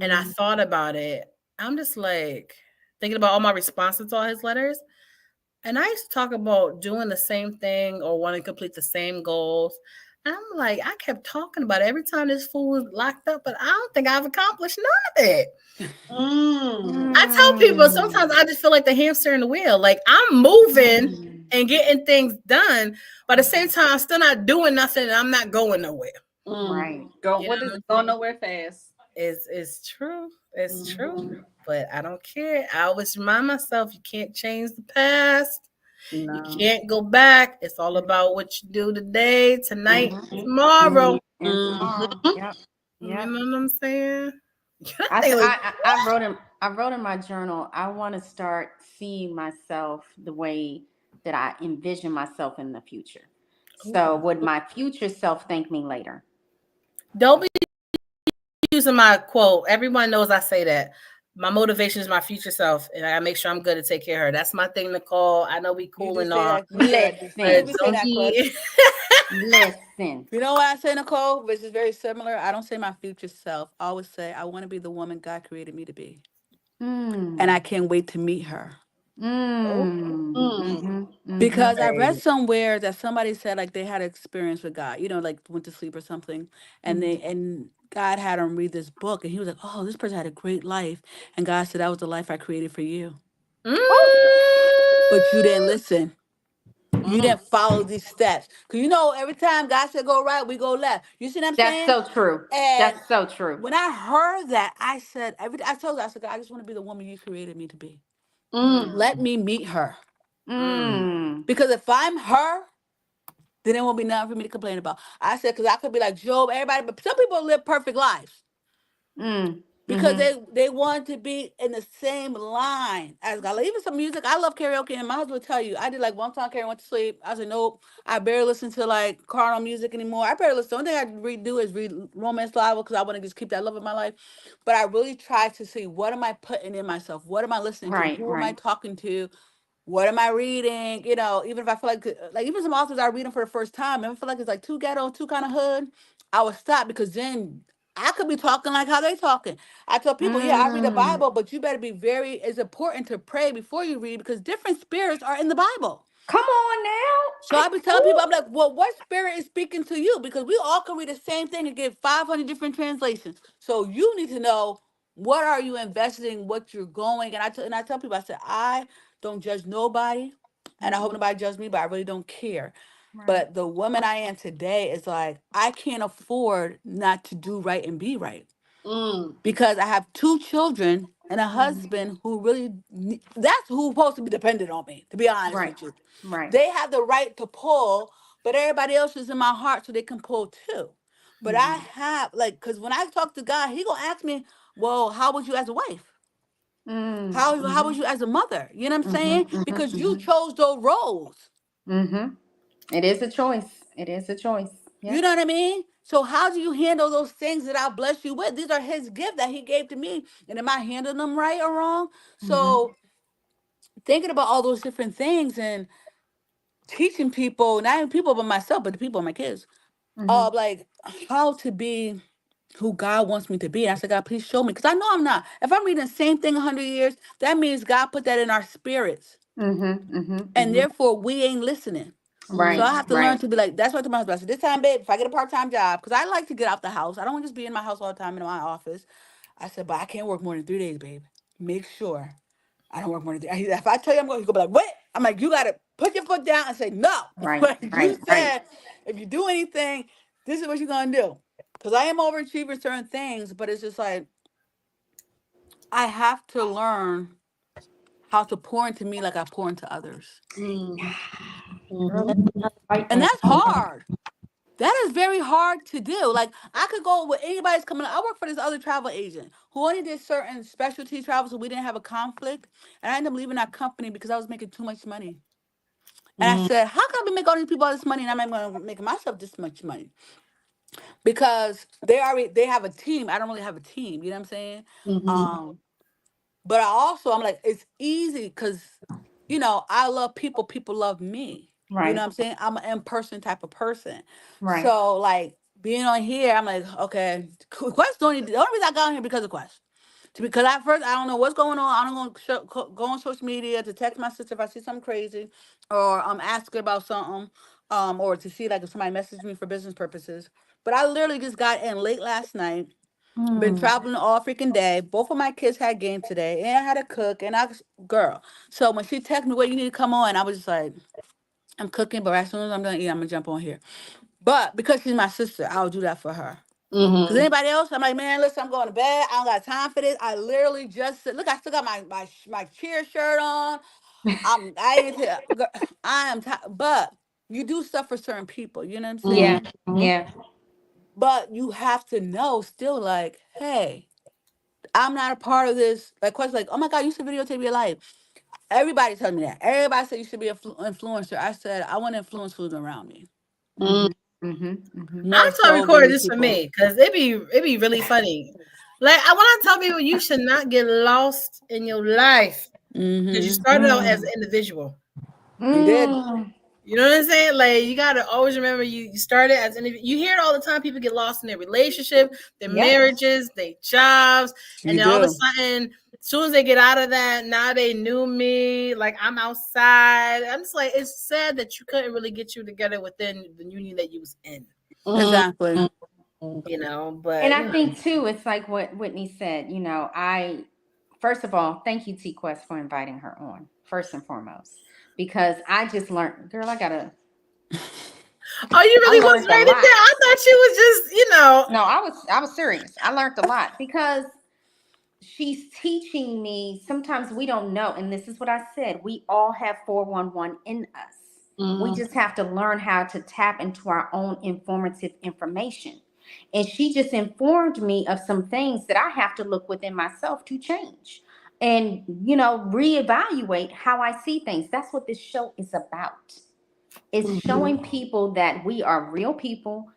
Speaker 1: And I thought about it. I'm just like thinking about all my responses to all his letters. And I used to talk about doing the same thing or wanting to complete the same goals. And I'm like, I kept talking about it every time this fool was locked up, but I don't think I've accomplished none of it. I tell people sometimes I just feel like the hamster in the wheel. Like I'm moving and getting things done, but at the same time, I'm still not doing nothing and I'm not going nowhere.
Speaker 3: Right.
Speaker 2: Go nowhere fast.
Speaker 1: It's true. It's true. But I don't care. I always remind myself you can't change the past. No. You can't go back. It's all about what you do today, tonight, tomorrow.
Speaker 3: Yep.
Speaker 1: You know what I'm saying?
Speaker 3: I wrote in my journal, I want to start seeing myself the way that I envision myself in the future. So would my future self thank me later?
Speaker 1: Don't be using my quote. Everyone knows I say that. My motivation is my future self, and I make sure I'm good to take care of her. That's my thing, Nicole. I know we cool and all.
Speaker 3: Listen.
Speaker 5: You know what I say, Nicole? Which is very similar. I don't say my future self. I always say I want to be the woman God created me to be. And I can't wait to meet her. Because I read somewhere that somebody said like they had an experience with God, like went to sleep or something, and God had him read this book, and he was like, "Oh, this person had a great life," and God said, "That was the life I created for you, but you didn't listen. You didn't follow these steps, because every time God said go right, we go left. You see what I'm
Speaker 3: That's
Speaker 5: saying?"
Speaker 3: so true.
Speaker 5: And
Speaker 3: That's so true.
Speaker 5: when I heard that, I said, I told her, I said, "God, I just want to be the woman you created me to be. Let me meet her, because if I'm her, then there won't be nothing for me to complain about." I said, because I could be like Job, everybody, but some people live perfect lives because they want to be in the same line as God. Like, even some music, I love karaoke, and my husband will tell you, I did like one time karaoke, went to sleep. I said, nope, I barely listen to like carnal music anymore. I barely listen. The only thing I do is read romance novel because I want to just keep that love in my life. But I really try to see, what am I putting in myself? What am I listening to? Who am I talking to? What am I reading? Even if I feel like even some authors I read them for the first time, and I feel like it's like too ghetto, too kind of hood, I would stop, because then I could be talking like how they talking. I tell people, yeah, I read the Bible, but you better be it's important to pray before you read, because different spirits are in the Bible.
Speaker 3: Come on now.
Speaker 5: So I be telling people, I'm like, well, what spirit is speaking to you? Because we all can read the same thing and get 500 different translations. So you need to know, what are you investing, what you're going. And I tell people, I said, I don't judge nobody, and I hope nobody judges me, but I really don't care. But the woman I am today is like, I can't afford not to do right and be right, because I have 2 children and a husband who really, that's who's supposed to be dependent on me, to be honest with you.
Speaker 3: Right.
Speaker 5: They have the right to pull, but everybody else is in my heart, so they can pull too. But I have, like, because when I talk to God, he gonna ask me, well, how was you as a wife? How was you as a mother? You know what I'm saying? Because you chose those roles.
Speaker 3: It is a choice. It is a choice. Yep.
Speaker 5: You know what I mean? So how do you handle those things that I bless you with? These are his gift that he gave to me. And am I handling them right or wrong? So thinking about all those different things and teaching people, not even people but myself, but the people, my kids, like how to be who God wants me to be. And I said, God, please show me. Because I know I'm not. If I'm reading the same thing 100 years, that means God put that in our spirits. And therefore, we ain't listening.
Speaker 3: Right.
Speaker 5: So I have to learn to be like, that's what to my husband. I said, this time, babe, if I get a part-time job, because I like to get out the house. I don't want to just be in my house all the time in my office. I said, but I can't work more than 3 days, babe. Make sure I don't work more than 3. If I tell you I'm going, he's going to be like, what? I'm like, you got to put your foot down and say, no. Like you said, if you do anything, this is what you're going to do. Because I am overachieving certain things, but it's just like, I have to learn how to pour into me like I pour into others. And that's hard. That is very hard to do. Like, I could go with anybody's coming. I work for this other travel agent who only did certain specialty travels, so we didn't have a conflict. And I ended up leaving that company because I was making too much money. And I said, how can I make all these people all this money and I'm not going to make myself this much money? Because they have a team. I don't really have a team. You know what I'm saying? But I'm like, it's easy because, I love people. People love me. You know what I'm saying? I'm an in-person type of person. So, like, being on here, I'm like, okay, Quest the only reason I got on here because of Quest. Because at first, I don't know what's going on. I don't go on social media to text my sister if I see something crazy, or ask her about something, or to see, like, if somebody messaged me for business purposes. But I literally just got in late last night. Been traveling all freaking day. Both of my kids had game today, and I had to cook. And girl. So when she texted me, "What you need to come on," I was just like, "I'm cooking, but as soon as I'm done eating, I'm gonna jump on here." But because she's my sister, I'll do that for her. Because anybody else, I'm like, man, listen, I'm going to bed. I don't got time for this. I literally just look. I still got my cheer shirt on. I am tired. But you do stuff for certain people. You know what I'm saying?
Speaker 3: Yeah.
Speaker 5: But you have to know still, like, hey, I'm not a part of this. Like, Quest, like, oh my God, you should videotape your life. Everybody tells me that. Everybody said you should be an influencer. I said, I want to influence who's around me.
Speaker 1: I start recording this for me because it be really funny. Like, I want to tell people you should not get lost in your life because you started out as an individual.
Speaker 5: You did.
Speaker 1: You know what I'm saying? Like, you got to always remember you started as an individual. You hear it all the time. People get lost in their relationship, their marriages, their jobs, and then all of a sudden soon as they get out of that, now they knew me. Like I'm outside. I'm just like, it's sad that you couldn't really get you together within the union that you was in.
Speaker 5: Exactly.
Speaker 1: You know, but
Speaker 3: And I think too, it's like what Whitney said. First of all, thank you, TQuest, for inviting her on. First and foremost, because I just learned, girl.
Speaker 1: Oh, you really was
Speaker 3: learned a
Speaker 1: ready
Speaker 3: lot.
Speaker 1: there? I thought you was just,
Speaker 3: No, I was serious. I learned a lot because she's teaching me. Sometimes we don't know, and this is what I said. We all have 411 in us. We just have to learn how to tap into our own informative information. And she just informed me of some things that I have to look within myself to change and, reevaluate how I see things. That's what this show is about. It's showing people that we are real people,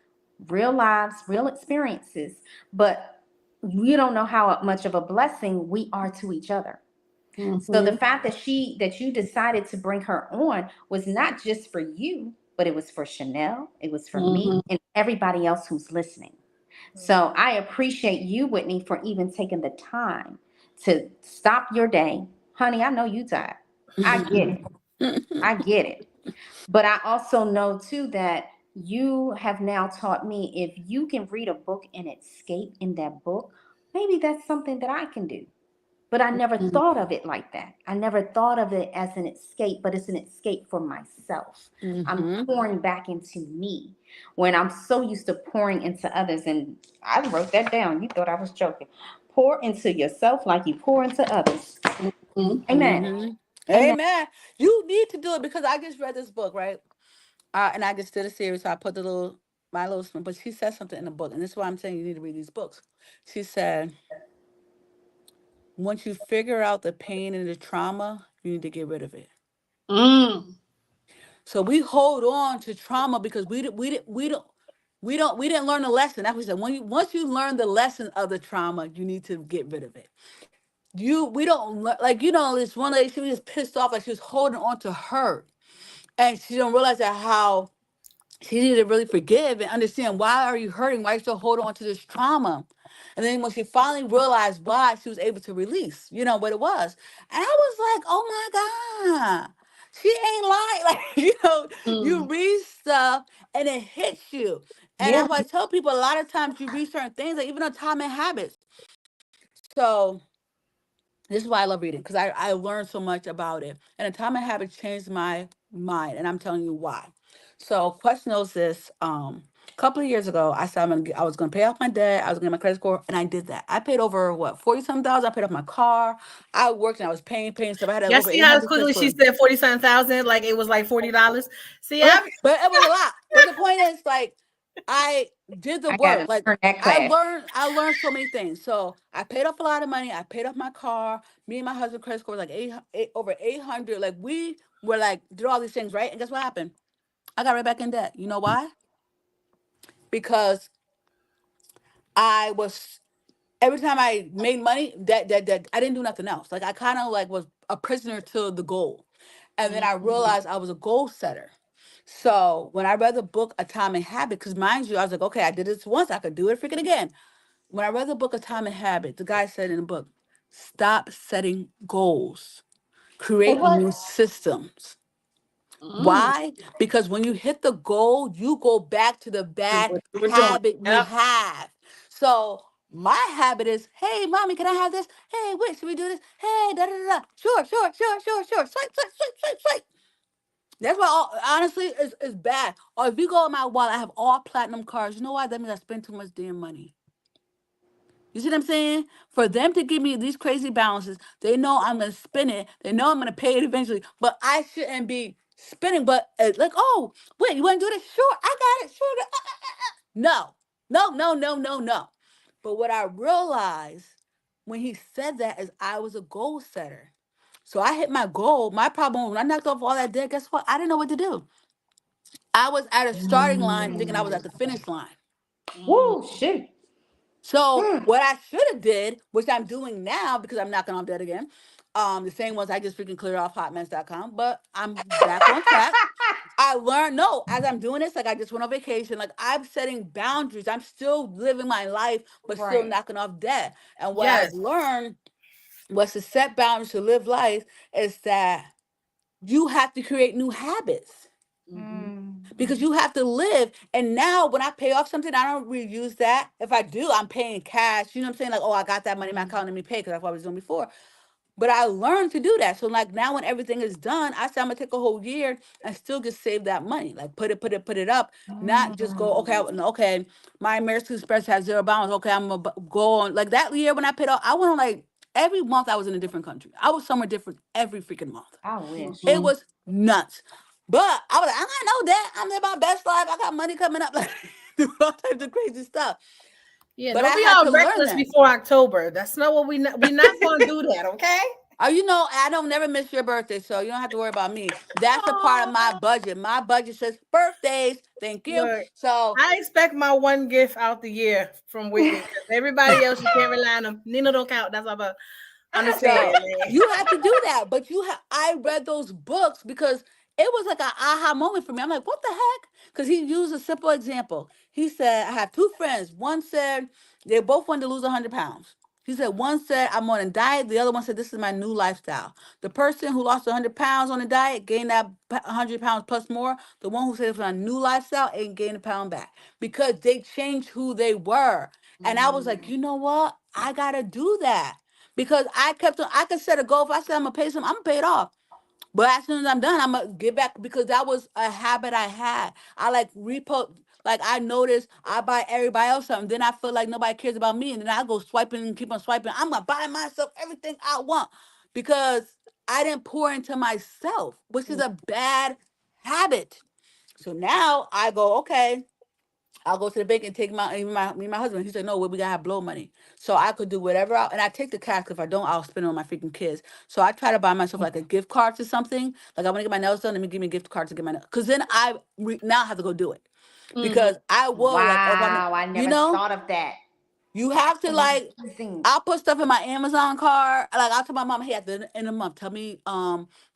Speaker 3: real lives, real experiences, but we don't know how much of a blessing we are to each other. So the fact that you decided to bring her on was not just for you, but it was for Chanel, it was for me, and everybody else who's listening. So I appreciate you, Whitney, for even taking the time to stop your day. Honey, I know you tired. I get it. I get it. But I also know too that you have now taught me, if you can read a book and escape in that book, maybe that's something that I can do. But I never thought of it like that. I never thought of it as an escape, but it's an escape for myself. I'm pouring back into me when I'm so used to pouring into others. And I wrote that down. You thought I was joking. Pour into yourself like you pour into others. Amen. Amen.
Speaker 5: Amen. You need to do it because I just read this book, right? And I just did a series. So I put my little, but she said something in the book, and this is why I'm saying you need to read these books. She said, once you figure out the pain and the trauma, you need to get rid of it. So we hold on to trauma because we didn't learn the lesson. That's what we said. Once you learn the lesson of the trauma, you need to get rid of it. We don't like this one lady. She was just pissed off, like she was holding on to hurt, and she don't realize that how she needed to really forgive and understand, why are you hurting? Why are you still holding on to this trauma? And then when she finally realized why, she was able to release, what it was. And I was like, oh my God, she ain't lying. Like, you read stuff and it hits you. And
Speaker 2: Yeah.
Speaker 5: that's why I tell people, a lot of times you read certain things, like even Atomic Habits. So this is why I love reading, because I learned so much about it. And Atomic Habits changed my mind, and I'm telling you why. So Quest knows this. A couple of years ago, I said I was gonna pay off my debt. I was gonna get my credit score, and I did that. I paid over what 40-some thousand. I paid off my car. I worked and I was paying stuff. I had
Speaker 1: y'all
Speaker 5: over
Speaker 1: see how
Speaker 5: 800 credit
Speaker 1: quickly she
Speaker 5: score.
Speaker 1: said 47,000, like it was like $40. See,
Speaker 5: Yeah, but it was a lot. But the point is, like, I did the
Speaker 3: I
Speaker 5: work.
Speaker 3: gotta
Speaker 5: Like,
Speaker 3: learn that
Speaker 5: I
Speaker 3: class.
Speaker 5: learned I learned so many things. So I paid off a lot of money. I paid off my car. Me and my husband credit score was like over 800. Like, we were like did all these things, right? And guess what happened? I got right back in debt. You know why? Because I was every time I made money, that I didn't do nothing else. Like, I kind of like was a prisoner to the goal. And then I realized I was a goal setter. So when I read the book Atomic Habit, because mind you, I was like, okay, I did this once, I could do it freaking again. When I read the book Atomic Habit, the guy said in the book, stop setting goals,
Speaker 3: And
Speaker 5: create
Speaker 3: what?
Speaker 5: new systems. Why? Because when you hit the goal, you go back to the bad
Speaker 1: what you were doing.
Speaker 5: habit you
Speaker 1: Yep.
Speaker 5: have. So my habit is, hey, mommy, can I have this? Hey, wait, should we do this? Hey, da da da. Da. Sure, sure, sure, sure, sure. Swipe, swipe, swipe, swipe, swipe. That's why, honestly, it's bad. Or if you go on my wallet, I have all platinum cards. You know why? That means I spend too much damn money. You see what I'm saying? For them to give me these crazy balances, they know I'm gonna spend it. They know I'm gonna pay it eventually. But I shouldn't be spending. But like, oh, wait, you want to do this? Sure, I got it. Sure. No, no, no, no, no, no. But what I realized when he said that is I was a goal setter. So I hit my goal. My problem when I knocked off all that debt, guess what? I didn't know what to do. I was at a starting line thinking I was at the finish line.
Speaker 3: Woo, shoot.
Speaker 5: So what I should have did, which I'm doing now because I'm knocking off debt again, the same ones I just freaking cleared off hotmess.com, but I'm back on track. I learned, no, as I'm doing this, like I just went on vacation, like I'm setting boundaries. I'm still living my life, but still
Speaker 3: Right.
Speaker 5: knocking off debt. And what
Speaker 1: Yes.
Speaker 5: I've learned what's to set boundaries to live life is that you have to create new habits
Speaker 1: Mm-hmm.
Speaker 5: because you have to live. And now when I pay off something, I don't really use that. If I do, I'm paying cash. You know what I'm saying? Like, oh, I got that money in my account, let me pay, because that's what I was doing before. But I learned to do that. So like now when everything is done, I say I'm gonna take a whole year and still just save that money. Like put it up. Not just go, okay, okay, my American Express has zero balance. Okay, I'm gonna go on. Like that year when I paid off, I went on like every month I was in a different country. I was somewhere different every freaking month.
Speaker 4: I wish.
Speaker 5: It was nuts. But I was like, I got no debt. I'm living my best life. I got money coming up. Like do all types of crazy stuff.
Speaker 1: Yeah,
Speaker 5: But
Speaker 1: don't
Speaker 5: I
Speaker 1: be
Speaker 5: had
Speaker 1: all
Speaker 5: to learn
Speaker 1: reckless
Speaker 5: that.
Speaker 1: before October. That's not what we not gonna do that, okay?
Speaker 5: Oh, you know, I don't never miss your birthday, so you don't have to worry about me. That's a part of my
Speaker 1: Aw.
Speaker 5: budget. My budget says birthdays. Thank you.
Speaker 1: Look,
Speaker 5: So
Speaker 1: I expect my one gift out the year from Whitney because everybody else you can't rely on them. Nina don't count. That's what I understand,
Speaker 5: So
Speaker 1: man.
Speaker 5: you have to do that. But I read those books because it was like an aha moment for me. I'm like, what the heck? Because he used a simple example. He said, I have two friends. One said they both wanted to lose 100 pounds. He said, one said, I'm on a diet. The other one said, this is my new lifestyle. The person who lost 100 pounds on a diet gained that 100 pounds plus more. The one who said it's my new lifestyle ain't gained a pound back because they changed who they were. And I was like, you know what? I got to do that because I kept on, I could set a goal. If I said I'm gonna pay some, I'm gonna pay it off. But as soon as I'm done, I'm gonna get back because that was a habit I had. I like repo, like I noticed I buy everybody else something, then I feel like nobody cares about me, and then I go swiping and keep on swiping. I'm gonna buy myself everything I want because I didn't pour into myself, which is a bad habit. So now I go, okay, I'll go to the bank and take me and my husband. He said, no, we gotta have blow money. So I could do whatever and I take the cash. 'Cause if I don't, I'll spend it on my freaking kids. So I try to buy myself like a gift card to something. Like I want to get my nails done, let me give me a gift card to get my nails. Cause then now have to go do it.
Speaker 1: Mm-hmm.
Speaker 5: Because I will like if I'm
Speaker 4: Wow, I
Speaker 5: you
Speaker 4: never
Speaker 5: know,
Speaker 4: thought of that.
Speaker 5: you have to
Speaker 4: Taxing
Speaker 5: like
Speaker 4: and teasing.
Speaker 5: I'll put stuff in my Amazon card. Like I'll tell my mom, hey, at the end of the month, tell me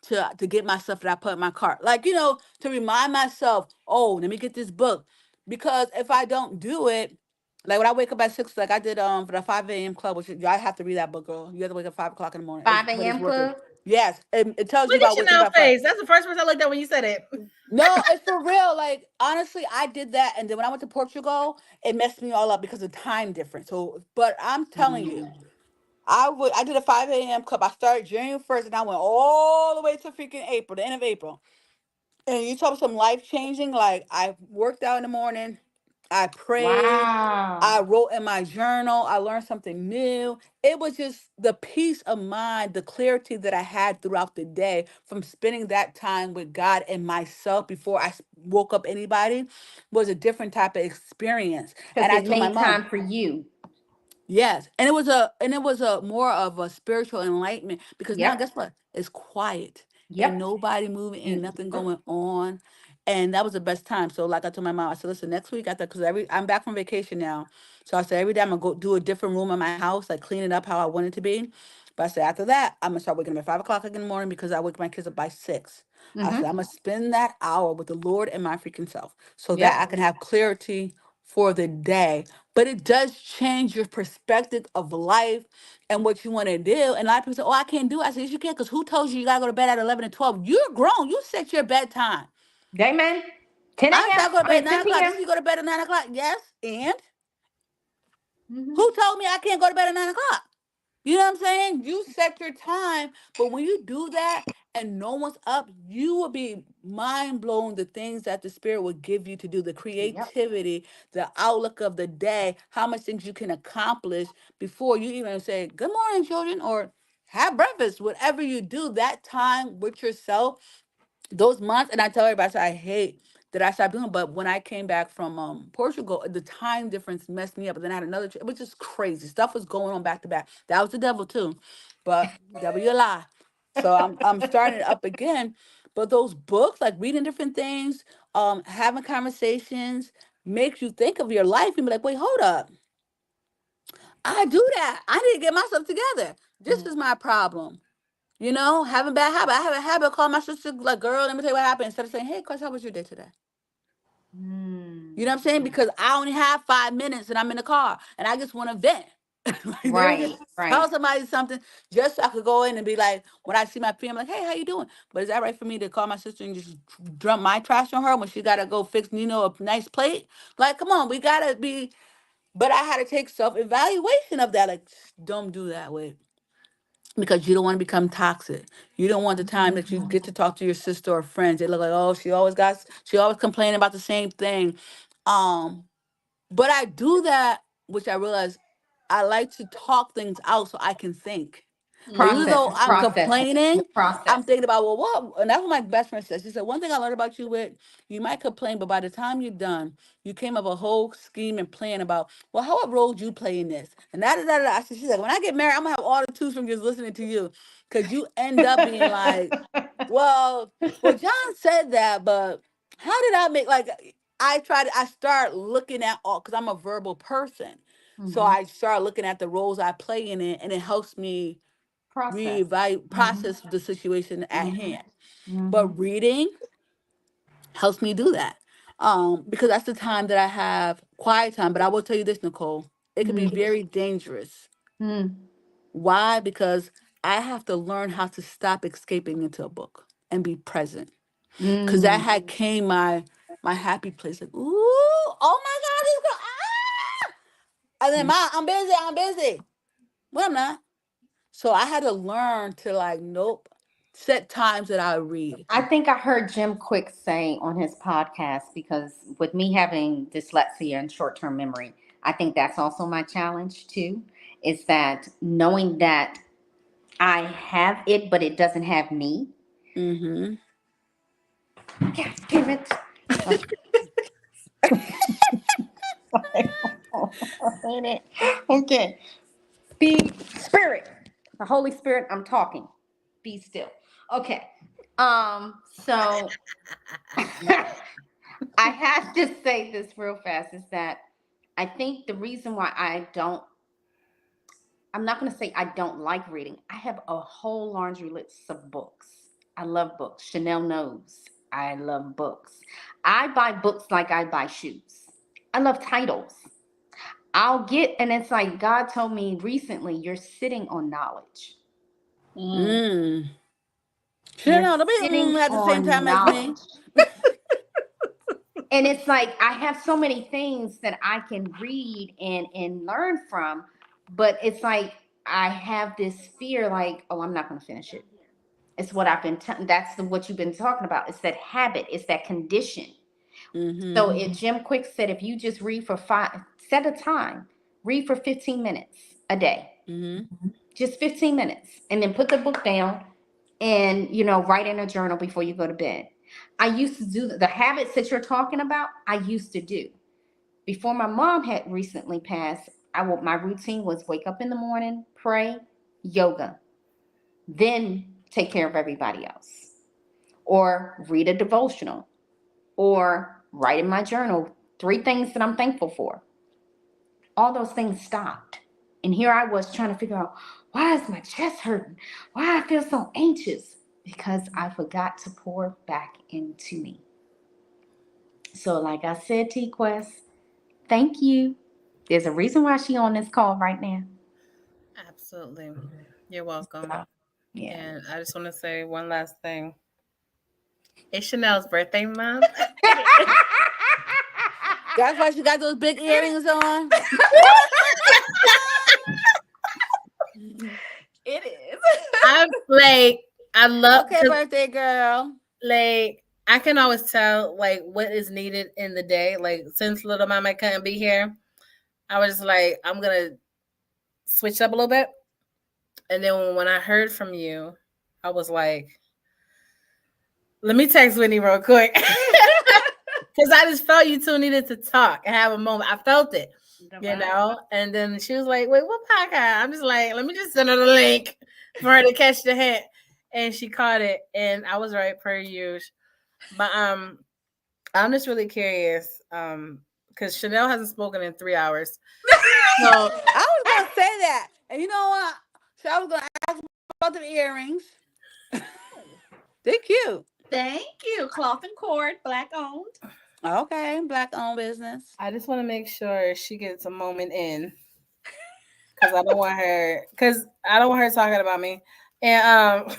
Speaker 5: to get my stuff that I put in my cart. Like, to remind myself, oh, let me get this book. Because if I don't do it, like when I wake up at 6, like I did for the 5 a.m. club, which I have to read that book, girl. You have to wake up 5 o'clock in the morning.
Speaker 4: Five
Speaker 5: But it's
Speaker 4: a.m.
Speaker 5: worth it.
Speaker 4: club.
Speaker 5: Yes. It tells you
Speaker 1: Look at
Speaker 5: about waking up
Speaker 1: Chanel
Speaker 5: at 5.
Speaker 1: face. That's the first person I looked at when you said it.
Speaker 5: No, it's for real. Like honestly, I did that, and then when I went to Portugal, it messed me all up because of time difference. So, but I'm telling you, I did a 5 a.m. club. I started January 1st, and I went all the way to freaking April, the end of April. And you talk about some life changing. Like I worked out in the morning, I prayed, I
Speaker 4: Wow.
Speaker 5: wrote in my journal, I learned something new. It was just the peace of mind, the clarity that I had throughout the day from spending that time with God and myself before woke up anybody was a different type of experience.
Speaker 4: Because
Speaker 5: And I
Speaker 4: it
Speaker 5: told my
Speaker 4: made
Speaker 5: mom,
Speaker 4: time for you.
Speaker 5: yes, and it was a more of a spiritual enlightenment because now
Speaker 4: Yep.
Speaker 5: guess what? It's quiet. Ain't
Speaker 4: Yep.
Speaker 5: nobody moving, ain't nothing
Speaker 4: Nope.
Speaker 5: going on. And that was the best time. So like I told my mom, I said, listen, next week I thought because I'm back from vacation now. So I said every day I'm gonna go do a different room in my house, like clean it up how I want it to be. But I said after that, I'm gonna start waking up at 5 o'clock in the morning because I wake my kids up by 6. I said
Speaker 4: Mm-hmm.
Speaker 5: I'm gonna spend that hour with the Lord and my freaking self so that I
Speaker 4: Yep.
Speaker 5: can have clarity for the day, but it does change your perspective of life and what you want to do. And a lot of people say, oh, I can't do it. I said, yes, you can, because who told you you got to go to bed at 11 and 12? You're grown. You set your bedtime.
Speaker 4: Amen. 10
Speaker 5: I said,
Speaker 4: a.m.
Speaker 5: I go to
Speaker 4: I
Speaker 5: bed at
Speaker 4: mean
Speaker 5: 9
Speaker 4: 10
Speaker 5: o'clock.
Speaker 4: p.m.
Speaker 5: This you go to bed at 9 o'clock. Yes. And
Speaker 4: Mm-hmm.
Speaker 5: who told me I can't go to bed at 9 o'clock? You know what I'm saying? You set your time, but when you do that and no one's up, you will be mind blown the things that the spirit will give you to do, the
Speaker 4: Yep.
Speaker 5: creativity, the outlook of the day, how much things you can accomplish before you even say, good morning, children, or have breakfast. Whatever you do, that time with yourself, those months, and I tell everybody, I say, I hate that I stopped doing, but when I came back from Portugal, the time difference messed me up. And then I had another, it was just crazy. Stuff was going on back to back. That was the devil too, but devil you lie. So I'm starting it up again. But those books, like reading different things, having conversations, makes you think of your life and be like, wait, hold up. I do that. I need to get myself together. This is my problem. Having bad habit. I have a habit of calling my sister, like, girl, let me tell you what happened. Instead of saying, hey, Chris, how was your day today? You know what I'm saying? Because I only have 5 minutes and I'm in the car and I just want to vent. Like,
Speaker 3: Right,
Speaker 5: tell
Speaker 3: right.
Speaker 5: somebody something just so I could go in and be like, when I see my family, like, hey, how you doing? But is that right for me to call my sister and just dump my trash on her when she gotta go fix Nino a nice plate? Like, come on, we gotta be. But I had to take self evaluation of that. Like, don't do that with because you don't want to become toxic. You don't want the time that you get to talk to your sister or friends. They look like, oh, she always complaining about the same thing. Um, but I do that, which I realize I like to talk things out so I can think. So even
Speaker 3: Process,
Speaker 5: though
Speaker 2: Mm-hmm.
Speaker 5: I'm
Speaker 3: processing, the
Speaker 5: complaining, I'm
Speaker 3: process.
Speaker 5: thinking about, well, what? And that's what my best friend said. She said, one thing I learned about you with, you might complain, but by the time you're done, you came up a whole scheme and plan about, well, how what role you play in this? And that. I said, she's like, when I get married, I'm gonna have all the twos from just listening to you. Cause you end up being like, well, John said that, but how did I make like I start looking at all because I'm a verbal person. So
Speaker 3: Hmm.
Speaker 5: I start looking at the roles I play in it and it helps me
Speaker 3: Process.
Speaker 5: reevaluate
Speaker 3: Hmm.
Speaker 5: process the situation at
Speaker 3: Hmm.
Speaker 5: hand.
Speaker 3: Hmm.
Speaker 5: But reading helps me do that. Because that's the time that I have quiet time. But I will tell you this, Nicole, it can be very dangerous.
Speaker 3: Hmm.
Speaker 5: Why? Because I have to learn how to stop escaping into a book and be present. Cause that
Speaker 3: Hmm.
Speaker 5: had came my happy place. Like, ooh, oh my God, this girl, and then I'm busy. Well, I'm not. So I had to learn to like, nope, set times that I read.
Speaker 3: I think I heard Jim Quick say on his podcast, because with me having dyslexia and short term memory, I think that's also my challenge too. Is that knowing that I have it, but it doesn't have me.
Speaker 5: Mm-hmm.
Speaker 3: God damn it. Ain't it? Okay. Be spirit. The Holy Spirit, I'm talking. Be still. Okay. So I have to say this real fast is that I think the reason why I'm not going to say I don't like reading. I have a whole laundry list of books. I love books. Chanel knows I love books. I buy books like I buy shoes. I love titles. And it's like God told me recently, you're sitting on knowledge.
Speaker 2: Mm.
Speaker 5: Mm. Sure,
Speaker 3: You're
Speaker 5: no, don't be
Speaker 3: sitting
Speaker 5: at the same
Speaker 3: on
Speaker 5: time as me.
Speaker 3: knowledge. And it's like I have so many things that I can read and learn from, but it's like I have this fear, like, oh, I'm not going to finish it. It's what that's what you've been talking about. It's that habit. It's that condition. So
Speaker 5: Mm-hmm.
Speaker 3: Jim Quick said, if you just read for set a time, read for 15 minutes a day,
Speaker 5: Mm-hmm.
Speaker 3: just 15 minutes, and then put the book down and, write in a journal before you go to bed. I used to do the habits that you're talking about. I used to do before my mom had recently passed. My routine was wake up in the morning, pray, yoga, then take care of everybody else, or read a devotional, or write in my journal 3 things that I'm thankful for. All those things stopped. And here I was trying to figure out, why is my chest hurting? Why I feel so anxious? Because I forgot to pour back into me. So, like I said, TQuest, thank you. There's a reason why she on this call right now.
Speaker 1: Absolutely. You're welcome.
Speaker 3: Yeah.
Speaker 1: And I just want to say one last thing. It's Chanel's birthday month.
Speaker 5: That's why she got those big earrings on.
Speaker 2: It is.
Speaker 1: I'm like, I love
Speaker 5: Okay,
Speaker 1: because
Speaker 5: birthday girl.
Speaker 1: like I can always tell like what is needed in the day. Like since little mama couldn't be here, I was just like, I'm gonna switch up a little bit. And then when I heard from you, I was like, let me text Whitney real quick. Because I just felt you two needed to talk and have a moment. I felt it, And then she was like, wait, what podcast? I'm just like, let me just send her the link for her to catch the hint. And she caught it. And I was right per usual. But I'm just really curious. Because Chanel hasn't spoken in 3 hours. So
Speaker 5: I was gonna say that. And you know what? So I was gonna ask about the earrings. They're cute.
Speaker 2: Thank you. Cloth and cord, black owned.
Speaker 5: Okay, black owned business.
Speaker 1: I just want to make sure she gets a moment in because I don't want her talking about me. And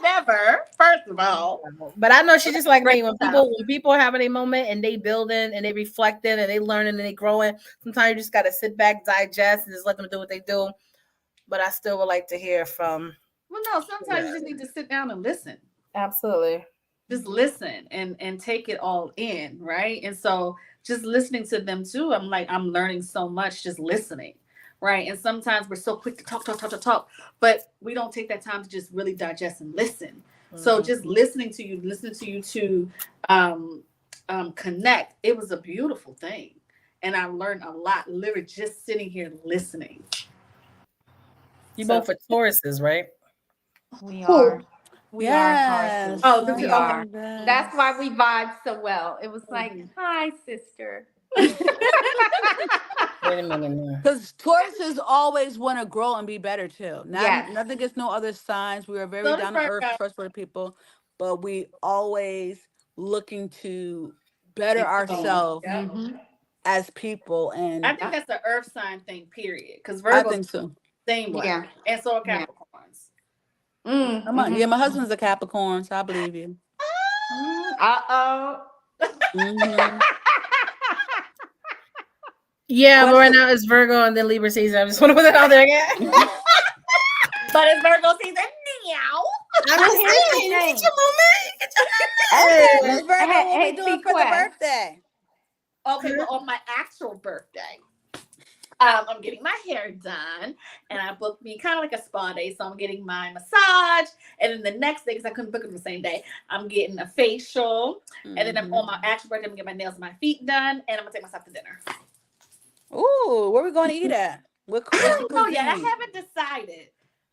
Speaker 2: Never, first of all.
Speaker 1: but I know she just like
Speaker 2: Great
Speaker 1: me. When
Speaker 2: stuff.
Speaker 1: people are having a moment and they building and they reflecting and they learning and they growing, sometimes you just gotta sit back, digest, and just let them do what they do. But I still would like to hear from.
Speaker 2: Well, no, sometimes you just need to sit down and listen.
Speaker 1: Absolutely.
Speaker 2: Just listen and take it all in, right? And so just listening to them too, I'm like, I'm learning so much just listening, right? And sometimes we're so quick to talk, but we don't take that time to just really digest and listen. So just listening to you to connect, it was a beautiful thing. And I learned a lot literally just sitting here listening.
Speaker 1: You both for Tauruses, right?
Speaker 3: We
Speaker 2: Who?
Speaker 3: are. We
Speaker 5: Yes.
Speaker 3: are.
Speaker 2: Oh,
Speaker 3: We
Speaker 2: okay.
Speaker 3: are. That's why we vibe so well. It was like, hi, sister.
Speaker 1: Wait a minute now.
Speaker 5: Because Tauruses always want to grow and be better too.
Speaker 3: Yes.
Speaker 5: Nothing against no other signs. We are very
Speaker 2: So does
Speaker 5: down to earth,
Speaker 2: Virgo.
Speaker 5: trustworthy people, but we always looking to better ourselves
Speaker 2: Yeah.
Speaker 5: as people.
Speaker 2: I
Speaker 5: And
Speaker 2: think that's an earth sign thing, period. Because
Speaker 5: I
Speaker 2: Virgo's
Speaker 5: think so.
Speaker 2: same way.
Speaker 3: Yeah.
Speaker 2: And so are
Speaker 3: Yeah.
Speaker 2: Capricorns.
Speaker 5: Come on. Yeah, my husband's a Capricorn, so I believe you.
Speaker 3: Uh-oh.
Speaker 5: Mm-hmm.
Speaker 1: Yeah, but right
Speaker 5: Question.
Speaker 1: now it's Virgo and then Libra season. I just want to put that out there again.
Speaker 2: But it's Virgo season now.
Speaker 1: I'm just
Speaker 3: Here's the
Speaker 1: saying,
Speaker 3: thing.
Speaker 1: get your moment. Get your
Speaker 5: Okay,
Speaker 1: moment.
Speaker 5: Miss Virgo, what we
Speaker 3: Hey,
Speaker 5: doing for the
Speaker 3: TQuest.
Speaker 5: birthday?
Speaker 2: Okay, but on my actual birthday, I'm getting my hair done, and I booked me kind of like a spa day. So I'm getting my massage, and then the next day, because I couldn't book it the same day, I'm getting a facial, and then I'm on my actual birthday, I'm gonna get my nails and my feet done, and I'm gonna take myself to dinner.
Speaker 5: Ooh, where we going to eat at? What's the
Speaker 2: Oh
Speaker 5: cuisine?
Speaker 2: yeah, I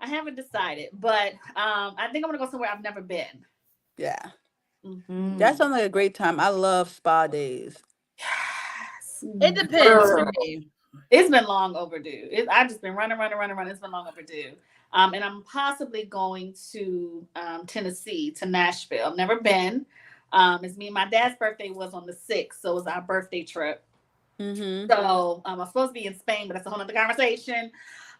Speaker 2: haven't decided, but I think I'm gonna go somewhere I've never been.
Speaker 5: Yeah,
Speaker 3: Mm.
Speaker 5: that sounds like a great time. I love spa days.
Speaker 2: Yes.
Speaker 1: It depends for me.
Speaker 2: It's been long overdue. I've just been running. It's been long overdue. And I'm possibly going to Tennessee, to Nashville. I've never been. It's me and my dad's birthday was on the 6th, so it was our birthday trip.
Speaker 5: Mm-hmm.
Speaker 2: So I'm supposed to be in Spain, but that's a whole other conversation.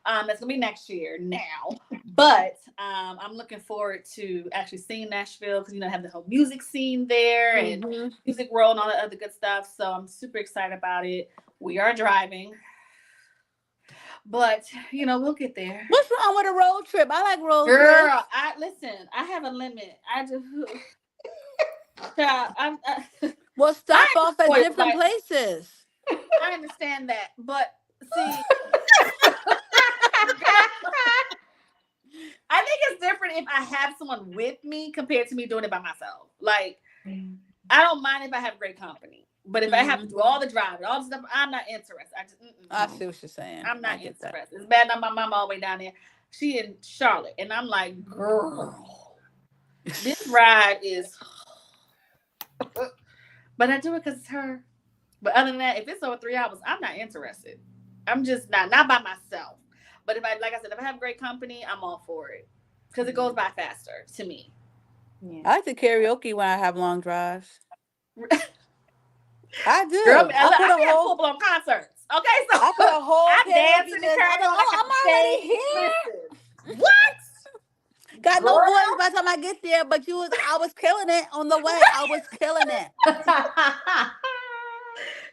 Speaker 2: That's gonna be next year now. But I'm looking forward to actually seeing Nashville because have the whole music scene there and music world and all that other good stuff. So I'm super excited about it. We are driving. But we'll get there.
Speaker 5: What's wrong with a road trip? I like road
Speaker 2: Girl,
Speaker 5: trips.
Speaker 2: I have a limit. I just
Speaker 5: Well, stop
Speaker 2: I
Speaker 5: off at
Speaker 2: enjoy
Speaker 5: different places.
Speaker 2: I understand that, but see, I think it's different if I have someone with me compared to me doing it by myself. Like, I don't mind if I have great company, but if I have to do all the driving, all the stuff, I'm not interested.
Speaker 5: I see what you're saying.
Speaker 2: I'm not interested. It's bad enough my mama all the way down there. She in Charlotte, and I'm like, girl, this ride is. But I do it because it's her. But other than that, if it's over 3 hours, I'm not interested. I'm just not by myself. But like I said, if I have great company, I'm all for it because it goes by faster to me.
Speaker 3: Yeah.
Speaker 5: I like to karaoke when I have long drives. I do.
Speaker 2: Girl,
Speaker 5: I put
Speaker 2: I
Speaker 5: a whole
Speaker 2: full blown concerts. Okay, so
Speaker 5: I put a whole
Speaker 2: I dance
Speaker 5: karaoke
Speaker 2: in the
Speaker 5: list.
Speaker 2: church.
Speaker 5: I'm already here.
Speaker 2: Listen, what?
Speaker 5: Got no
Speaker 2: Girl.
Speaker 5: voice by the time I get there, but I was killing it on the way. I was killing it.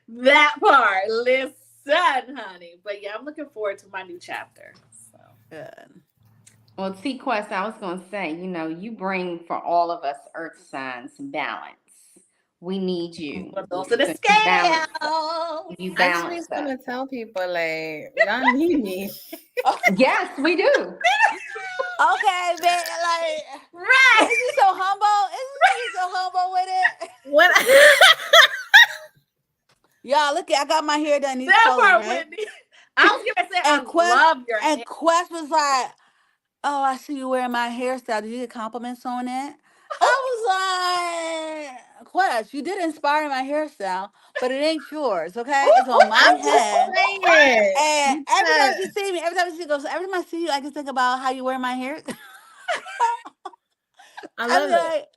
Speaker 2: That part. Listen, honey. But yeah, I'm looking forward to my new chapter. So
Speaker 5: Good.
Speaker 3: Well, TQuest, I was going to say, you bring for all of us earth signs balance. We need you.
Speaker 2: but those are the
Speaker 3: You
Speaker 2: scales.
Speaker 3: You
Speaker 1: I
Speaker 3: balance
Speaker 1: just
Speaker 3: us.
Speaker 1: gonna tell people like y'all need me.
Speaker 3: Yes, we do.
Speaker 5: Okay, man. Like,
Speaker 2: Right.
Speaker 5: is he so humble? Isn't he so humble with it?
Speaker 1: What?
Speaker 5: Y'all, look, I got my hair done. These
Speaker 2: That
Speaker 5: colors,
Speaker 2: part,
Speaker 5: right?
Speaker 2: Whitney. I was gonna say I love your hair.
Speaker 5: And Quest was like, "Oh, I see you wearing my hairstyle. Did you get compliments on it?" I was like, "Quest, you did inspire my hairstyle, but it ain't yours, okay? It's on my
Speaker 1: I'm just
Speaker 5: head."
Speaker 1: saying.
Speaker 5: And every time she see me, every time she goes, every time I see you, I just think about how you wear my hair.
Speaker 1: I
Speaker 5: I'm
Speaker 1: love it.
Speaker 5: like,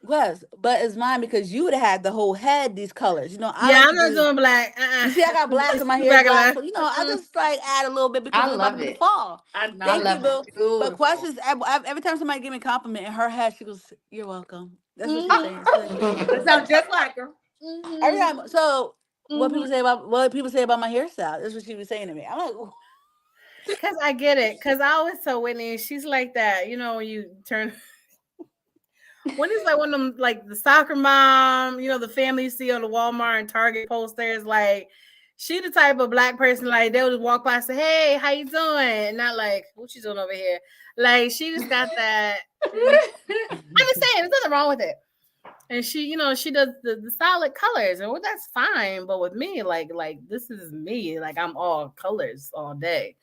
Speaker 5: was, but it's mine because you would have had the whole head these colors. You know, I
Speaker 1: Yeah,
Speaker 5: like
Speaker 1: I'm
Speaker 5: to do
Speaker 1: not
Speaker 5: this.
Speaker 1: doing black.
Speaker 5: You see, I got black
Speaker 1: It's
Speaker 5: and my
Speaker 1: too
Speaker 5: hair is black,
Speaker 1: regular.
Speaker 5: so I just like add a little bit because
Speaker 3: I
Speaker 5: it's about to
Speaker 3: love
Speaker 5: be the
Speaker 3: it.
Speaker 5: fall.
Speaker 2: I
Speaker 3: I
Speaker 5: Thank
Speaker 2: know.
Speaker 5: you,
Speaker 3: love
Speaker 5: boo.
Speaker 3: it.
Speaker 5: But
Speaker 2: Beautiful.
Speaker 5: questions every time somebody give me a compliment in her head, she goes, "You're welcome." That's what she's
Speaker 2: Mm-hmm.
Speaker 5: saying. She's like,
Speaker 2: That sounds just like her.
Speaker 5: every
Speaker 2: Mm-hmm.
Speaker 5: time. So
Speaker 2: Mm-hmm.
Speaker 5: what people say about my hairstyle? That's what she was saying to me. I'm like, "Ooh."
Speaker 1: Cause I get it. Cause I always tell Whitney, she's like that. You know, when you turn when it's like one of them, like the soccer mom, the family you see on the Walmart and Target posters, like she the type of black person, like they'll just walk by and say, "Hey, how you doing?" Not like, "What you doing over here?" Like she just got that. I'm just saying, there's nothing wrong with it. And she does the solid colors, and well, that's fine. But with me, like this is me. Like I'm all colors all day.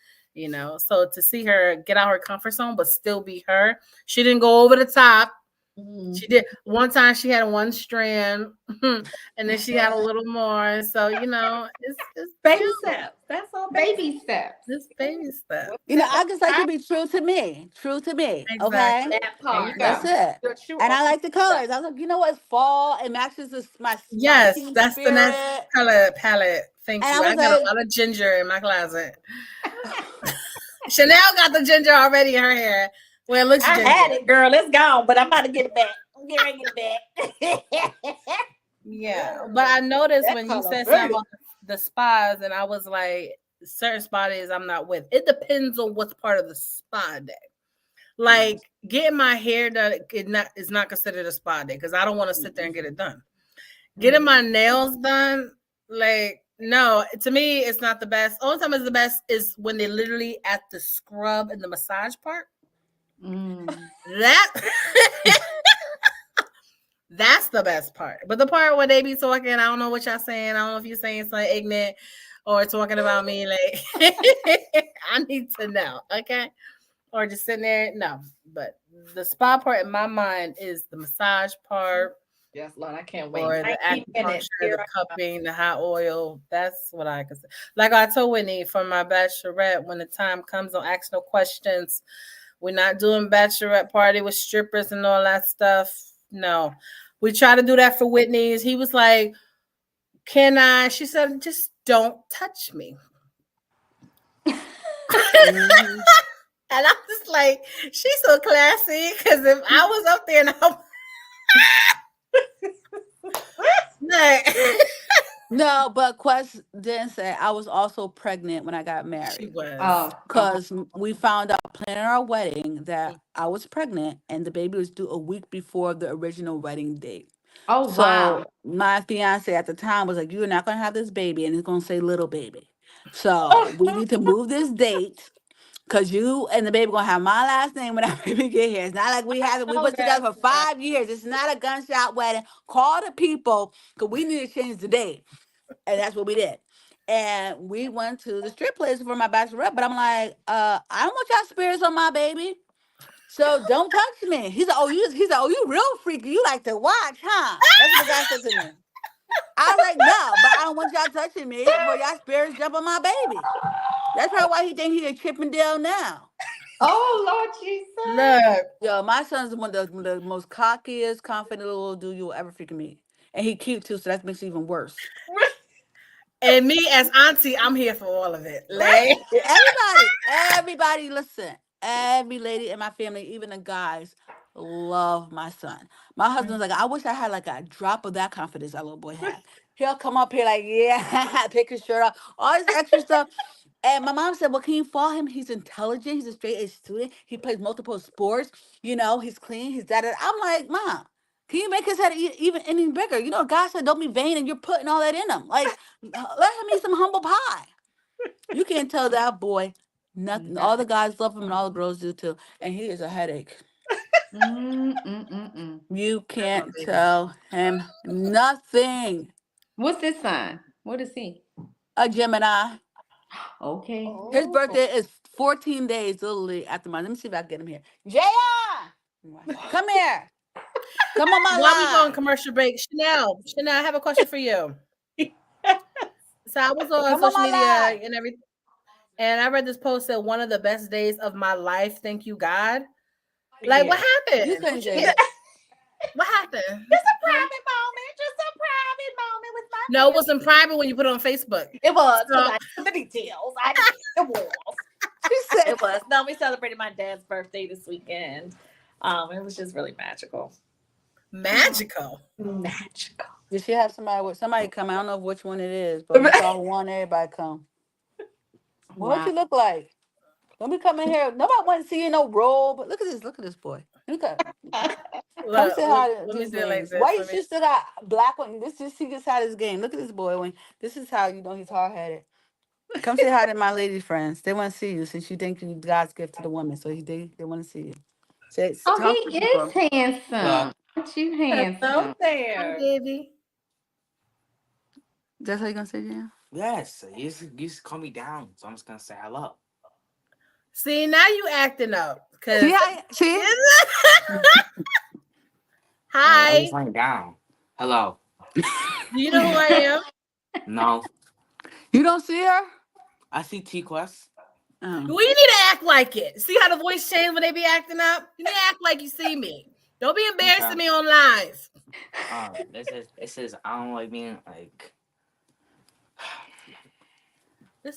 Speaker 1: So to see her get out her comfort zone, but still be her, she didn't go over the top.
Speaker 2: Mm-hmm.
Speaker 1: She did one time. She had one strand, and then she had a little more. So it's
Speaker 2: Baby
Speaker 1: cute.
Speaker 2: steps. That's all baby.
Speaker 3: Baby steps.
Speaker 1: It's baby stuff.
Speaker 5: I just like to be true to me. True to me. Okay.
Speaker 1: Exactly.
Speaker 2: That
Speaker 3: There you
Speaker 2: part.
Speaker 5: That's
Speaker 3: go.
Speaker 5: it.
Speaker 2: You're true
Speaker 5: And I like the
Speaker 2: authentic
Speaker 5: colors. I was like, you know what? It's fall. It matches my
Speaker 1: Yes,
Speaker 5: team
Speaker 1: that's the next
Speaker 5: spirit.
Speaker 1: color palette. Thank
Speaker 5: And I
Speaker 1: you. I
Speaker 5: was
Speaker 1: got a
Speaker 5: like,
Speaker 1: lot of ginger in my closet. Chanel got the ginger already in her hair. Well, it looks
Speaker 2: I had
Speaker 1: ginger.
Speaker 2: it, girl. It's gone, but I'm about to get it back. I'm getting ready to get it back.
Speaker 1: Yeah, but I noticed
Speaker 2: That
Speaker 1: when you
Speaker 2: color
Speaker 1: said something
Speaker 2: pretty.
Speaker 1: about the spas, and I was like, certain spa days I'm not with. It depends on what's part of the spa day. Like getting my hair done is not considered a spa day because I don't want to sit there and get it done. Getting my nails done, like no, to me it's not the best. Only time it's the best is when they literally at the scrub and the massage part. That that's the best part. But the part where they be talking, I don't know what y'all saying. I don't know if you're saying something ignorant or talking about me. Like I need to know, okay? Or just sitting there. No, but the spa part in my mind is the massage part
Speaker 2: Yes, Lord, I can't wait.
Speaker 1: or the
Speaker 2: 90 minutes.
Speaker 1: acupuncture, the
Speaker 2: Here
Speaker 1: cupping, the hot oil. That's what I consider. Like I told Whitney for my bachelorette, when the time comes, don't ask no questions. We're not doing bachelorette party with strippers and all that stuff. No. We try to do that for Whitney's. He was like, "Can I?" She said, "Just don't touch me."
Speaker 5: mhm.
Speaker 1: And I'm just like, she's so classy. Because if I was up there and I was
Speaker 5: No, but Quest didn't say I was also pregnant when I got
Speaker 1: she
Speaker 5: married.
Speaker 1: was.
Speaker 3: Oh, okay.
Speaker 5: Because we found out planning our wedding that I was pregnant and the baby was due a week before the original wedding date.
Speaker 3: Oh,
Speaker 5: So
Speaker 3: wow.
Speaker 5: my fiance at the time was like, "You're not gonna have this baby, and it's gonna say little baby. So we need to move this date because you and the baby gonna have my last name when our baby get here. It's not like we
Speaker 2: Oh,
Speaker 5: was together
Speaker 2: that's
Speaker 5: for 5 years. It's not a gunshot wedding. Call the people because we need to change the date." And that's what we did. And we went to the strip place for my bachelorette, but I'm like, I don't want y'all spirits on my baby. So don't touch me. He's like, oh, you real freaky. You like to watch, huh? That's what the guy said to me. I was like, no, but I don't want y'all touching me before y'all spirits jump on my baby. That's probably why he think he a Chippendale now.
Speaker 3: Oh, Lord Jesus.
Speaker 1: Look,
Speaker 5: Yo, my son's one of the most cockiest, confident little dude you'll ever freaking meet. And he cute too, so that makes it even worse.
Speaker 1: and me as auntie, I'm here for all of it.
Speaker 2: right.
Speaker 1: Like,
Speaker 5: Everybody, listen. Every lady in my family, even the guys, love my son. My husband's like, I wish I had like a drop of that confidence that little boy had. He'll come up here like, yeah, take his shirt off, all this extra stuff. And my mom said, well, can you follow him? He's intelligent. He's a straight A student. He plays multiple sports. He's clean. He's that. I'm like, Mom, can you make his head even any bigger? God said, don't be vain and you're putting all that in him. Like, let him eat some humble pie. You can't tell that boy nothing. All the guys love him and all the girls do too. And he is a headache. You
Speaker 1: that's my
Speaker 5: can't
Speaker 1: baby.
Speaker 5: tell him nothing.
Speaker 3: What's this sign? What is he?
Speaker 5: A Gemini.
Speaker 3: Okay.
Speaker 5: His
Speaker 1: Oh,
Speaker 5: birthday is 14 days literally after mine. Let me see if I can get him here. JR! Come here. Come on my
Speaker 1: while we go on
Speaker 5: live.
Speaker 1: commercial break, Chanel, I have a question for you. So I was on
Speaker 5: Come on
Speaker 1: social
Speaker 5: my
Speaker 1: media
Speaker 5: live.
Speaker 1: and everything, and I read this post that one of the best days of my life. Thank you, God. Like, what
Speaker 2: Yeah.
Speaker 5: You
Speaker 1: happened?
Speaker 5: couldn't
Speaker 1: What
Speaker 5: say
Speaker 1: you
Speaker 5: that.
Speaker 1: What happened?
Speaker 2: Just a private moment. Just a private moment with my
Speaker 1: No, it wasn't private when you put it on Facebook.
Speaker 2: It was.
Speaker 1: So-
Speaker 2: I put the details. It was.
Speaker 5: She said
Speaker 2: It was. No, we celebrated my dad's birthday this weekend. It was just really magical.
Speaker 1: Magical.
Speaker 2: Magical.
Speaker 5: Did she have somebody come? I don't know which one it is, but we saw one. Everybody come. What you look like? Don't be coming here. Nobody want to see you in no robe. Look at this. Look at this boy. Look at. Come say hi to
Speaker 1: let me
Speaker 5: these
Speaker 1: do it like
Speaker 5: names.
Speaker 1: this.
Speaker 5: Why you still got black one? This is he gets out of his game. Look at this boy. When this is how you know he's hard headed. Come say hi to my lady friends. They want to see you since you think you God's gift to the woman. So they want to see you. Say,
Speaker 3: he is handsome. Aren't you handsome?
Speaker 2: Hello there.
Speaker 1: Hi, baby.
Speaker 5: That's how you gonna say yeah?
Speaker 6: Yes, you used to calm me down, so I'm just gonna say hello.
Speaker 1: See, now you acting up.
Speaker 5: See, see?
Speaker 1: Hi.
Speaker 6: I'm just laying down. Hello.
Speaker 1: Do you know who I am?
Speaker 6: No,
Speaker 5: You don't see her?
Speaker 6: I see TQuest.
Speaker 1: Well, you need to act like it. See how the voice changed when they be acting up? You need to act like you see me. Don't be embarrassing me on live.
Speaker 6: This is I don't like being like.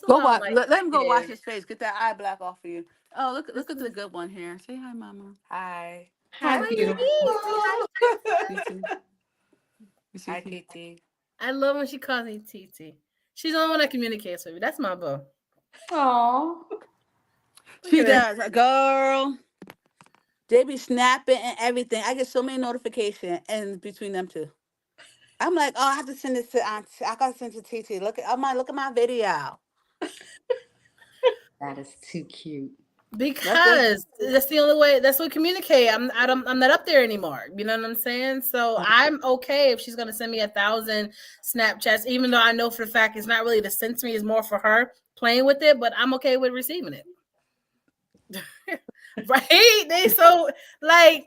Speaker 5: Go watch. Let him go wash his face. Get that eye black off of you. Oh, look at the good one here. Say hi, mama.
Speaker 6: Hi.
Speaker 3: Hi, beautiful.
Speaker 6: Hi, TT.
Speaker 1: I love when she calls me TT. She's the only one that communicates with me. That's my boo.
Speaker 3: Oh.
Speaker 5: She does. Girl. They be snapping and everything. I get so many notifications and between them two. I'm like, oh, I have to send this to Auntie. I gotta send it to TT. Look at my video.
Speaker 3: That is too cute.
Speaker 1: Because that's the only way. That's what we communicate. I'm not up there anymore. You know what I'm saying? So I'm okay if she's gonna send me 1,000 Snapchats, even though I know for the fact it's not really to send to me. It's more for her playing with it. But I'm okay with receiving it. Right?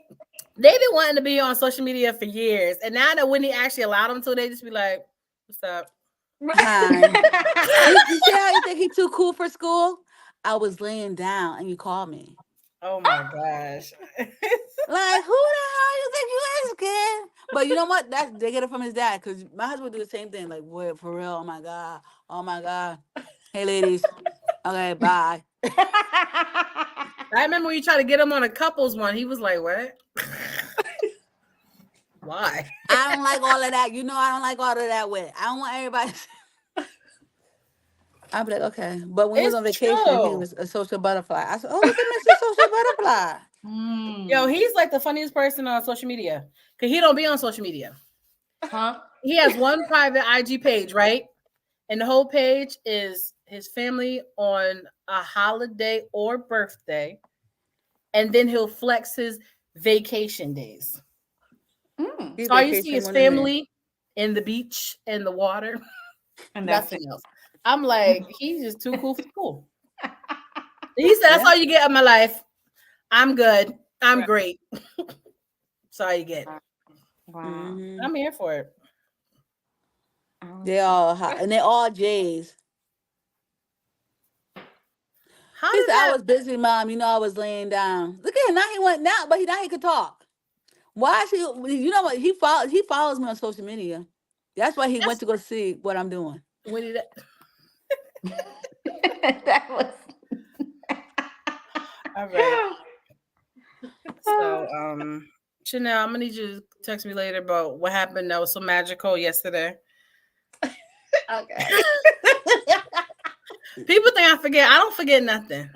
Speaker 1: They've been wanting to be on social media for years, and now that Whitney actually allowed them to, they just be like, "What's up?"
Speaker 5: Hi. You see how you think he's too cool for school? I was laying down and you called me.
Speaker 1: Oh my gosh!
Speaker 5: Like, who the hell you think you is, kid? But you know what? They get it from his dad because my husband do the same thing. Like, boy, for real? Oh my god! Oh my god! Hey, ladies. Okay, bye.
Speaker 1: I remember when you tried to get him on a couples one. He was like, "What? Why?"
Speaker 5: I don't like all of that. You know, I don't like all of that with. I don't want everybody. I'd be like, okay. But when he was on vacation, he was a social butterfly. I said, oh, look at Mr. Social Butterfly.
Speaker 1: Yo, he's like the funniest person on social media because he don't be on social media.
Speaker 3: Huh?
Speaker 1: He has one private IG page, right? And the whole page is his family on a holiday or birthday. And then he'll flex his vacation days. So all you see is family in the beach and the water and nothing else. I'm like, he's just too cool for school. He said, that's all you get in my life. I'm good. I'm great. That's all you get.
Speaker 3: Wow.
Speaker 1: I'm here for it.
Speaker 5: They all hot, and they all J's. I was busy, Mom. You know, I was laying down. Look at him. Now he went now, but now he could talk. Why is he? You know what? He follows me on social media. That's why he went to go see what I'm doing.
Speaker 1: When did
Speaker 3: that was
Speaker 1: all right. So, Chanel, I'm gonna need you to text me later about what happened that was so magical yesterday.
Speaker 2: Okay.
Speaker 1: People think I forget. I don't forget nothing.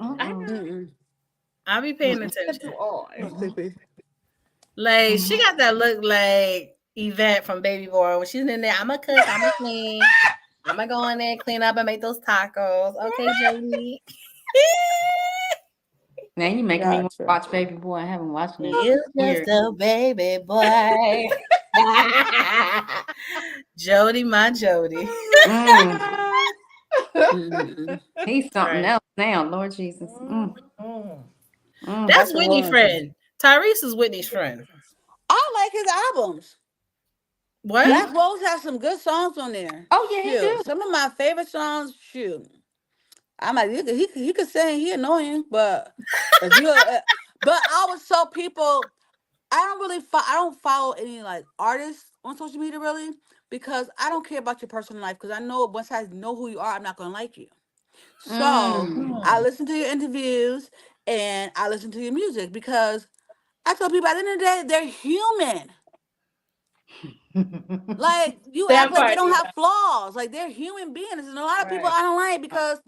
Speaker 1: I be paying attention. Like she got that look like Yvette from Baby Boy when she's in there. I'm a cook. I'm a clean. I'm gonna go in there, clean up, and make those tacos. Okay, Jody.
Speaker 3: now you making me want to watch Baby Boy. I haven't watched it.
Speaker 1: You just a baby boy. Jody, my Jody.
Speaker 3: He's something else now, Lord Jesus.
Speaker 1: That's Whitney's friend. Tyrese is Whitney's friend.
Speaker 5: I like his albums.
Speaker 1: What?
Speaker 5: Black Rose has some good songs on there.
Speaker 3: Oh yeah, he do.
Speaker 5: Some of my favorite songs. Shoot, I'm like he could sing. He annoying, but if you, but I was so people. I don't follow any like artists on social media really because I don't care about your personal life because I know once I know who you are, I'm not gonna like you. So I listen to your interviews and I listen to your music because I tell people at the end of the day, they're human. Like you act
Speaker 2: That
Speaker 5: like they
Speaker 2: part.
Speaker 5: don't have flaws. Like they're human beings. And a lot of people
Speaker 2: Right.
Speaker 5: I don't like because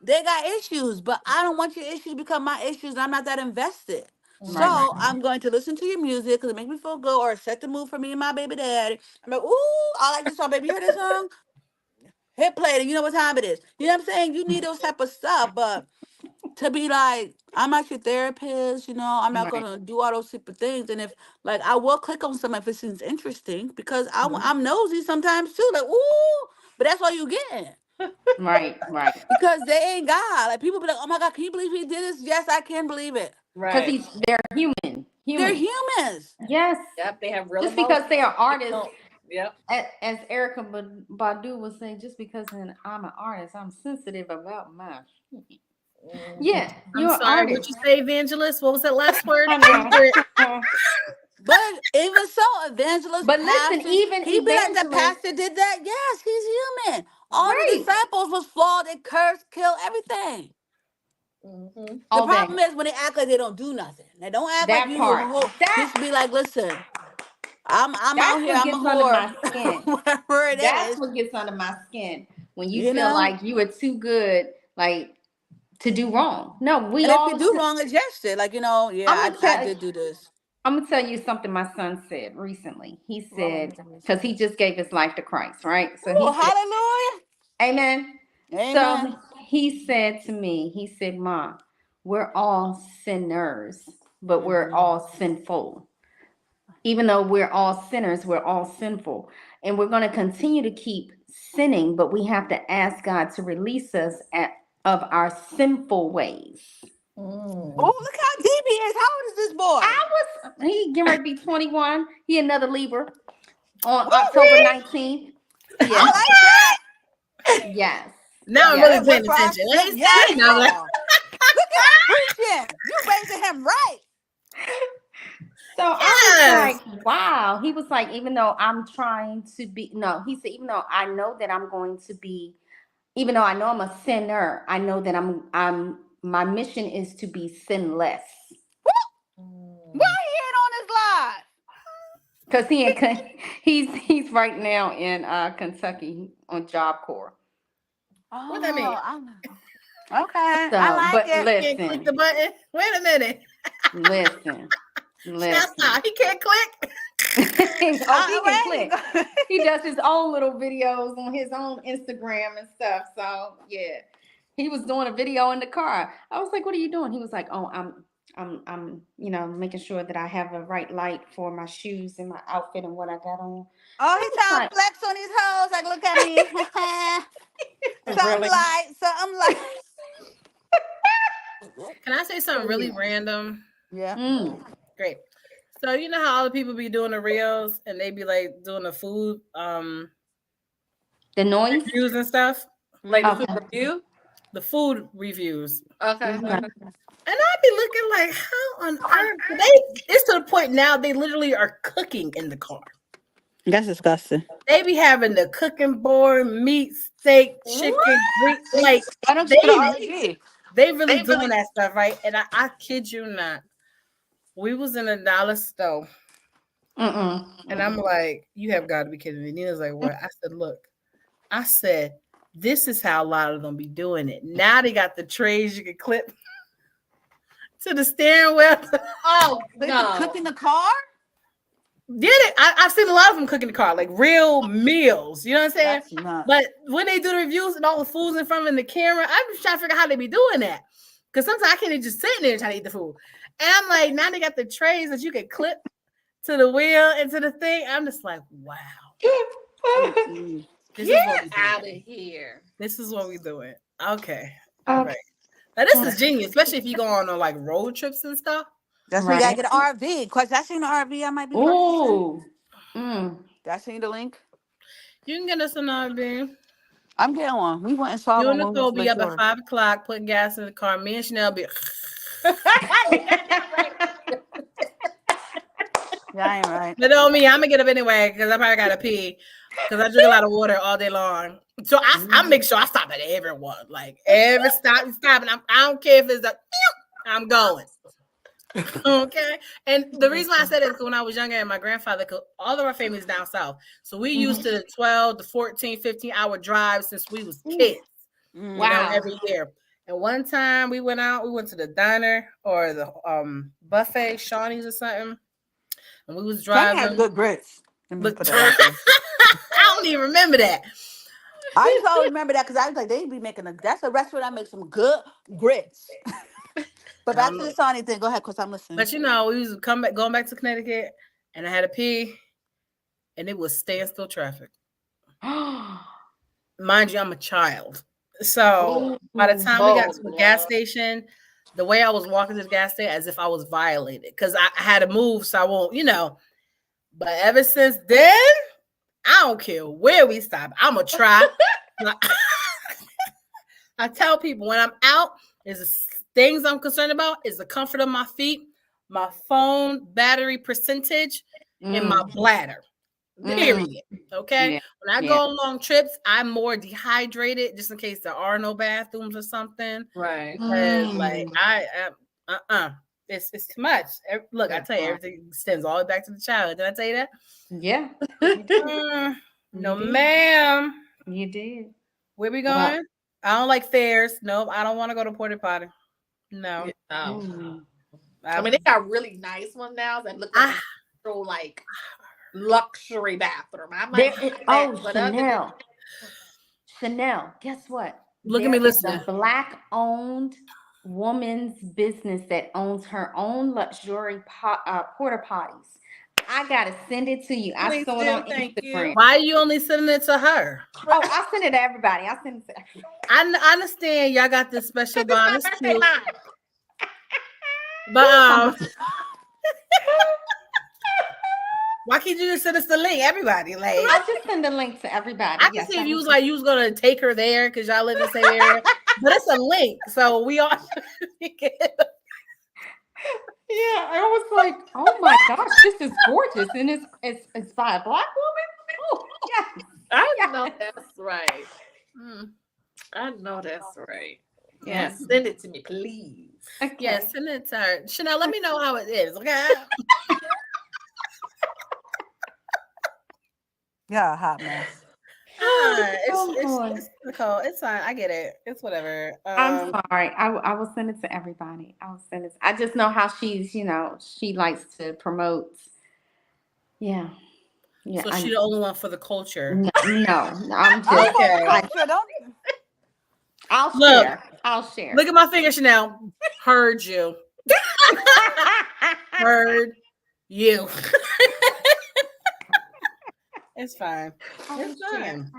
Speaker 5: they got issues, but I don't want your issues to become my issues. And I'm not that invested.
Speaker 3: Right, right.
Speaker 5: So I'm going to listen to your music because it makes me feel good or set the mood for me and my baby daddy. I'm like, ooh, I like this song, baby. You heard this song? Hit play it and you know what time it is. You know what I'm saying? You need those type of stuff, but to be like, I'm not your therapist, I'm not
Speaker 3: Right.
Speaker 5: gonna do all those type of things. And if like I will click on something if it seems interesting because I'm nosy sometimes too. Like, ooh, but that's all you get.
Speaker 3: Right, right.
Speaker 5: Because they ain't God. Like people be like, oh my God, can you believe he did this? Yes, I can believe it.
Speaker 3: Because
Speaker 2: Right.
Speaker 3: they're human.
Speaker 5: They're
Speaker 3: Human.
Speaker 5: humans.
Speaker 3: Yes.
Speaker 2: Yep. They have real
Speaker 3: Just
Speaker 2: emotions.
Speaker 3: because they are artists,
Speaker 2: Yep.
Speaker 3: as Erica Badu was saying, just because I'm an artist, I'm sensitive about my shit. Yeah,
Speaker 1: I'm
Speaker 3: you're an
Speaker 1: sorry, what
Speaker 3: artist.
Speaker 1: you say, evangelist? What was that last word?
Speaker 3: I know.
Speaker 5: But even so, evangelist,
Speaker 3: But listen,
Speaker 5: pastor,
Speaker 3: even
Speaker 5: he be like, the
Speaker 3: evangelists,
Speaker 5: pastor did that. Yes, he's human. All the
Speaker 3: right,
Speaker 5: disciples was flawed. They cursed, killed, everything. The
Speaker 3: all day.
Speaker 5: problem is when they act like they don't do nothing. They don't act like
Speaker 3: That
Speaker 5: you
Speaker 3: part.
Speaker 5: whole. Just
Speaker 3: That
Speaker 5: be like, listen, I'm out
Speaker 3: that's
Speaker 5: here.
Speaker 3: what
Speaker 5: I'm a
Speaker 3: gets under my
Speaker 5: whore,
Speaker 3: skin.
Speaker 5: whatever it
Speaker 3: That's
Speaker 5: is.
Speaker 3: what gets under my skin when you
Speaker 5: You
Speaker 3: feel
Speaker 5: know.
Speaker 3: like you are too good, like to do wrong. No, we
Speaker 5: And if you
Speaker 3: all.
Speaker 5: do wrong, adjust it. Like
Speaker 3: I'm
Speaker 5: yeah,
Speaker 3: gonna
Speaker 5: I
Speaker 3: tell.
Speaker 5: did do this.
Speaker 3: I'm gonna tell you something my son said recently. He
Speaker 5: Well,
Speaker 3: said, because he just gave his life to Christ, right? So
Speaker 5: oh,
Speaker 3: he said,
Speaker 5: hallelujah.
Speaker 3: Amen.
Speaker 5: Amen.
Speaker 3: So he said to me, he said, Ma, we're all sinners, but we're all sinful. Even though we're all sinners, we're all sinful. And we're going to continue to keep sinning, but we have to ask God to release us of our sinful ways.
Speaker 5: Oh, look how deep he is. How old is this boy?
Speaker 3: He getting ready to be 21. He another Libra on
Speaker 5: Woo,
Speaker 3: October 19th.
Speaker 5: I
Speaker 3: Yes.
Speaker 5: like that.
Speaker 3: Yes.
Speaker 1: Now I'm really
Speaker 3: Yes.
Speaker 1: paying attention. Let me
Speaker 5: Yes,
Speaker 1: see. Now, like,
Speaker 5: Lord. Look at him preaching. You raising him right.
Speaker 3: So I was
Speaker 1: yes.
Speaker 3: like, wow. He was like, even though I'm trying to be, no, he said, even though I know that I'm going to be, even though I know I'm a sinner, I know that my mission is to be sinless.
Speaker 5: Why he ain't on his live?
Speaker 3: Because he's right now in Kentucky on Job Corps.
Speaker 1: What that mean?
Speaker 5: Okay.
Speaker 3: So,
Speaker 5: I like
Speaker 3: but
Speaker 5: it.
Speaker 1: Can't click
Speaker 3: listen,
Speaker 1: the button. Wait a minute.
Speaker 3: listen, listen.
Speaker 1: He can't click.
Speaker 3: Oh, he can
Speaker 5: Wait.
Speaker 3: click. He does his own little videos on his own Instagram and stuff. So yeah, he was doing a video in the car. I was like, "What are you doing?" He was like, "Oh, I'm making sure that I have the right light for my shoes and my outfit and what I got on."
Speaker 5: Oh,
Speaker 3: I
Speaker 5: he
Speaker 3: was
Speaker 5: trying to
Speaker 3: like,
Speaker 5: flex on these hoes. Like, look at me. Something
Speaker 3: "Really?"
Speaker 5: like, something like.
Speaker 1: Can I say something really random?
Speaker 5: Yeah.
Speaker 3: Mm.
Speaker 1: Great. So you know how all the people be doing the reels and they be like doing the food
Speaker 3: The noise.
Speaker 1: reviews and stuff?
Speaker 2: Like the food
Speaker 3: Okay.
Speaker 2: review.
Speaker 1: The food reviews.
Speaker 2: Okay.
Speaker 3: Mhm.
Speaker 1: And I'd be looking like, how on earth? It's to the point now they literally are cooking in the car.
Speaker 5: That's disgusting.
Speaker 1: They be having the cooking board, meat, steak, chicken, grease. Like
Speaker 5: Why don't you
Speaker 1: they
Speaker 5: go to RG?
Speaker 1: they really doing that stuff, right? And I kid you not. We was in a dollar store. And I'm like, you have got to be kidding me. Nina's like, what? I said, look, I said, this is how a lot of them be doing it. Now they got the trays you can clip to the steering wheel.
Speaker 2: Oh
Speaker 5: They
Speaker 2: no.
Speaker 5: cook in the car?
Speaker 1: Did it? I've seen a lot of them cook in the car, like real meals. You know what I'm saying?
Speaker 5: That's nuts.
Speaker 1: But when they do the reviews and all the food's in front of them, the camera, I'm just trying to figure out how they be doing that. Because sometimes I can't even just sit there and try to eat the food. And I'm like, now they got the trays that you can clip to the wheel and to the thing. I'm just like, wow. This is what we
Speaker 2: Get out of
Speaker 1: doing.
Speaker 2: here.
Speaker 1: This is what we doing. Okay. All right. Now this is genius, especially if you go on like road trips and stuff.
Speaker 5: That's why you gotta get an RV. Because I seen the RV I might be purchasing.
Speaker 3: Ooh.
Speaker 5: Did I send you the link?
Speaker 1: You can get us an RV.
Speaker 5: I'm getting one. We went and saw
Speaker 1: You
Speaker 5: one
Speaker 1: and
Speaker 5: when we
Speaker 1: Nicole
Speaker 5: went to
Speaker 1: be
Speaker 5: Lake
Speaker 1: up at
Speaker 5: Shore.
Speaker 1: 5 o'clock putting gas in the car. Me and Chanel be
Speaker 5: Yeah, I ain't right.
Speaker 1: But on me, I'm gonna get up anyway because I probably gotta pee because I drink a lot of water all day long. So I make sure I stop at everyone, like every stop, and I don't care if it's a, I'm going. Okay. And the reason why I said it is because when I was younger and my grandfather, cause all of our families down south. So we used to 12 to 14, 15-hour drives since we was kids,
Speaker 2: Wow.
Speaker 1: every year. And one time we went to the diner or the buffet, Shawnee's or something, and we was
Speaker 5: Sonny has
Speaker 1: driving.
Speaker 5: good grits. Let me just
Speaker 1: But
Speaker 5: put that out there.
Speaker 1: I don't even remember that.
Speaker 5: I used to always remember that because I was like, they be making that's a restaurant that makes some good grits. But
Speaker 1: I
Speaker 5: back
Speaker 1: don't
Speaker 5: to
Speaker 1: know.
Speaker 5: the Sonny thing. Go ahead, cause I'm listening.
Speaker 1: But we was going back to Connecticut, and I had to pee, and it was standstill traffic. Mind you, I'm a child. So by the time we got to the gas station, the way I was walking to the gas station as if I was violated because I had to move so I won't. But ever since then, I don't care where we stop. I'm gonna try. I tell people when I'm out, is things I'm concerned about is the comfort of my feet, my phone battery percentage, and my bladder. Period. Okay.
Speaker 3: Yeah.
Speaker 1: When I go on long trips, I'm more dehydrated just in case there are no bathrooms or something.
Speaker 2: Right.
Speaker 1: Because like I it's too much. Look, I tell you, everything extends all the way back to the child. Did I tell you that?
Speaker 3: Yeah.
Speaker 1: No,
Speaker 3: You did.
Speaker 1: ma'am.
Speaker 3: You did.
Speaker 1: Where we
Speaker 3: Well,
Speaker 1: going? I don't like fairs. Nope, I don't want to go to Porta Potty. No.
Speaker 2: No.
Speaker 3: mm.
Speaker 2: I mean, they got really nice ones now that look like actual like luxury bathroom. I might
Speaker 3: There is,
Speaker 2: do that,
Speaker 3: oh,
Speaker 2: but other than
Speaker 3: Chanel, guess what?
Speaker 1: Look at
Speaker 3: There
Speaker 1: me
Speaker 3: is
Speaker 1: listening.
Speaker 3: a black-owned woman's business that owns her own luxury porta potties. I gotta send it to you. I
Speaker 2: please
Speaker 3: saw it
Speaker 2: do,
Speaker 3: on
Speaker 2: thank
Speaker 3: Instagram.
Speaker 2: you.
Speaker 1: Why are you only sending it to her?
Speaker 3: Oh, I'll send it to everybody. I'll send it to everybody.
Speaker 1: I understand y'all got this special
Speaker 2: This is
Speaker 1: bond.
Speaker 2: my
Speaker 1: It's
Speaker 2: birthday
Speaker 1: cute.
Speaker 2: month.
Speaker 1: But why can't you just send us the link? Everybody, like
Speaker 3: I'll just send the link to everybody.
Speaker 1: I can
Speaker 3: Yes,
Speaker 1: see
Speaker 3: I
Speaker 1: if you
Speaker 3: will.
Speaker 1: was like you was gonna take her there because y'all live in the same area. But it's a link, so we all
Speaker 3: Yeah, I was like, oh my gosh, this is gorgeous, and it's by a black woman. Oh yes,
Speaker 2: I
Speaker 3: yes.
Speaker 2: know that's right.
Speaker 1: Mm,
Speaker 2: I know that's right.
Speaker 1: yeah.
Speaker 2: Yeah, send it to me, please.
Speaker 3: Okay.
Speaker 1: Yeah, send it to her. Chanel, let me know how it is, okay?
Speaker 5: Yeah, a hot mess.
Speaker 1: It's Nicole. It's fine. I get it. It's whatever.
Speaker 3: I'm sorry. I will send it to everybody. I will send it. I just know how she likes to promote. Yeah. Yeah.
Speaker 1: So she the only one for the culture.
Speaker 3: No, I'm just.
Speaker 5: I'm for the
Speaker 1: Okay.
Speaker 5: culture. Don't.
Speaker 3: I'll
Speaker 1: Look,
Speaker 3: share. I'll share.
Speaker 1: look at my finger, Chanel. Heard you. Heard you. It's fine. It's fine.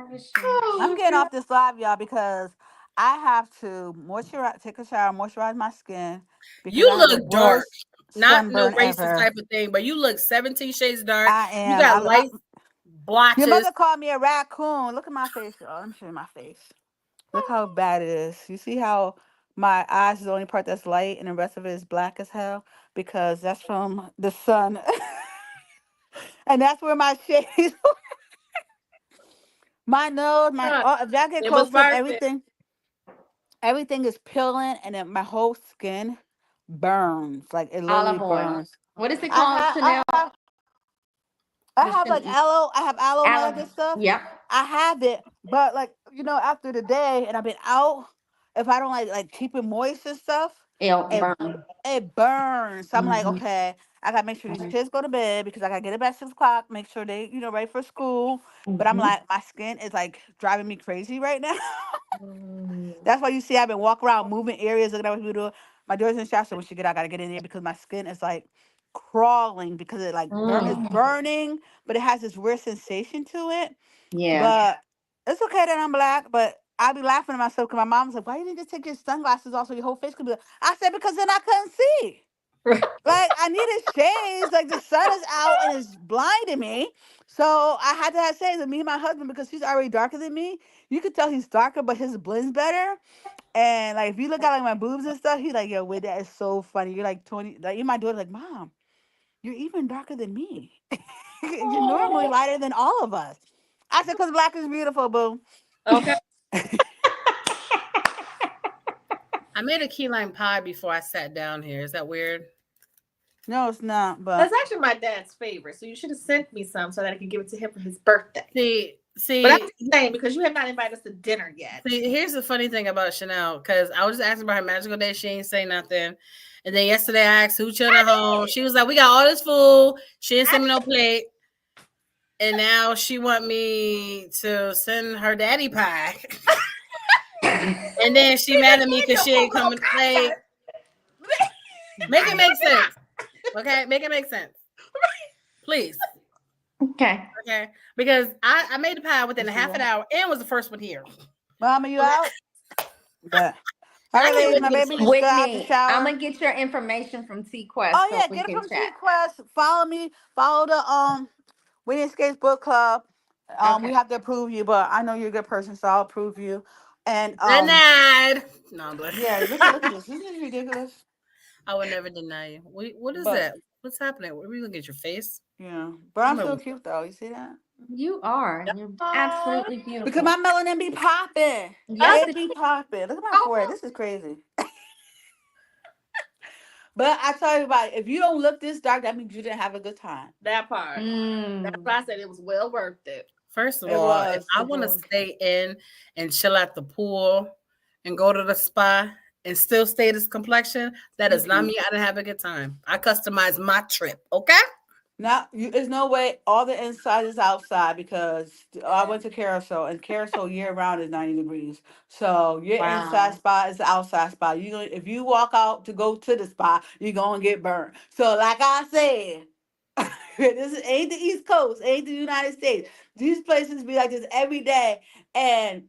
Speaker 5: I'm getting off this live, y'all, because I have to moisturize, take a shower, moisturize my skin because
Speaker 1: You
Speaker 5: I have the
Speaker 1: look dark.
Speaker 5: worst
Speaker 1: Not no
Speaker 5: sunburn
Speaker 1: racist
Speaker 5: ever.
Speaker 1: type of thing, but you look 17 shades dark.
Speaker 5: I
Speaker 1: You
Speaker 5: am.
Speaker 1: got light
Speaker 5: Your
Speaker 1: blotches.
Speaker 5: mother called me a raccoon. Look at my face, y'all. Let me show you my face. Look how bad it is. You see how my eyes is the only part that's light and the rest of it is black as hell? Because that's from the sun. And that's where my shades, my nose, if y'all get
Speaker 2: It was
Speaker 5: close up,
Speaker 2: worth it.
Speaker 5: everything is peeling and then my whole skin burns. Like it literally
Speaker 3: Olive oil.
Speaker 5: burns.
Speaker 3: What is it
Speaker 5: I
Speaker 3: called,
Speaker 5: have,
Speaker 3: Chanel?
Speaker 5: I have like aloe. I have aloe and all that good
Speaker 3: Aloe.
Speaker 5: stuff.
Speaker 3: Yep.
Speaker 5: I have it, but like after the day and I've been out, if I don't like keep it moist and stuff,
Speaker 3: It'll
Speaker 5: it
Speaker 3: burn.
Speaker 5: it burns. So I'm like,
Speaker 3: Mm-hmm.
Speaker 5: okay, I gotta make sure these
Speaker 3: Mm-hmm.
Speaker 5: kids go to bed because I gotta get up at 6 o'clock. Make sure they ready for school. But I'm
Speaker 3: Mm-hmm.
Speaker 5: like, my skin is like driving me crazy right now. That's why you see I've been walking around, moving areas, looking at what people do. My daughter's in the shower, so when she get out, I gotta get in there because my skin is like crawling because it like it's
Speaker 3: Mm.
Speaker 5: burning, but it has this weird sensation to it.
Speaker 3: Yeah.
Speaker 5: But it's okay that I'm black, but I be laughing at myself because my mom's like, why you didn't just take your sunglasses off so your whole face could be like, I said, because then I couldn't see. Like I needed shades. Like the sun is out and it's blinding me. So I had to have shades. And me and my husband, because he's already darker than me, you could tell he's darker, but his blends better. And like if you look at like my boobs and stuff, he's like, yo, wait, that is so funny. You're like 20, like even my daughter, like, Mom, you're even darker than me. You're normally lighter than all of us. I said, because black is beautiful, boo.
Speaker 2: Okay.
Speaker 1: I made a key lime pie before I sat down here. Is that weird?
Speaker 5: No, it's not. But
Speaker 2: That's actually my dad's favorite. So you should have sent me some so that I could give it to him for his birthday.
Speaker 1: See,
Speaker 2: But I'm saying because you have not invited us to dinner yet.
Speaker 1: See, here's the funny thing about Chanel, because I was just asking about her magical day. She ain't say nothing. And then yesterday I asked who chilling at home. She was like, we got all this food. She didn't send me no plate. And now she want me to send her daddy pie. And then she mad at me because she ain't coming to play. Make it make sense. Okay? Make it make sense. Please.
Speaker 4: Okay.
Speaker 1: Okay? Because I made the pie within a half an hour and was the first one here.
Speaker 5: Mama, you out? But all right, ladies, my baby just got out the
Speaker 4: Whitney,
Speaker 5: shower.
Speaker 4: I'm gonna get your information from TQuest.
Speaker 5: Oh
Speaker 4: so
Speaker 5: yeah,
Speaker 4: we
Speaker 5: get it
Speaker 4: can
Speaker 5: from
Speaker 4: chat.
Speaker 5: TQuest. Follow me. Follow the Winnie Escapes Book Club. We have to approve you, but I know you're a good person, so I'll approve you. And
Speaker 1: Denied. No, I'm like,
Speaker 5: yeah, look at this. This is ridiculous.
Speaker 1: I would never deny you. What is
Speaker 5: But-
Speaker 1: that? What's happening? Are we looking at your face?
Speaker 5: Yeah, but I'm so cute though. You see that?
Speaker 4: You are. You're absolutely beautiful.
Speaker 5: Because my melanin be popping.
Speaker 4: Yes,
Speaker 5: It be popping. Look at my forehead. This is crazy. But I tell you about if you don't look this dark, that means you didn't have a good time.
Speaker 2: That part. That's why I said it was well worth it.
Speaker 1: First of all, if I want to stay in and chill at the pool and go to the spa and still stay this complexion, that does not mean I didn't have a good time. I customize my trip, okay?
Speaker 5: Now, there's no way all the inside is outside because I went to Carousel and Carousel year round is 90 degrees. So your inside spot is the outside spot. If you walk out to go to the spot, you're gonna get burned. So like I said, this ain't the East Coast, ain't the United States. These places be like this every day, and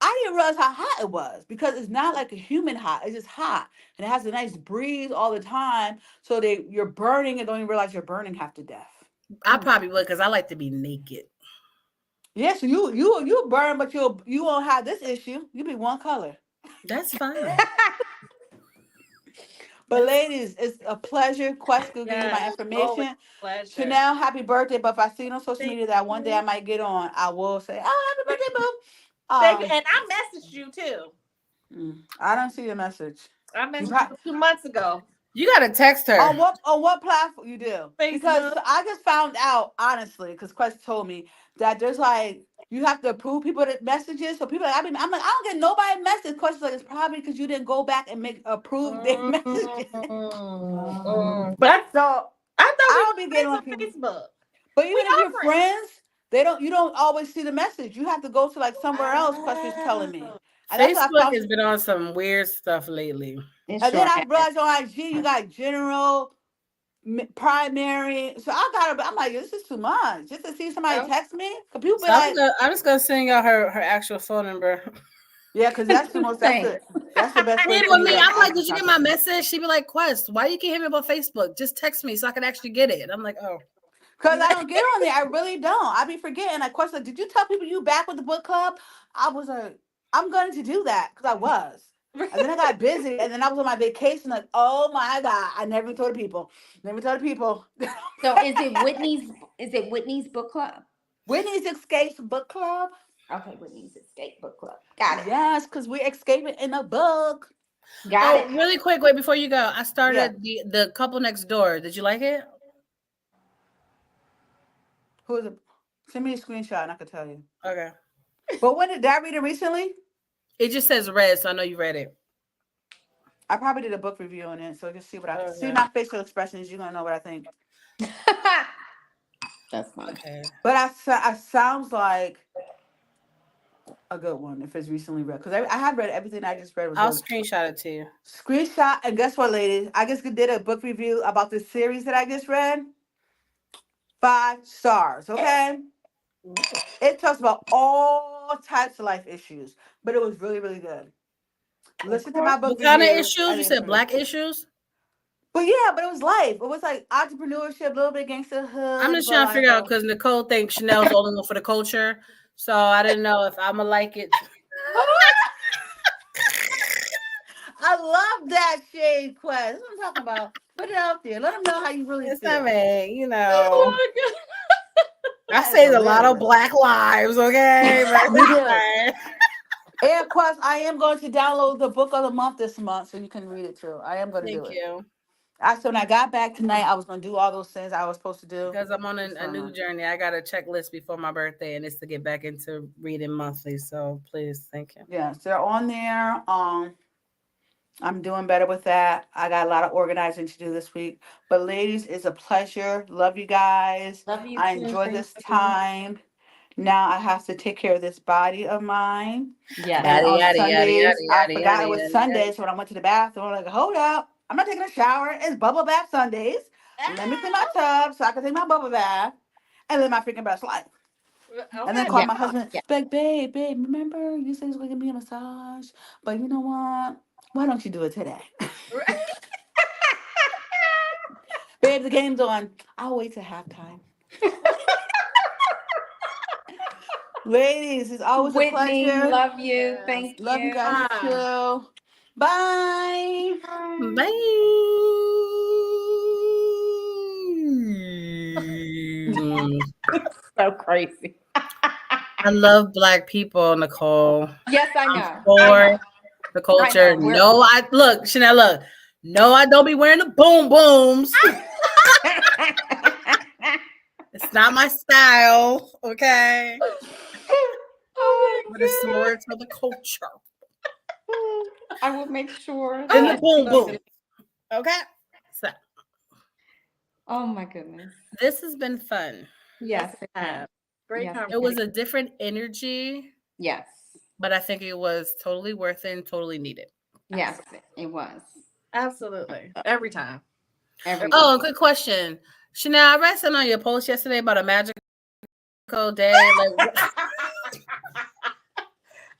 Speaker 5: I didn't realize how hot it was because it's not like a human hot. It's just hot. And it has a nice breeze all the time. So you're burning and don't even realize you're burning half to death.
Speaker 1: I probably would because I like to be naked.
Speaker 5: Yeah, so you burn, but you won't have this issue. You'll be one color.
Speaker 1: That's fine.
Speaker 5: But ladies, it's a pleasure. Quest will give you my information.
Speaker 2: Pleasure.
Speaker 5: Chanel, happy birthday. But if I see it on social media that one day I might get on, I will say, oh, happy birthday, boo.
Speaker 2: Thank you. And I messaged you too.
Speaker 5: I don't see the message.
Speaker 2: I messaged you 2 months ago.
Speaker 1: You gotta text her.
Speaker 5: On what platform you do?
Speaker 2: Facebook.
Speaker 5: Because I just found out, honestly, because Quest told me that there's like you have to approve people that messages. So people I'm like, I don't get nobody message. Quest like it's probably because you didn't go back and approve their messages.
Speaker 2: But
Speaker 5: So
Speaker 2: I
Speaker 5: don't
Speaker 2: thought
Speaker 5: be
Speaker 2: we
Speaker 5: getting
Speaker 2: on
Speaker 5: on people.
Speaker 2: Facebook.
Speaker 5: But even if you're friends, you don't always see the message. You have to go to like somewhere else. Quest was telling me. And
Speaker 1: Facebook has been on some weird stuff lately.
Speaker 5: And then I realized on IG you got general, primary. So I'm like, this is too much. Just to see somebody text me. Cause people be like,
Speaker 1: I'm just gonna send y'all her actual phone number.
Speaker 5: Yeah, because that's the most. That's the best way.
Speaker 1: With me, I'm like, did you get my message? She'd be like, Quest, why you can't hit me about Facebook? Just text me so I can actually get it. I'm like, oh.
Speaker 5: Because I don't get on there. I really don't. I be forgetting. Like, Quest, like, did you tell people you back with the book club? I was like, I'm going to do that because I was. And then I got busy, and then I was on my vacation. Like, oh my God, I never told the people.
Speaker 4: So is it Whitney's? Is it Whitney's book club?
Speaker 5: Whitney's Escapes Book Club.
Speaker 4: Okay, Whitney's Escape Book Club. Got it.
Speaker 5: Yes, because we're escaping in a book.
Speaker 4: Got it.
Speaker 1: Really quick, wait before you go. I started the couple next door. Did you like it?
Speaker 5: Who is it? Send me a screenshot, and I can tell you.
Speaker 1: Okay.
Speaker 5: But when did I read it recently?
Speaker 1: It just says read, so I know you read it.
Speaker 5: I probably did a book review on it, so just see what I see. My facial expressions, you're gonna know what I think.
Speaker 4: That's fine.
Speaker 1: Okay.
Speaker 5: But I sounds like a good one if it's recently read because I had read everything I just read.
Speaker 1: I'll screenshot it to you.
Speaker 5: Screenshot, and guess what, ladies? I just did a book review about this series that I just read. 5 stars, okay? It talks about all types of life issues, but it was really, really good. Listen to my book.
Speaker 1: What kind of issues? You said black issues?
Speaker 5: But yeah, but it was life. It was like entrepreneurship, a little bit gangsterhood.
Speaker 1: I'm just trying to figure out because Nicole thinks Chanel's the only one for the culture. So I didn't know if I'm going to like it.
Speaker 5: I love that shade quest. That's what I'm talking about. Put it out there. Let them know how you really
Speaker 1: It's
Speaker 5: feel.
Speaker 1: not me, you
Speaker 2: Oh
Speaker 1: know.
Speaker 2: my God.
Speaker 1: I
Speaker 5: That's
Speaker 1: saved a lot of
Speaker 5: hilarious.
Speaker 1: Black lives, okay? But
Speaker 5: You
Speaker 1: it's
Speaker 5: did.
Speaker 1: fine.
Speaker 5: And Quest, I am going to download the book of the month this month so you can read it too. I am going to do
Speaker 1: Thank
Speaker 5: it.
Speaker 1: you.
Speaker 5: So when I got back tonight, I was going to do all those things I was supposed to do.
Speaker 1: Because I'm on
Speaker 5: It's
Speaker 1: a
Speaker 5: going
Speaker 1: new
Speaker 5: on.
Speaker 1: journey. I got a checklist before my birthday, and it's to get back into reading monthly. So please, thank you.
Speaker 5: Yes, they're on there. I'm doing better with that. I got a lot of organizing to do this week. But ladies, it's a pleasure. Love you guys.
Speaker 3: Love you
Speaker 5: I
Speaker 3: too.
Speaker 5: enjoy
Speaker 3: Thank
Speaker 5: this
Speaker 3: you.
Speaker 5: time. Now I have to take care of this body of mine.
Speaker 3: Yes.
Speaker 5: And
Speaker 1: Yada
Speaker 5: on
Speaker 1: yada yada yada
Speaker 5: Sundays, I
Speaker 1: yada
Speaker 5: forgot
Speaker 1: yada
Speaker 5: it was
Speaker 1: yada.
Speaker 5: Sunday. So when I went to the bathroom, I'm like, hold up. I'm not taking a shower. It's bubble bath Sundays. Let me clean my tub so I can take my bubble bath and live my freaking best life. And then
Speaker 2: Okay.
Speaker 5: call
Speaker 3: Yeah.
Speaker 5: my husband,
Speaker 3: Yeah.
Speaker 5: like, babe, remember you said you was going to give me a massage? But you know what? Why don't you do it today? Babe, the game's on. I'll wait till halftime. Ladies, it's always a
Speaker 3: Whitney,
Speaker 5: pleasure.
Speaker 3: love you.
Speaker 1: Yes.
Speaker 3: Thank
Speaker 5: Love you
Speaker 3: you.
Speaker 5: guys too. Bye.
Speaker 1: Bye.
Speaker 3: So crazy.
Speaker 1: I love Black people, Nicole.
Speaker 3: Yes, I
Speaker 1: I'm
Speaker 3: know. I
Speaker 1: for
Speaker 3: know.
Speaker 1: the culture. No, I look, Chanel, look. No, I don't be wearing the boom booms. It's not my style, okay?
Speaker 3: Oh
Speaker 1: But
Speaker 3: my
Speaker 1: it's more to the culture.
Speaker 3: God. I will make sure.
Speaker 1: In the
Speaker 3: that-
Speaker 1: boom boom. Okay? So
Speaker 3: Oh my goodness.
Speaker 1: this has been fun.
Speaker 3: Yes. It
Speaker 2: Yeah.
Speaker 3: has.
Speaker 2: Great
Speaker 3: Yes.
Speaker 2: conversation.
Speaker 1: It was a different energy,
Speaker 3: Yes.
Speaker 1: but I think it was totally worth it and totally needed.
Speaker 3: Yes. It was.
Speaker 2: Absolutely. Every time.
Speaker 3: Every
Speaker 1: Oh, and quick question. Chanel, I read something on your post yesterday about a magical day. Like,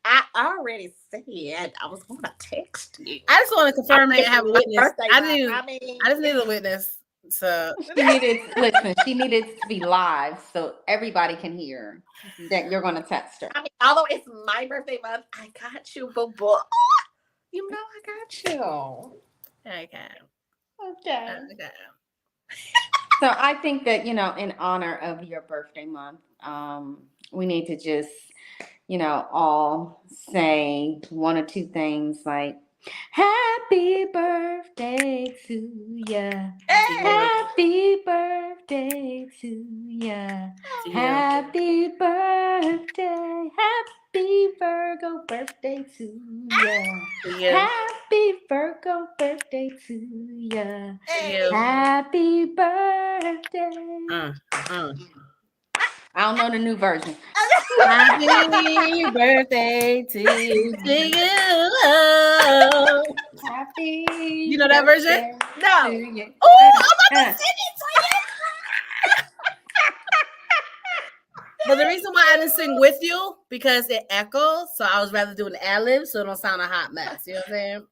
Speaker 2: I already said I was going to text you.
Speaker 1: I just want to confirm it and have a witness.
Speaker 2: Birthday
Speaker 1: I
Speaker 2: month.
Speaker 1: just need a witness. So
Speaker 3: She needed listen, she needed to be live so everybody can hear that you're gonna text her.
Speaker 2: I mean, although it's my birthday month, I got you, boo boo. You know I got you.
Speaker 1: okay.
Speaker 3: Okay.
Speaker 1: Okay.
Speaker 3: So I think that, in honor of your birthday month, we need to just, all say one or two things like, happy birthday to ya. Happy birthday to ya.
Speaker 1: To you.
Speaker 3: Happy birthday. Happy Virgo birthday to ya.
Speaker 1: To you.
Speaker 3: Happy Virgo birthday to ya.
Speaker 1: To you.
Speaker 3: Happy birthday. I don't know the new version.
Speaker 1: Happy birthday to you. To you.
Speaker 3: Happy.
Speaker 1: You know that version?
Speaker 2: No.
Speaker 3: to you.
Speaker 1: Oh, I'm about to sing it to you. But the reason why I didn't sing with you because it echoes, so I was rather doing ad-lib so it don't sound a hot mess. You know what I'm saying?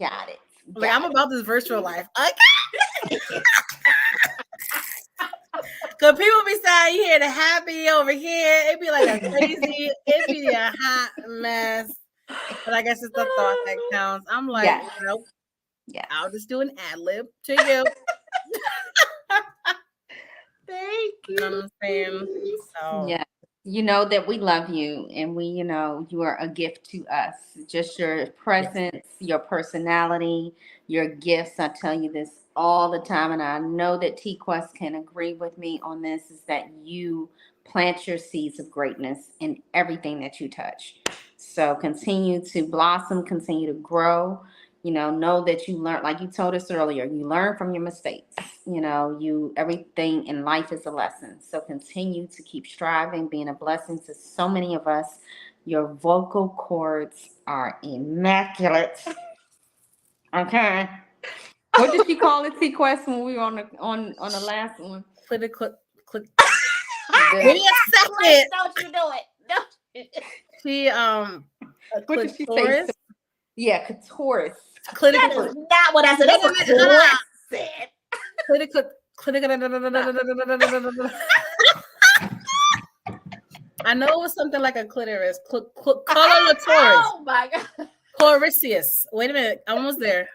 Speaker 3: Got it.
Speaker 1: Like I'm about this virtual life. Okay. Cause people be saying you hear the happy over here, it'd be like a crazy, it'd be a hot mess. But I guess it's the thought that counts. I'm like,
Speaker 3: Yes.
Speaker 1: nope.
Speaker 3: Yes.
Speaker 1: I'll just do an ad-lib to you.
Speaker 2: Thank
Speaker 1: You know what I'm saying? So
Speaker 3: Yeah. You know that we love you and you are a gift to us. Just your presence, your personality, your gifts. I tell you this all the time, and I know that TQuest can agree with me on this, is that you plant your seeds of greatness in everything that you touch. So continue to blossom, continue to grow. Know that you learn, like you told us earlier, you learn from your mistakes. Everything in life is a lesson. So continue to keep striving, being a blessing to so many of us. Your vocal cords are immaculate. Okay. What did she call it, TQuest, when we were on the last one?
Speaker 1: click.
Speaker 3: The-
Speaker 1: Give me a second.
Speaker 2: Don't you do it. Don't.
Speaker 1: She
Speaker 3: What did she say?
Speaker 1: clitoris.
Speaker 3: Yeah, clitoris.
Speaker 2: That is not what I said. That's what I said.
Speaker 1: I know it was something like a clitoris. Coloratorius.
Speaker 2: Oh my God.
Speaker 1: Coricius. Wait a minute. I'm almost there.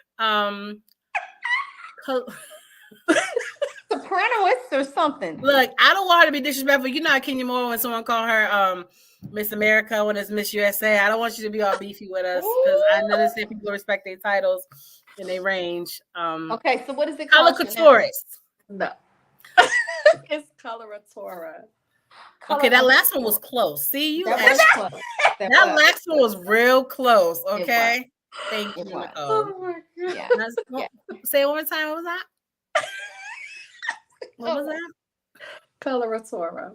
Speaker 4: Sopranoist or something.
Speaker 1: Look, I don't want her to be disrespectful. You know how Kenya Moore when someone call her Miss America when it's Miss USA. I don't want you to be all beefy with us because I understand people respect their titles and they range.
Speaker 4: Okay, so what is it called?
Speaker 1: Colocatourist.
Speaker 2: No. It's coloratura.
Speaker 1: Okay, that last one was close. See, you
Speaker 4: That was close.
Speaker 1: that last one was real close. Okay, thank you, Nicole.
Speaker 2: Oh my god.
Speaker 4: Yeah.
Speaker 1: Say it one more time. What was that? What was that?
Speaker 2: Coloratura.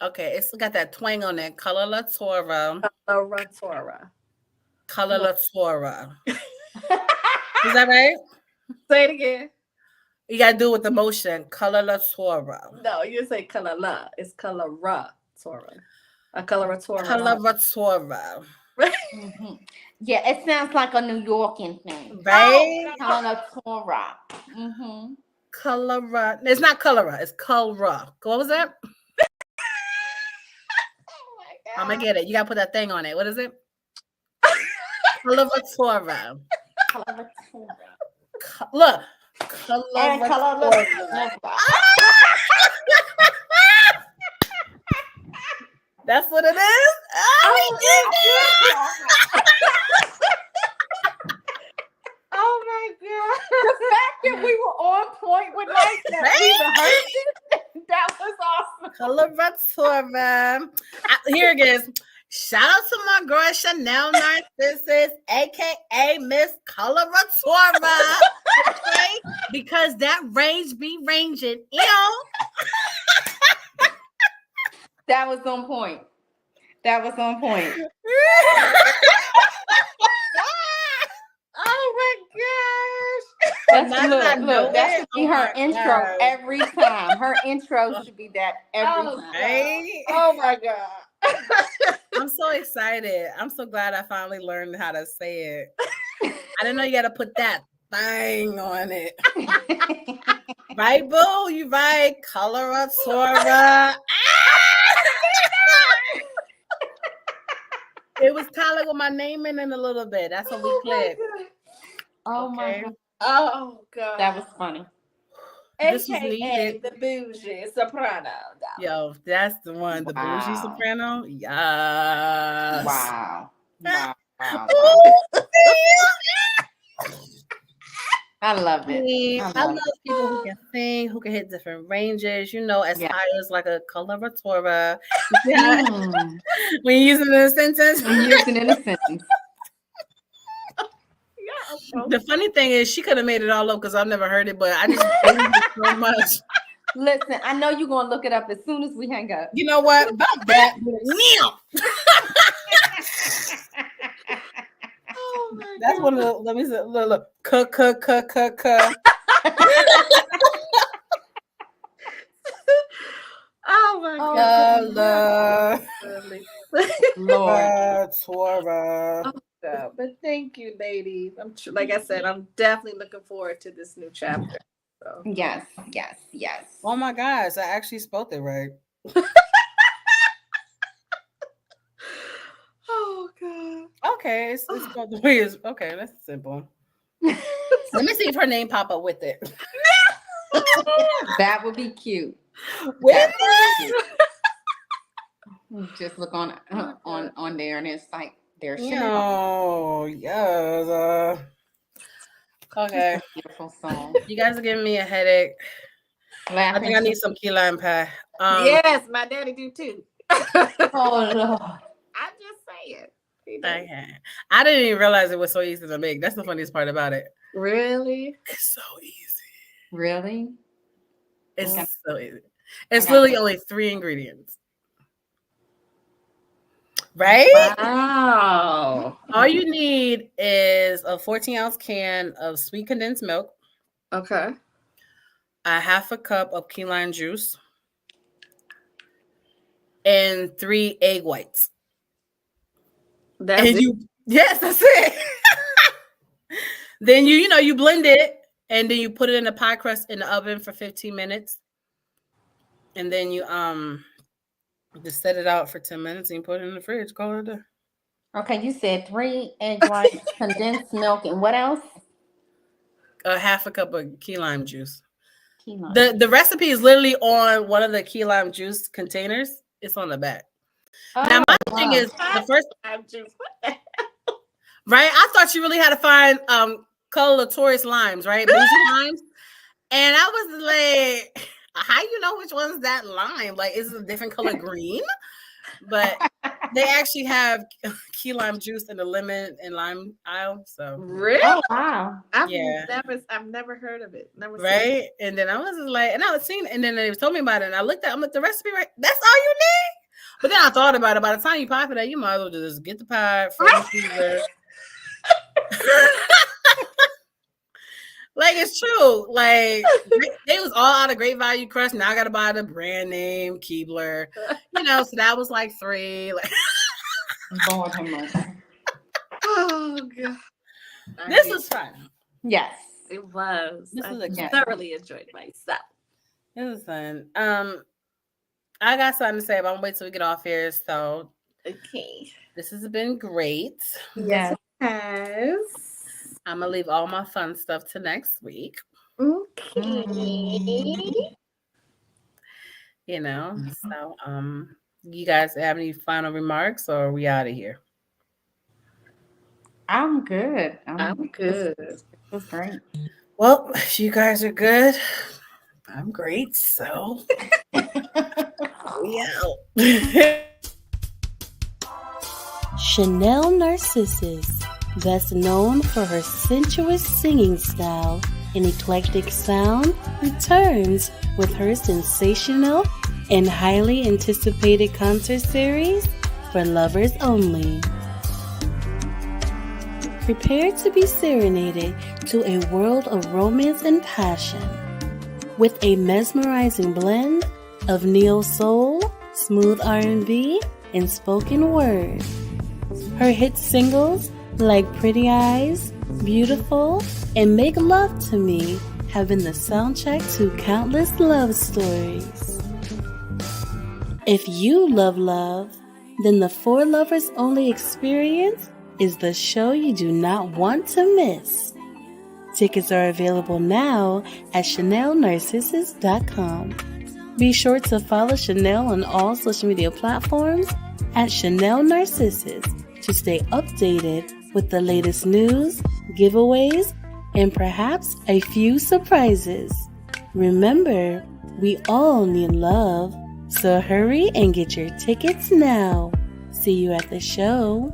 Speaker 1: Okay, it's got that twang on it. Coloratura.
Speaker 2: Coloratura.
Speaker 1: Coloratura. Is that right?
Speaker 2: Say it again.
Speaker 1: You gotta do it with the motion. Coloratura.
Speaker 2: No, you say color. It's coloratura. A coloratura.
Speaker 1: Coloratura.
Speaker 4: Mm-hmm. Yeah, it sounds like a New Yorkian thing.
Speaker 1: Right?
Speaker 4: Coloratura. Mm-hmm.
Speaker 1: Colora. It's not colora. It's colora. What was that? I'm gonna get it. You gotta put that thing on it. What is it? Coloratura. Look. Coloratura. That's what it is. Oh,
Speaker 4: oh my god! The fact that we were on point with like that, that was awesome.
Speaker 1: Coloratura. Here it is. Shout out to my girl Chanel Narcissus, aka Miss Coloratura. Okay, because that range be ranging.
Speaker 4: That was on point. That was on point.
Speaker 2: Oh my gosh.
Speaker 4: Look, that should be her intro every time. Her intro should be that every time.
Speaker 1: Right?
Speaker 2: Oh my god.
Speaker 1: I'm so excited. I'm so glad I finally learned how to say it. I didn't know you got to put that thing on it. Right, boo? You right. Coloratura. It was kind of like with my name in it a little bit. That's what we clicked.
Speaker 4: Oh my god.
Speaker 2: Oh god.
Speaker 4: That was funny.
Speaker 1: This was
Speaker 2: AKA
Speaker 1: needed.
Speaker 2: the bougie soprano.
Speaker 1: Yo, that's the one. The bougie soprano. Yes.
Speaker 4: Wow. Wow. I love it.
Speaker 1: I love people who can sing, who can hit different ranges, as high as like a coloratura. When you're using it in a sentence. The funny thing is she could have made it all up because I've never heard it, but I just love it so much.
Speaker 4: Listen, I know you're going to look it up as soon as we hang up.
Speaker 1: You know what? About that. That's one of the, let me see, look.
Speaker 2: Oh my god.
Speaker 1: Lord.
Speaker 2: But thank you, ladies. Like I said, I'm definitely looking forward to this new chapter. So.
Speaker 4: Yes.
Speaker 1: Oh my gosh, I actually spelled it right.
Speaker 2: Oh god.
Speaker 1: Okay, it's spelled the way it's okay. That's simple. Let me see if her name pop up with it.
Speaker 4: That would be cute.
Speaker 1: With
Speaker 4: it? Just look on there, and it's like there's
Speaker 1: yes. Okay.
Speaker 4: Beautiful song.
Speaker 1: You guys are giving me a headache. I think I need some key lime pie.
Speaker 2: Yes, my daddy do too.
Speaker 4: Oh Lord.
Speaker 2: I'm just saying.
Speaker 1: Okay. I didn't even realize it was so easy to make. That's the funniest part about it.
Speaker 2: Really?
Speaker 1: It's so easy.
Speaker 4: Really?
Speaker 1: It's so easy. It's literally only 3 ingredients. Right?
Speaker 2: Wow.
Speaker 1: All you need is a 14-ounce can of sweet condensed milk.
Speaker 2: Okay.
Speaker 1: A half a cup of key lime juice. And 3 egg whites.
Speaker 2: That's it.
Speaker 1: Yes, that's it. Then you blend it and then you put it in a pie crust in the oven for 15 minutes. And then you just set it out for 10 minutes and you put it in the fridge. Call it a day.
Speaker 3: Okay, you said 3 egg whites, condensed milk, and what else?
Speaker 1: Half a cup of key lime juice.
Speaker 3: Key lime.
Speaker 1: The recipe is literally on one of the key lime juice containers. It's on the back. Now my thing is the first
Speaker 2: lime juice. What the hell?
Speaker 1: Right? I thought you really had to find coloratorious limes, right? Bougie limes. And I was like, how you know which one's that lime? Like, is it a different color green? But they actually have key lime juice in the lemon and lime aisle. So
Speaker 2: really?
Speaker 3: Oh wow.
Speaker 2: I've never heard of it. Never seen
Speaker 1: right.
Speaker 2: it.
Speaker 1: And then I was like, and I was seeing, and then they told me about it, and I looked at, I'm like, the recipe, right? That's all you need. But then I thought about it. By the time you pop it out, you might as well just get the pie from the freezer. Like, it's true. Like, they was all out of Great Value Crust. Now I got to buy the brand name Keebler. You know, so that was like $3. Like,
Speaker 3: Lord have mercy.
Speaker 2: Oh god.
Speaker 1: this was fun.
Speaker 3: Yes.
Speaker 2: It was.
Speaker 1: This was
Speaker 2: I thoroughly enjoyed myself.
Speaker 1: It was fun. I got something to say, but I'm gonna wait till we get off here. So
Speaker 2: Okay.
Speaker 1: this has been great.
Speaker 3: Yes.
Speaker 2: Yes.
Speaker 1: I'm gonna leave all my fun stuff to next week.
Speaker 2: Okay.
Speaker 1: You know, so you guys have any final remarks, or are we out of here?
Speaker 3: I'm good.
Speaker 2: I'm good.
Speaker 3: It was great.
Speaker 1: Well, you guys are good. I'm great, so we out. Chanel Narcissus, best known for her sensuous singing style and eclectic sound, returns with her sensational and highly anticipated concert series for lovers only. Prepare to be serenaded to a world of romance and passion with a mesmerizing blend of neo soul, smooth R&B, and spoken word. Her hit singles like Pretty Eyes, Beautiful, and Make Love to Me have been the soundtrack to countless love stories. If you love love, then the For Lovers Only experience is the show you do not want to miss. Tickets are available now at ChanelNarcissus.com. Be sure to follow Chanel on all social media platforms at Chanel Narcissus to stay updated with the latest news, giveaways, and perhaps a few surprises. Remember, we all need love, so hurry and get your tickets now. See you at the show.